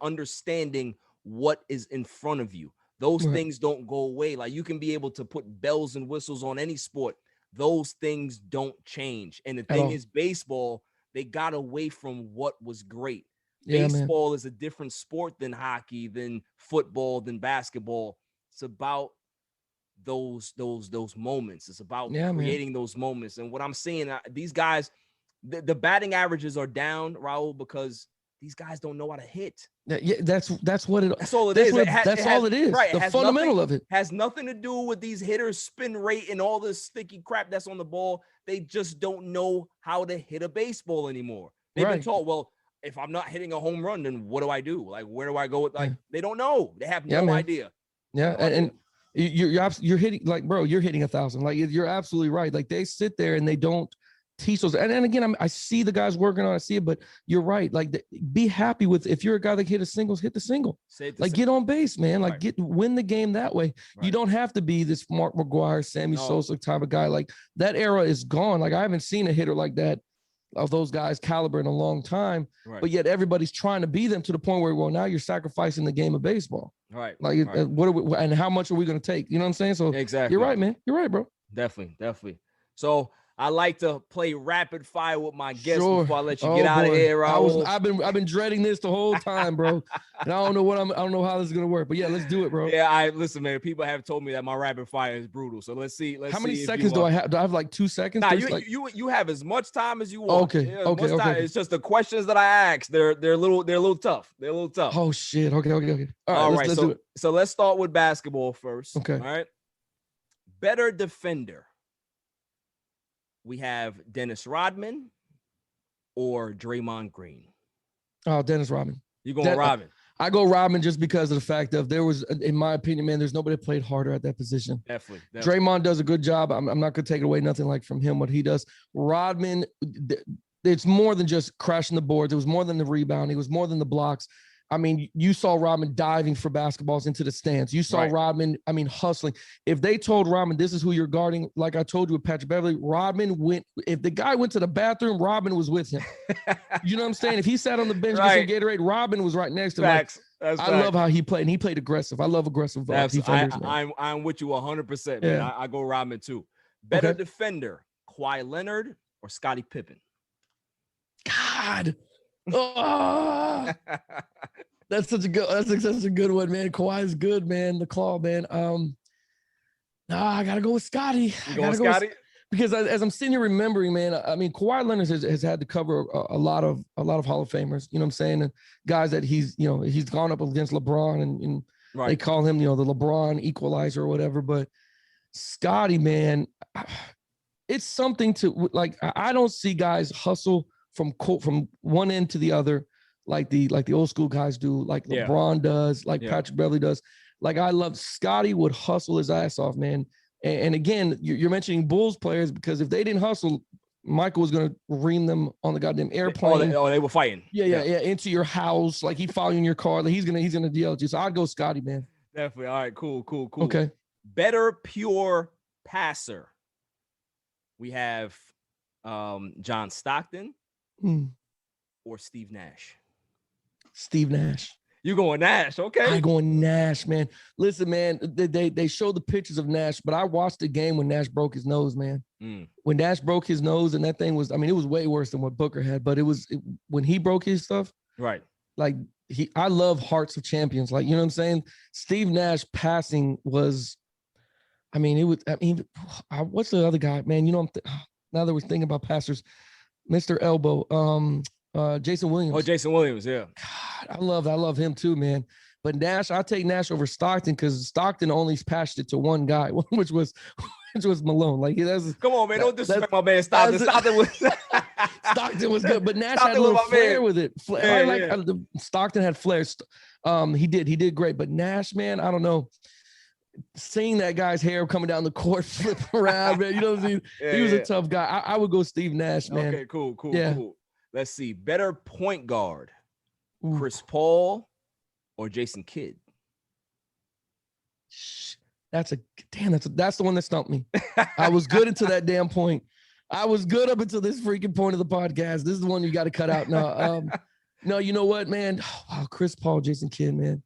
Understanding what is in front of you. Those things don't go away. Like you can be able to put bells and whistles on any sport. Those things don't change. And the thing is, baseball, they got away from what was great. Baseball is a different sport than hockey, than football, than basketball. It's about those moments. It's about creating those moments. And what I'm seeing, these guys, the batting averages are down, Raul, because these guys don't know how to hit.
That's what it.
That's all it is.
That's all it is.
Right.
The fundamental of it
has nothing to do with these hitters' spin rate and all this sticky crap that's on the ball. They just don't know how to hit a baseball anymore. They've been taught, well, if I'm not hitting a home run, then what do I do? Like, where do I go with? Like, they don't know. They have no idea.
Yeah, and you're hitting, like, bro, you're hitting 1,000. Like, you're absolutely right. Like, they sit there and they don't teach those. And again, I see the guys working on it, I see it, but you're right. Like, be happy with, if you're a guy that hit a singles, hit the single. Get on base, man. Like, win the game that way. You don't have to be this Mark McGwire, Sammy Sosa type of guy. Like, that era is gone. Like, I haven't seen a hitter like that, of those guys' caliber, in a long time, but yet everybody's trying to be them, to the point where, well, now you're sacrificing the game of baseball. Like, what are we, and how much are we going to take? You know what I'm saying? So you're right, man. You're right, bro.
Definitely. So I like to play rapid fire with my guests before I let you get out of here, Raul.
I've been dreading this the whole time, bro. And I don't know how this is gonna work, but yeah, let's do it, bro.
Yeah, listen, man. People have told me that my rapid fire is brutal. So let's see.
How many seconds do I have? Do I have like 2 seconds?
Nah, you have as much time as you want.
Okay. Okay.
It's just the questions that I ask. They're a little tough.
Oh shit. Okay.
All right. Let's do it. So let's start with basketball first.
Okay.
All right. Better defender. We have Dennis Rodman or Draymond Green.
Oh, Dennis Rodman.
You going Rodman?
I go Rodman just because of the fact of, there was, in my opinion, man, there's nobody that played harder at that position.
Definitely.
Draymond does a good job. I'm not going to take away nothing like from him, what he does. Rodman, it's more than just crashing the boards. It was more than the rebound. It was more than the blocks. I mean, you saw Rodman diving for basketballs into the stands. You saw Rodman, hustling. If they told Rodman, this is who you're guarding, like I told you with Patrick Beverly, Rodman went. If the guy went to the bathroom, Rodman was with him. You know what I'm saying? If he sat on the bench getting Gatorade, Rodman was right next to him.
Facts.
I love how he played, and he played aggressive. I love aggressive defenders.
I'm with you 100%, man. I go Rodman too. Better defender, Kawhi Leonard or Scottie Pippen?
God. Oh, that's such a good one, man. Kawhi is good, man. The claw, man. I gotta go with Scotty. Because as I'm sitting here remembering, man, I mean, Kawhi Leonard has had to cover a lot of Hall of Famers. You know what I'm saying? And guys that he's gone up against LeBron, and they call him, the LeBron equalizer or whatever. But Scotty, man, it's something to, like, I don't see guys hustle from one end to the other, like the old school guys do, like LeBron does, like Patrick Beverly does. Like, I love Scotty would hustle his ass off, man. And again, you're mentioning Bulls players, because if they didn't hustle, Michael was going to ream them on the goddamn airplane.
They were fighting.
Yeah. Into your house, like he following in your car, like he's gonna yell at you. So I'd go Scotty, man.
Definitely. All right. Cool.
Okay.
Better pure passer. We have John Stockton or Steve Nash.
Steve Nash.
You going Nash? Okay.
I going Nash, man. Listen, man, they showed the pictures of Nash, but I watched the game when Nash broke his nose, man. When Nash broke his nose, and that thing was, I mean, it was way worse than what Booker had, but when he broke his stuff,
right?
Like I love Hearts of Champions. Like, you know what I'm saying? Steve Nash passing was, I mean, what's the other guy, man? You know, now that we're thinking about passers, Mr. Elbow, Jason Williams.
Oh, Jason Williams, yeah.
God, I love him too, man. But Nash, I'll take Nash over Stockton because Stockton only passed it to one guy, which was Malone. Like,
come on, man, don't disrespect my man Stockton.
Stockton was good, but Nash
Stockton
had a little flair
man.
with it. Stockton had flair. He did great. But Nash, man, I don't know. Seeing that guy's hair coming down the court, flipping around, man. You know what I mean? He was a tough guy. I would go Steve Nash, man.
Okay, cool. Let's see. Better point guard, Chris Paul or Jason Kidd?
That's the one that stumped me. I was good until that damn point. I was good up until this freaking point of the podcast. This is the one you got to cut out. No, you know what, man? Wow, Chris Paul, Jason Kidd, man.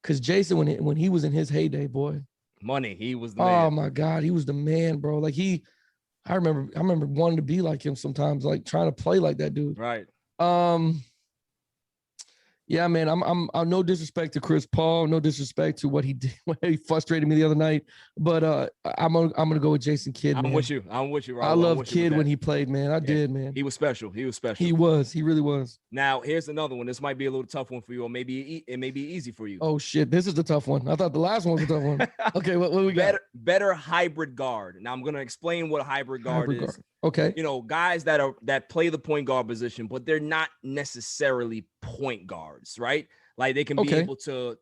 Because Jason, when he was in his heyday, boy.
Money, he was the man.
Oh my God, he was the man, bro. Like I remember wanting to be like him sometimes, like trying to play like that dude.
Right.
Yeah, man. I'm no disrespect to Chris Paul, no disrespect to what he did when he frustrated me the other night. But I'm gonna go with Jason Kidd. Man.
I'm with you, Raul.
I love Kidd when he played, man. I did, man.
He was special. He
really was.
Now here's another one. This might be a little tough one for you, or maybe it may be easy for you.
Oh shit, this is the tough one. I thought the last one was a tough one. Okay, what we got?
Better hybrid guard. Now I'm gonna explain what a hybrid guard is.
Okay.
You know, guys that play the point guard position, but they're not necessarily point guards, right? Like they can be able to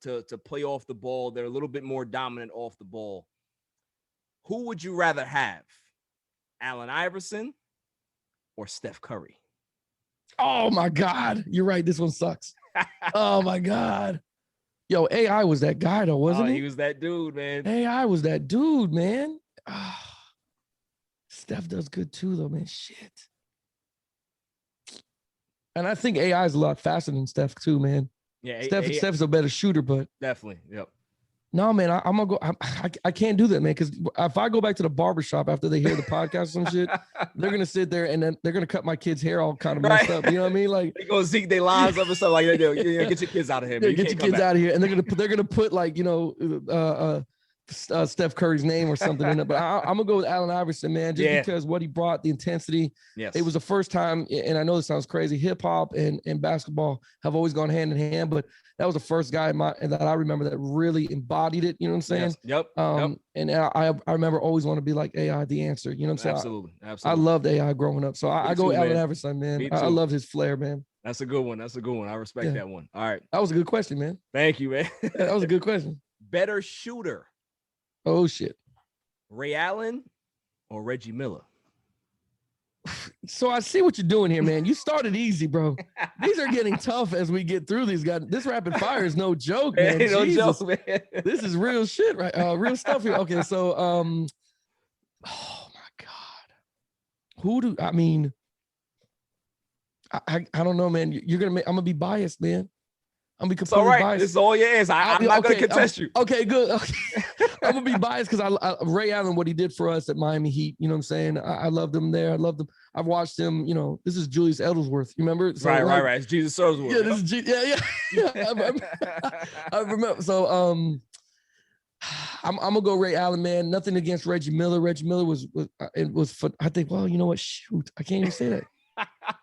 play off the ball. They're a little bit more dominant off the ball. Who would you rather have? Allen Iverson or Steph Curry?
Oh my God. You're right. This one sucks. Oh my God. Yo, AI was that guy though, wasn't he?
He was that dude, man.
AI was that dude, man. Steph does good too, though, man. Shit. And I think AI is a lot faster than Steph too, man.
Yeah,
Steph's a better shooter, but
definitely, yep.
No, man, I'm gonna go. I can't do that, man. Because if I go back to the barbershop after they hear the podcast or some shit, they're gonna sit there and then they're gonna cut my kid's hair all kind of messed up. You know what I mean? Like
they go Zeke their lines up and stuff like that. Get your kids out of here.
Yeah, get your kids out of here, and they're gonna put like Steph Curry's name or something in it. But I'm gonna go with Allen Iverson, man, just because what he brought, the intensity.
Yes,
it was the first time, and I know this sounds crazy. Hip hop and basketball have always gone hand in hand, but that was the first guy that I remember that really embodied it. You know what I'm saying?
Yes. Yep.
And I remember always want to be like AI, the answer. You know what I'm saying?
Absolutely.
I loved AI growing up, so I go with Allen Iverson, man. I love his flair, man.
That's a good one. I respect that one. All right.
That was a good question, man.
Thank you, man.
That was a good question.
Better shooter.
Oh shit.
Ray Allen or Reggie Miller?
So I see what you're doing here, man. You started easy, bro. These are getting tough as we get through these guys. This rapid fire is no joke, man.
No joke, man.
This is real shit, right? Real stuff here. Okay, so oh my God. I don't know, man. I'm gonna be biased, man. I'm gonna be completely biased.
This is all your answer. I'm not gonna contest you.
Okay, good. Okay. I'm gonna be biased because I Ray Allen, what he did for us at Miami Heat. You know what I'm saying? I loved him there. I loved him. I've watched him. You know, this is Julius Ellsworth. You remember? So,
right. It's Jesus Ellsworth.
Yeah, this is I remember. So I'm gonna go Ray Allen, man. Nothing against Reggie Miller. Reggie Miller was I think. Well, you know what? Shoot, I can't even say that.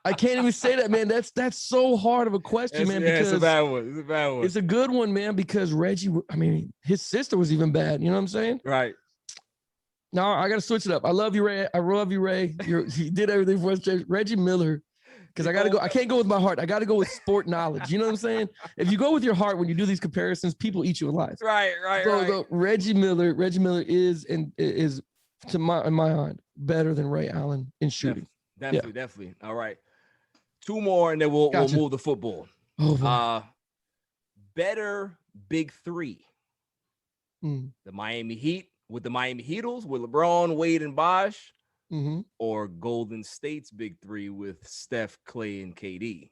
I can't even say that, man. That's so hard of a question, man. Because
it's a bad one.
It's a good one, man. Because Reggie, I mean, his sister was even bad. You know what I'm saying?
Right.
No, I got to switch it up. I love you, Ray. I love you, Ray. He did everything for us. Reggie Miller. Because I got to go. I can't go with my heart. I got to go with sport knowledge. You know what I'm saying? If you go with your heart when you do these comparisons, people eat you alive.
Right.
So Reggie Miller is in my mind better than Ray Allen in shooting.
Definitely. All right. Two more, and then we'll move the football.
Oh,
better big three. The Miami Heat with the Miami Heatles with LeBron, Wade, and Bosh, or Golden State's big three with Steph, Clay, and KD.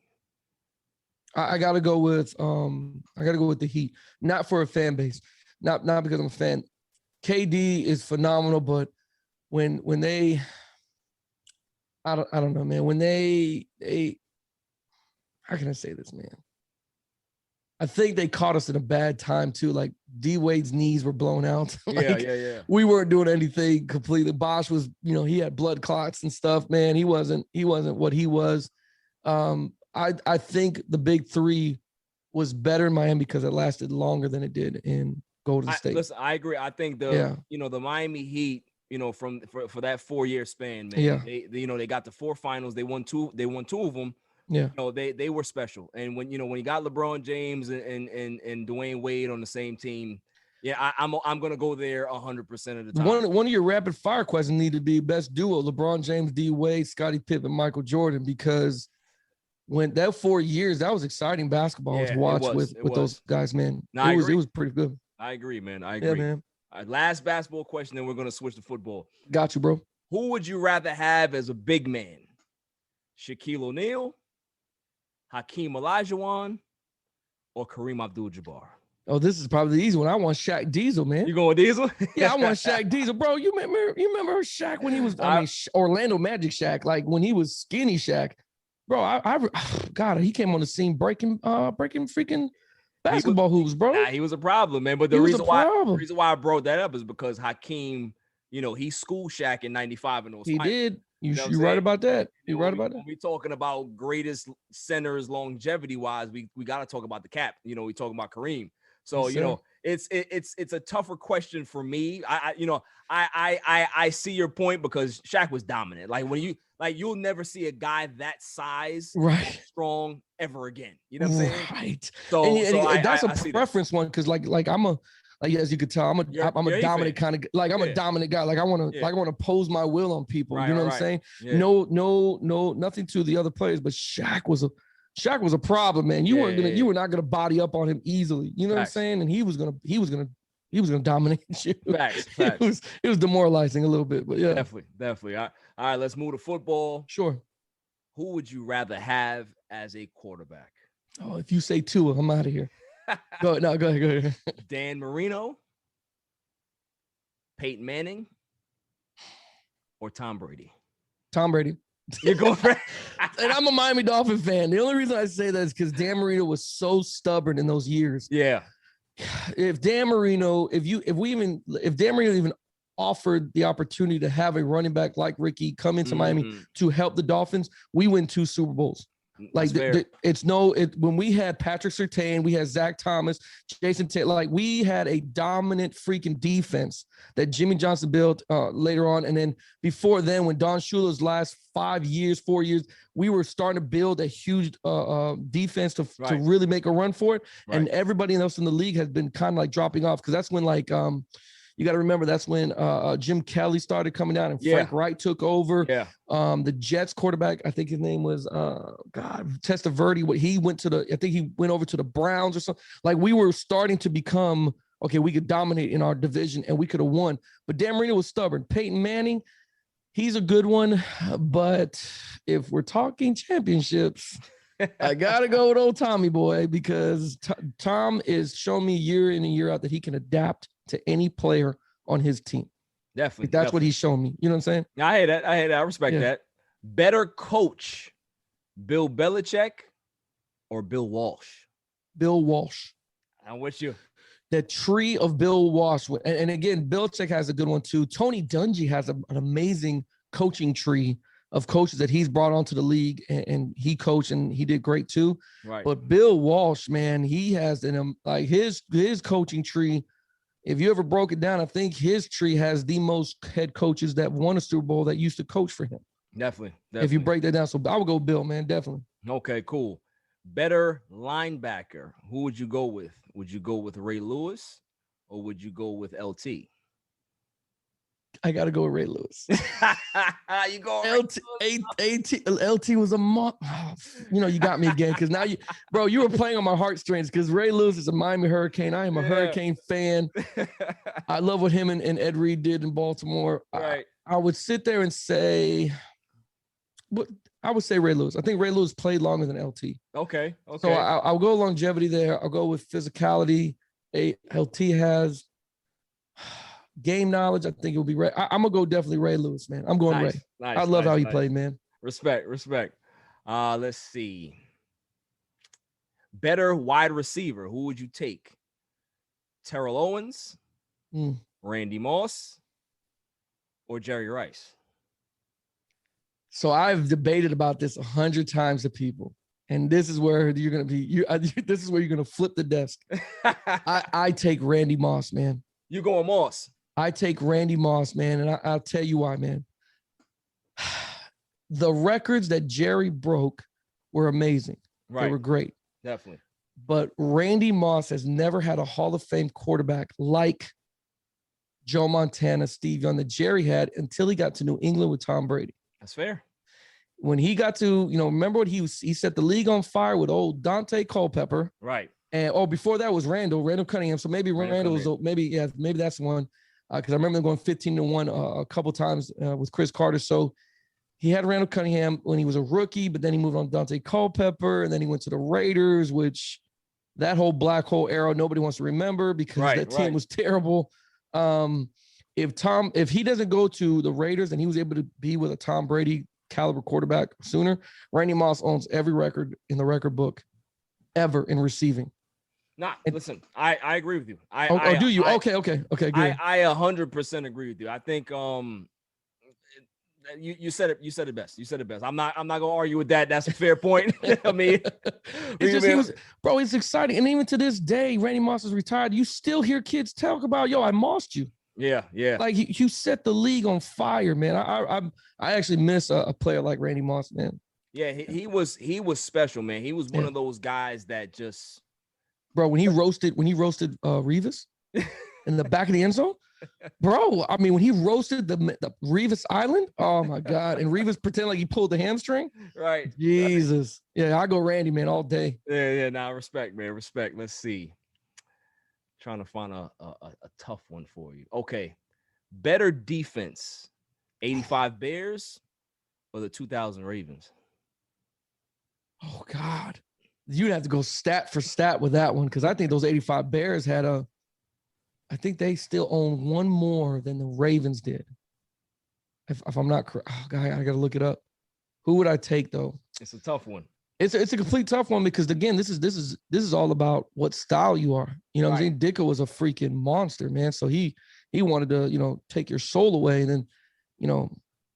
I gotta go with the Heat. Not for a fan base. Not because I'm a fan. KD is phenomenal, but when they I don't know, man. When they how can I say this, man? I think they caught us in a bad time too. Like D Wade's knees were blown out. Like,
yeah.
We weren't doing anything completely. Bosch was, he had blood clots and stuff, man. He wasn't what he was. I think the big three was better in Miami because it lasted longer than it did in Golden State.
Listen, I agree. I think the Miami Heat, for that 4-year span, man. They got the 4 finals. They won 2 of them.
Yeah.
They were special. And when you got LeBron James and Dwayne Wade on the same team, I'm gonna go there 100% of the time.
One of your rapid fire questions need to be best duo: LeBron James, D Wade, Scottie Pippen, Michael Jordan, because when that 4 years, that was exciting basketball to watch with those guys, man.
No,
it was pretty good.
I agree, man. I agree.
Yeah, man.
All right, last basketball question, then we're gonna switch to football.
Got you, bro.
Who would you rather have as a big man? Shaquille O'Neal, Hakeem Olajuwon, or Kareem Abdul-Jabbar?
Oh, this is probably the easy one. I want Shaq Diesel, man.
You going with Diesel?
Yeah, I want Shaq Diesel, bro. You remember Shaq when he was? Orlando Magic Shaq, like when he was skinny Shaq, bro. God, he came on the scene breaking freaking basketball hoops, bro.
Nah, he was a problem, man. But the reason why I brought that up is because Hakeem, he schooled Shaq in '95 in those.
He
finals.
did. You right about that. You're right about that.
When we talking about greatest centers longevity wise, we got to talk about the cap. We talking about Kareem. So it's a tougher question for me. I see your point because Shaq was dominant. Like when you'll never see a guy that size,
right,
strong ever again. You know what I'm saying?
Right.
So
that's a preference one because like I'm a. Like as you could tell, I'm a dominant kind of like I'm a dominant guy. Like I want to pose my will on people. Right, you know what I'm saying? Yeah. No, nothing to the other players, but Shaq was a problem, man. You were not gonna body up on him easily. You know what I'm saying? And he was gonna dominate you.
Facts.
It was demoralizing a little bit, but yeah,
definitely. All right, let's move to football.
Sure.
Who would you rather have as a quarterback?
Oh, if you say Tua, I'm out of here. Go ahead.
Dan Marino, Peyton Manning, or Tom Brady?
Tom Brady.
You're going for
and I'm a Miami Dolphin fan. The only reason I say that is because Dan Marino was so stubborn in those years.
Yeah.
If Dan Marino even offered the opportunity to have a running back like Ricky come into Miami to help the Dolphins, we win 2 Super Bowls. Like when we had Patrick Surtain, we had Zach Thomas, Jason Taylor, like we had a dominant freaking defense that Jimmy Johnson built later on. And then before then, when Don Shula's last 4 years, we were starting to build a huge defense to really make a run for it. Right. And everybody else in the league has been kind of like dropping off because that's when you got to remember that's when Jim Kelly started coming down and Frank Wright took over. Yeah. The Jets quarterback, I think his name was Testaverde. He went over to the Browns or something. Like we were starting to become we could dominate in our division and we could have won. But Dan Marino was stubborn. Peyton Manning, he's a good one, but if we're talking championships, I gotta go with old Tommy boy because Tom is showing me year in and year out that he can adapt to any player on his team.
Definitely.
That's what he's showing me. You know what I'm saying?
I hear that. I respect that. Better coach, Bill Belichick or Bill Walsh?
Bill Walsh.
I'm with you.
The tree of Bill Walsh. And again, Belichick has a good one too. Tony Dungy has an amazing coaching tree of coaches that he's brought onto the league and he coached and he did great too. Right. But Bill Walsh, man, he has his coaching tree. If you ever broke it down, I think his tree has the most head coaches that won a Super Bowl that used to coach for him.
Definitely.
If you break that down. So I would go Bill, man, definitely.
Okay, cool. Better linebacker. Who would you go with? Would you go with Ray Lewis or would you go with LT?
I got to go with Ray Lewis.
You go
LT was a you got me again because now you were playing on my heartstrings because Ray Lewis is a Miami Hurricane. I am a Hurricane fan. I love what him and Ed Reed did in Baltimore.
Right.
I would sit there and say I would say Ray Lewis. I think Ray Lewis played longer than LT.
Okay.
So I'll go longevity there. I'll go with physicality. LT has game knowledge. I think it will be Ray. I'm gonna go definitely Ray Lewis, man. I'm going Ray. I love how he played, man.
Respect. Let's see. Better wide receiver. Who would you take? Terrell Owens, Randy Moss, or Jerry Rice?
So I've debated about this 100 times to people, and this is where you're gonna be. This is where you're gonna flip the desk. I take Randy Moss, man.
You going Moss?
I take Randy Moss, man, and I'll tell you why, man. The records that Jerry broke were amazing.
Right.
They were great.
Definitely.
But Randy Moss has never had a Hall of Fame quarterback like Joe Montana, Steve Young that Jerry had until he got to New England with Tom Brady.
That's fair.
When he got to, remember what he set the league on fire with old Dante Culpepper.
Right.
And before that was Randall Cunningham. So maybe Randall was maybe that's the one. Because I remember them going 15-1 a couple times with Chris Carter. So he had Randall Cunningham when he was a rookie, but then he moved on to Dante Culpepper, and then he went to the Raiders, which that whole black hole era nobody wants to remember because that team was terrible. If he doesn't go to the Raiders and he was able to be with a Tom Brady caliber quarterback sooner, Randy Moss owns every record in the record book ever in receiving.
Listen, I agree with you.
Do you? Okay, good.
I 100% agree with you. I think you said it best. I'm not gonna argue with that. That's a fair point. I mean,
it's exciting. And even to this day, Randy Moss is retired. You still hear kids talk about, I mossed you.
Yeah.
Like you set the league on fire, man. I actually miss a player like Randy Moss, man.
Yeah, he was special, man. He was one of those guys that just,
bro, when he roasted Revis in the back of the end zone. Bro, I mean, when he roasted the Revis Island, oh my God. And Revis pretended like he pulled the hamstring.
Right.
Jesus. Yeah, I go Randy, man, all day.
Yeah. Nah, respect, man. Respect. Let's see. Trying to find a tough one for you. Okay. Better defense, 85 Bears or the 2000 Ravens?
Oh God. You'd have to go stat for stat with that one because I think those 85 Bears had I think they still own one more than the Ravens did. If I'm not correct, I got to look it up. Who would I take though?
It's a tough one.
It's a complete tough one because again, this is all about what style you are. You know what I'm saying? Dicko was a freaking monster, man. So he wanted to, take your soul away. And then,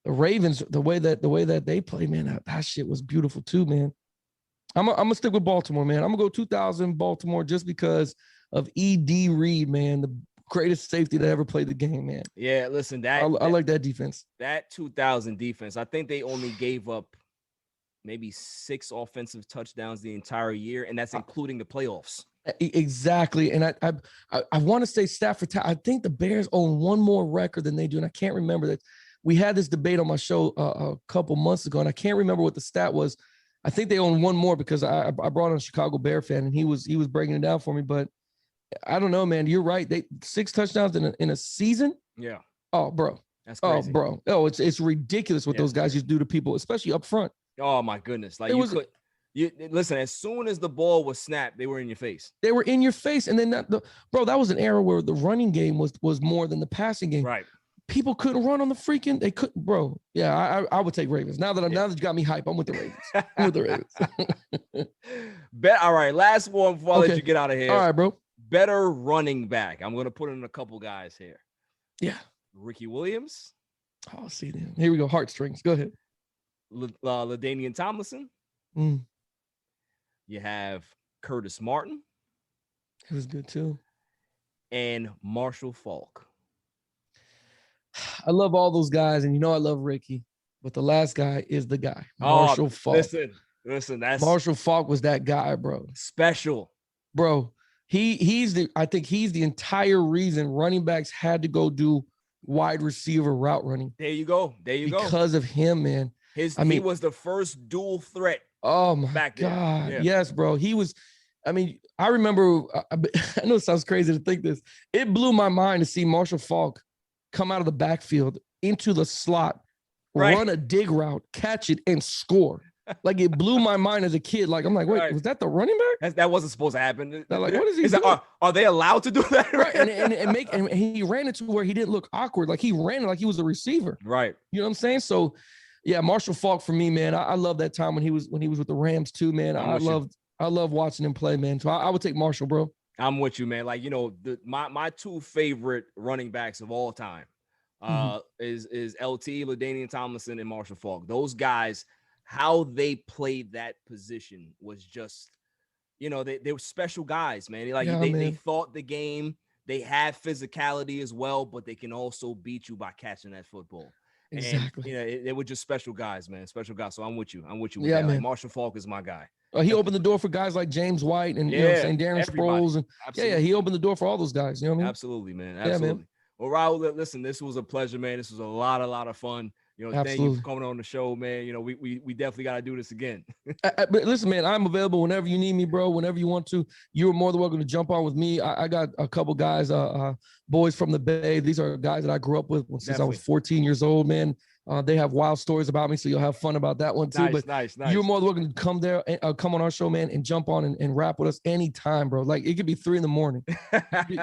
the Ravens, the way that they play, man, that shit was beautiful too, man. I'm gonna stick with Baltimore, man. I'm gonna go 2000 Baltimore just because of E.D. Reed, man, the greatest safety that ever played the game, man.
Yeah, listen, I
like that defense.
That 2000 defense, I think they only gave up maybe 6 offensive touchdowns the entire year, and that's including the playoffs.
Exactly, and I want to say Stafford. I think the Bears own one more record than they do, and I can't remember that. We had this debate on my show a couple months ago, and I can't remember what the stat was. I think they own one more because I brought on a Chicago Bear fan, and he was breaking it down for me, but I don't know, man. You're right. 6 touchdowns in a season.
Yeah.
Oh, bro.
That's crazy.
Oh, bro. Oh, it's ridiculous what those guys used to do to people, especially up front.
Oh my goodness! Like listen. As soon as the ball was snapped, they were in your face.
They were in your face, and then that was an era where the running game was more than the passing game.
Right.
People couldn't run on the freaking. They couldn't, bro. Yeah, I would take Ravens. Now that you got me hype, I'm with the Ravens. I'm with the Ravens.
All right, last one before I let you get out of here.
All right, bro.
Better running back. I'm going to put in a couple guys here.
Yeah.
Ricky Williams.
Oh, see then. Here we go. Heartstrings. Go ahead.
LaDainian Tomlinson. You have Curtis Martin.
He was good too.
And Marshall Faulk.
I love all those guys, and I love Ricky, but the last guy is the guy. Marshall Faulk.
Listen, that's
Marshall Faulk was that guy, bro.
Special.
Bro. I think he's the entire reason running backs had to go do wide receiver route running.
There you go.
Because of him, man.
He was the first dual threat.
Oh my God. Yeah. Yes, bro. He was. I mean, I remember. I know it sounds crazy to think this. It blew my mind to see Marshall Faulk come out of the backfield into the slot
Right.
run a dig route, catch it, and score. Like, it blew my mind as a kid. Like, I'm like, wait,
Right.
was that the running back?
That wasn't supposed to happen.
They're like, what is he
that,
doing?
are they allowed to do that?
Right. And he ran it to where he didn't look awkward. Like, he ran it like he was a receiver.
Right.
You know what I'm saying? So, yeah, Marshall Faulk for me, man. I love that time when he was with the Rams too, man. I love watching him play, man. So I would take Marshall, bro.
I'm with you, man. Like, you know, my two favorite running backs of all time is LT, LaDainian Tomlinson, and Marshall Faulk. Those guys, how they played that position was just, you know, they were special guys, man. They thought the game. They have physicality as well, but they can also beat you by catching that football.
Exactly.
And, you know, they were just special guys, man. Special guys. So I'm with you. With
yeah,
that.
man.
Like, Marshall Faulk is my guy.
He opened the door for guys like James White and, you know what I'm saying, Darren Sproles. And yeah, he opened the door for all those guys. You know what I mean?
Absolutely, man. Absolutely. Yeah, man. Well, Raul, listen, this was a pleasure, man. This was a lot of fun. You know, thank you for coming on the show, man. You know, we definitely got to do this again.
But listen, man, I'm available whenever you need me, bro. Whenever you want to, you're more than welcome to jump on with me. I got a couple guys, boys from the Bay. These are guys that I grew up with since I was 14 years old, man. They have wild stories about me, so you'll have fun about that one too.
Nice.
You're more than welcome to come there, come on our show, man, and jump on and rap with us anytime, bro. Like, it could be 3 a.m. You know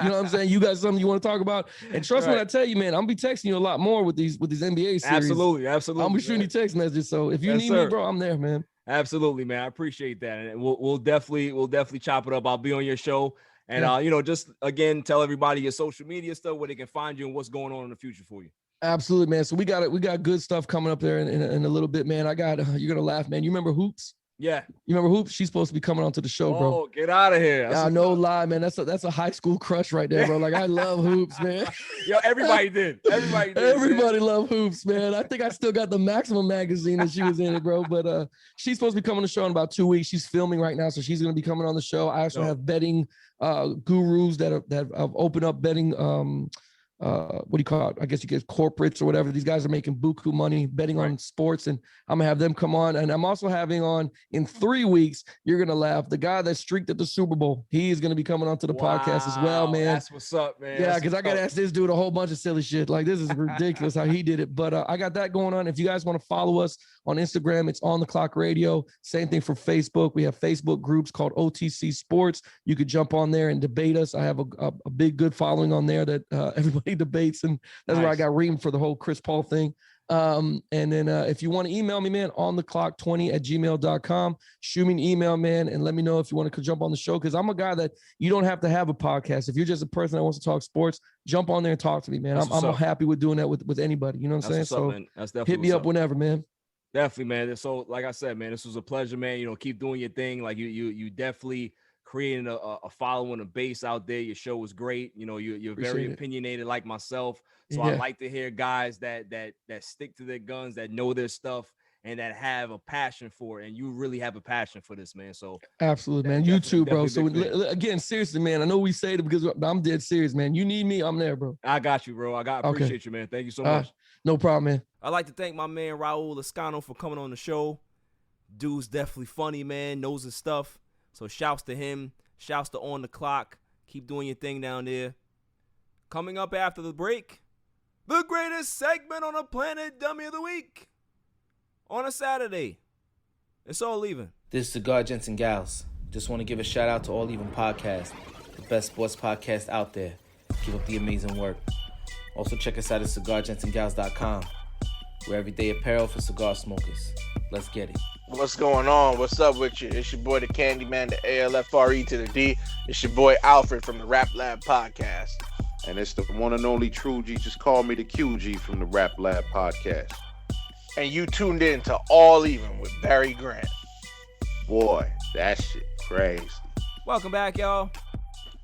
what I'm saying? You got something you want to talk about, and trust me when I tell you, man, I'm gonna be texting you a lot more with these NBA series.
Absolutely.
I'm gonna be shooting you text messages. So if you need me, bro, I'm there, man.
Absolutely, man. I appreciate that, and we'll definitely chop it up. I'll be on your show, and you know, just again, tell everybody your social media stuff, where they can find you and what's going on in the future for you.
Absolutely, man. So we got good stuff coming up there in a little bit, man. I got you're gonna laugh, man. You remember Hoops?
Yeah.
You remember Hoops? She's supposed to be coming onto the show, bro.
Oh, get out of here.
No lie, man. That's a high school crush right there, bro. Like, I love Hoops, man.
Yo, everybody did.
Everybody loved Hoops, man. I think I still got the Maximum magazine that she was in it, bro. But she's supposed to be coming on the show in about 2 weeks. She's filming right now, so she's gonna be coming on the show. I also have betting gurus that have opened up betting what do you call it? I guess you get corporates or whatever. These guys are making buku money betting on sports, and I'm gonna have them come on. And I'm also having on in 3 weeks. You're gonna laugh. The guy that streaked at the Super Bowl, he is gonna be coming onto the podcast as well, man.
That's what's up, man.
Yeah, because I gotta ask this dude a whole bunch of silly shit. Like, this is ridiculous how he did it. But I got that going on. If you guys want to follow us on Instagram, it's On the Clock Radio. Same thing for Facebook. We have Facebook groups called OTC Sports. You could jump on there and debate us. I have a big good following on there that everybody debates, and that's where I got reamed for the whole Chris Paul thing. And then if you want to email me, man, ontheclock20@gmail.com. Shoot me an email, man, and let me know if you want to jump on the show, because I'm a guy that you don't have to have a podcast. If you're just a person that wants to talk sports, jump on there and talk to me, man. I'm happy with doing that with anybody. You know what I'm saying? So
that's definitely
hit me up whenever, man.
Definitely, man. So like I said, man, this was a pleasure, man. You know, keep doing your thing. Like you definitely creating a following, a base out there. Your show was great. You know, you're very opinionated like myself. So I like to hear guys that stick to their guns, that know their stuff, and that have a passion for it. And you really have a passion for this, man. So
absolutely, man. You too, bro. So again, seriously, man, I know we say it because I'm dead serious, man. You need me, I'm there, bro.
I got you, bro. Appreciate you, man. Thank you so much.
No problem, man.
I'd like to thank my man RAUL LEZCANO for coming on the show. Dude's definitely funny, man. Knows his stuff. So shouts to him. Shouts to On the Clock. Keep doing your thing down there. Coming up after the break, the greatest segment on the planet, Dummy of the Week. On a Saturday. It's All Even.
This is Cigar Gents and Gals. Just want to give a shout out to All Even Podcast, the best sports podcast out there. Keep up the amazing work. Also check us out at cigargentsandgals.com. We're everyday apparel for cigar smokers. Let's get it.
What's going on? What's up with you? It's your boy, the Candyman, the ALFRE to the D. It's your boy, Alfred from the Rap Lab Podcast.
And it's the one and only True G. Just call me the QG from the Rap Lab Podcast.
And you tuned in to All Even with Barry Grant.
Boy, that shit crazy.
Welcome back, y'all.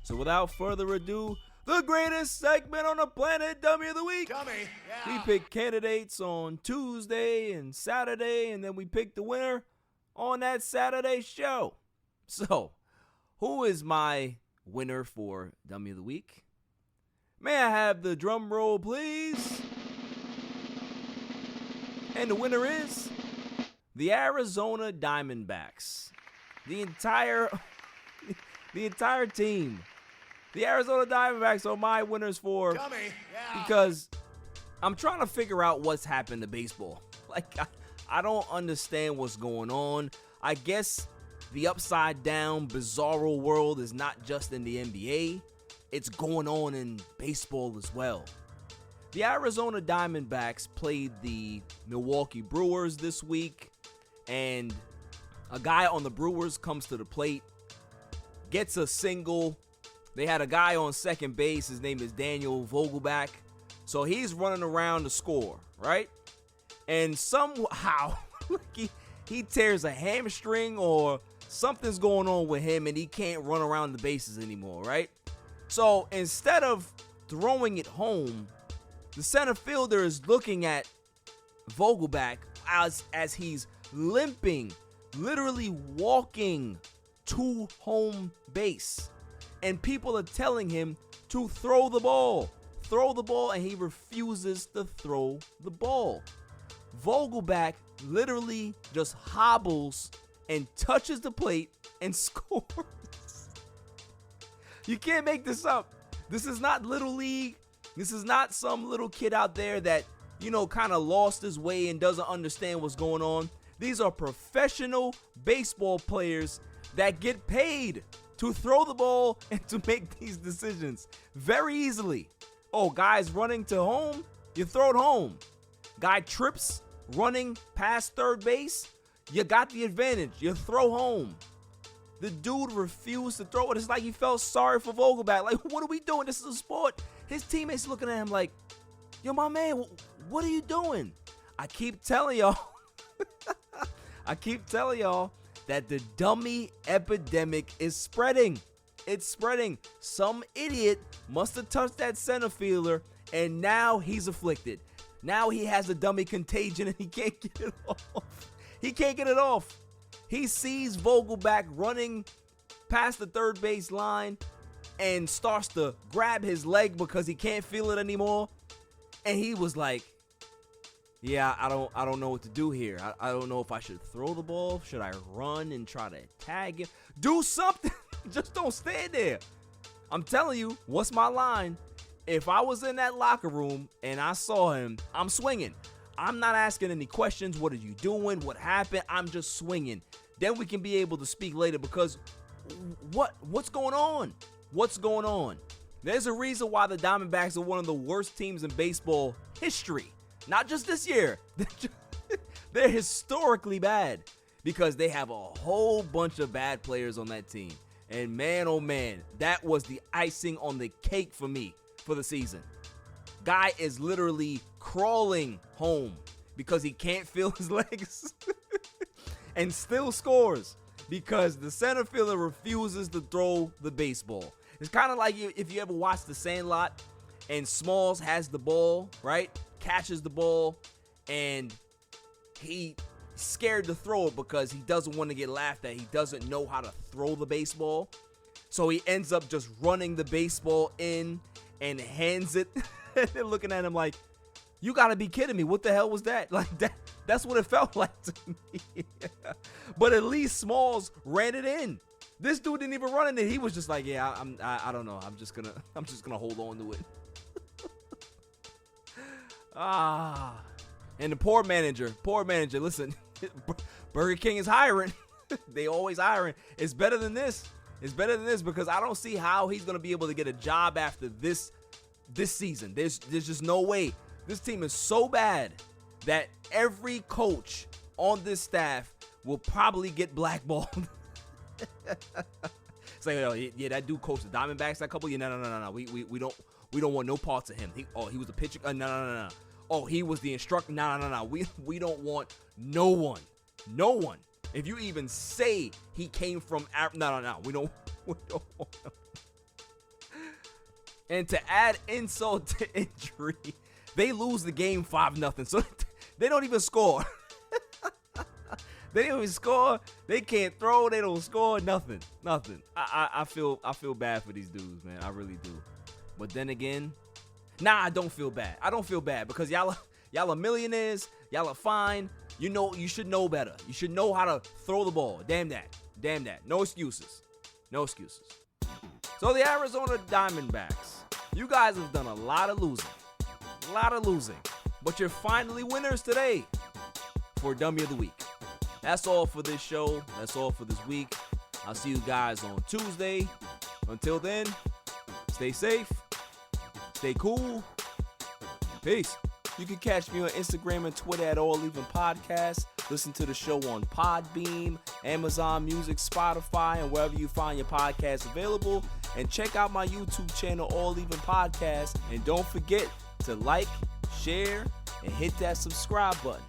So without further ado, the greatest segment on the planet, Dummy of the Week.
Dummy, yeah.
We pick candidates on Tuesday and Saturday, and then we pick the winner on that Saturday show. So, who is my winner for Dummy of the Week? May I have the drum roll, please? And the winner is the Arizona Diamondbacks. The entire team. The Arizona Diamondbacks are my winners for because I'm trying to figure out what's happened to baseball. Like, I don't understand what's going on. I guess the upside down, bizarro world is not just in the NBA. It's going on in baseball as well. The Arizona Diamondbacks played the Milwaukee Brewers this week, and a guy on the Brewers comes to the plate, gets a single. They had a guy on second base. His name is Daniel Vogelback. So he's running around to score, right? And somehow he tears a hamstring or something's going on with him and he can't run around the bases anymore, right? So instead of throwing it home, the center fielder is looking at Vogelback as he's limping, literally walking to home base. And people are telling him to throw the ball, and he refuses to throw the ball. Vogelback literally just hobbles and touches the plate and scores. You can't make this up. This is not Little League. This is not some little kid out there that, kind of lost his way and doesn't understand what's going on. These are professional baseball players that get paid to throw the ball and to make these decisions very easily. Oh, guy's running to home, you throw it home. Guy trips running past third base, you got the advantage, you throw home. The dude refused to throw it. It's like he felt sorry for Vogelback. Like, what are we doing? This is a sport. His teammates looking at him like, yo, my man, what are you doing? I keep telling y'all that the dummy epidemic is spreading. It's spreading. Some idiot must have touched that center fielder, and now he's afflicted. Now he has a dummy contagion, and he can't get it off. He can't get it off. He sees Vogelback running past the third base line and starts to grab his leg because he can't feel it anymore. And he was like, yeah, I don't know what to do here. I don't know if I should throw the ball. Should I run and try to tag him? Do something. Just don't stand there. I'm telling you, what's my line? If I was in that locker room and I saw him, I'm swinging. I'm not asking any questions. What are you doing? What happened? I'm just swinging. Then we can be able to speak later because what's going on? What's going on? There's a reason why the Diamondbacks are one of the worst teams in baseball history. Not just this year. They're historically bad because they have a whole bunch of bad players on that team. And man, oh man, that was the icing on the cake for me for the season. Guy is literally crawling home because he can't feel his legs and still scores because the center fielder refuses to throw the baseball. It's kind of like if you ever watch The Sandlot and Smalls has the ball, right? Catches the ball and he's scared to throw it because he doesn't want to get laughed at. He doesn't know how to throw the baseball. So he ends up just running the baseball in and hands it. They're looking at him like, you gotta be kidding me. What the hell was that? Like that's what it felt like to me. But at least Smalls ran it in. This dude didn't even run in it. He was just like, yeah, I don't know. I'm just gonna hold on to it. And the poor manager, listen, Burger King is hiring. They always hiring. It's better than this. It's better than this because I don't see how he's going to be able to get a job after this season. There's just no way. This team is so bad that every coach on this staff will probably get blackballed. It's like, oh, yeah, that dude coached the Diamondbacks that couple years. No. We don't want no parts of him. He was a pitcher. No. Oh, he was the instructor. No. We don't want no one. If you even say he came from no. We don't want him. And to add insult to injury, they lose the game 5-0. So they don't even score. They don't even score. They can't throw. They don't score. Nothing. I feel bad for these dudes, man. I really do. But then again, I don't feel bad. I don't feel bad because y'all are millionaires. Y'all are fine. You should know better. You should know how to throw the ball. Damn that. No excuses. So the Arizona Diamondbacks, you guys have done a lot of losing. But you're finally winners today. for Dummy of the Week. That's all for this show. That's all for this week. I'll see you guys on Tuesday. Until then, stay safe, stay cool. Peace. You can catch me on Instagram and Twitter at All Even Podcast. Listen to the show on Podbeam, Amazon Music, Spotify, and wherever you find your podcasts available. And check out my YouTube channel, All Even Podcast. And don't forget to like, share, and hit that subscribe button.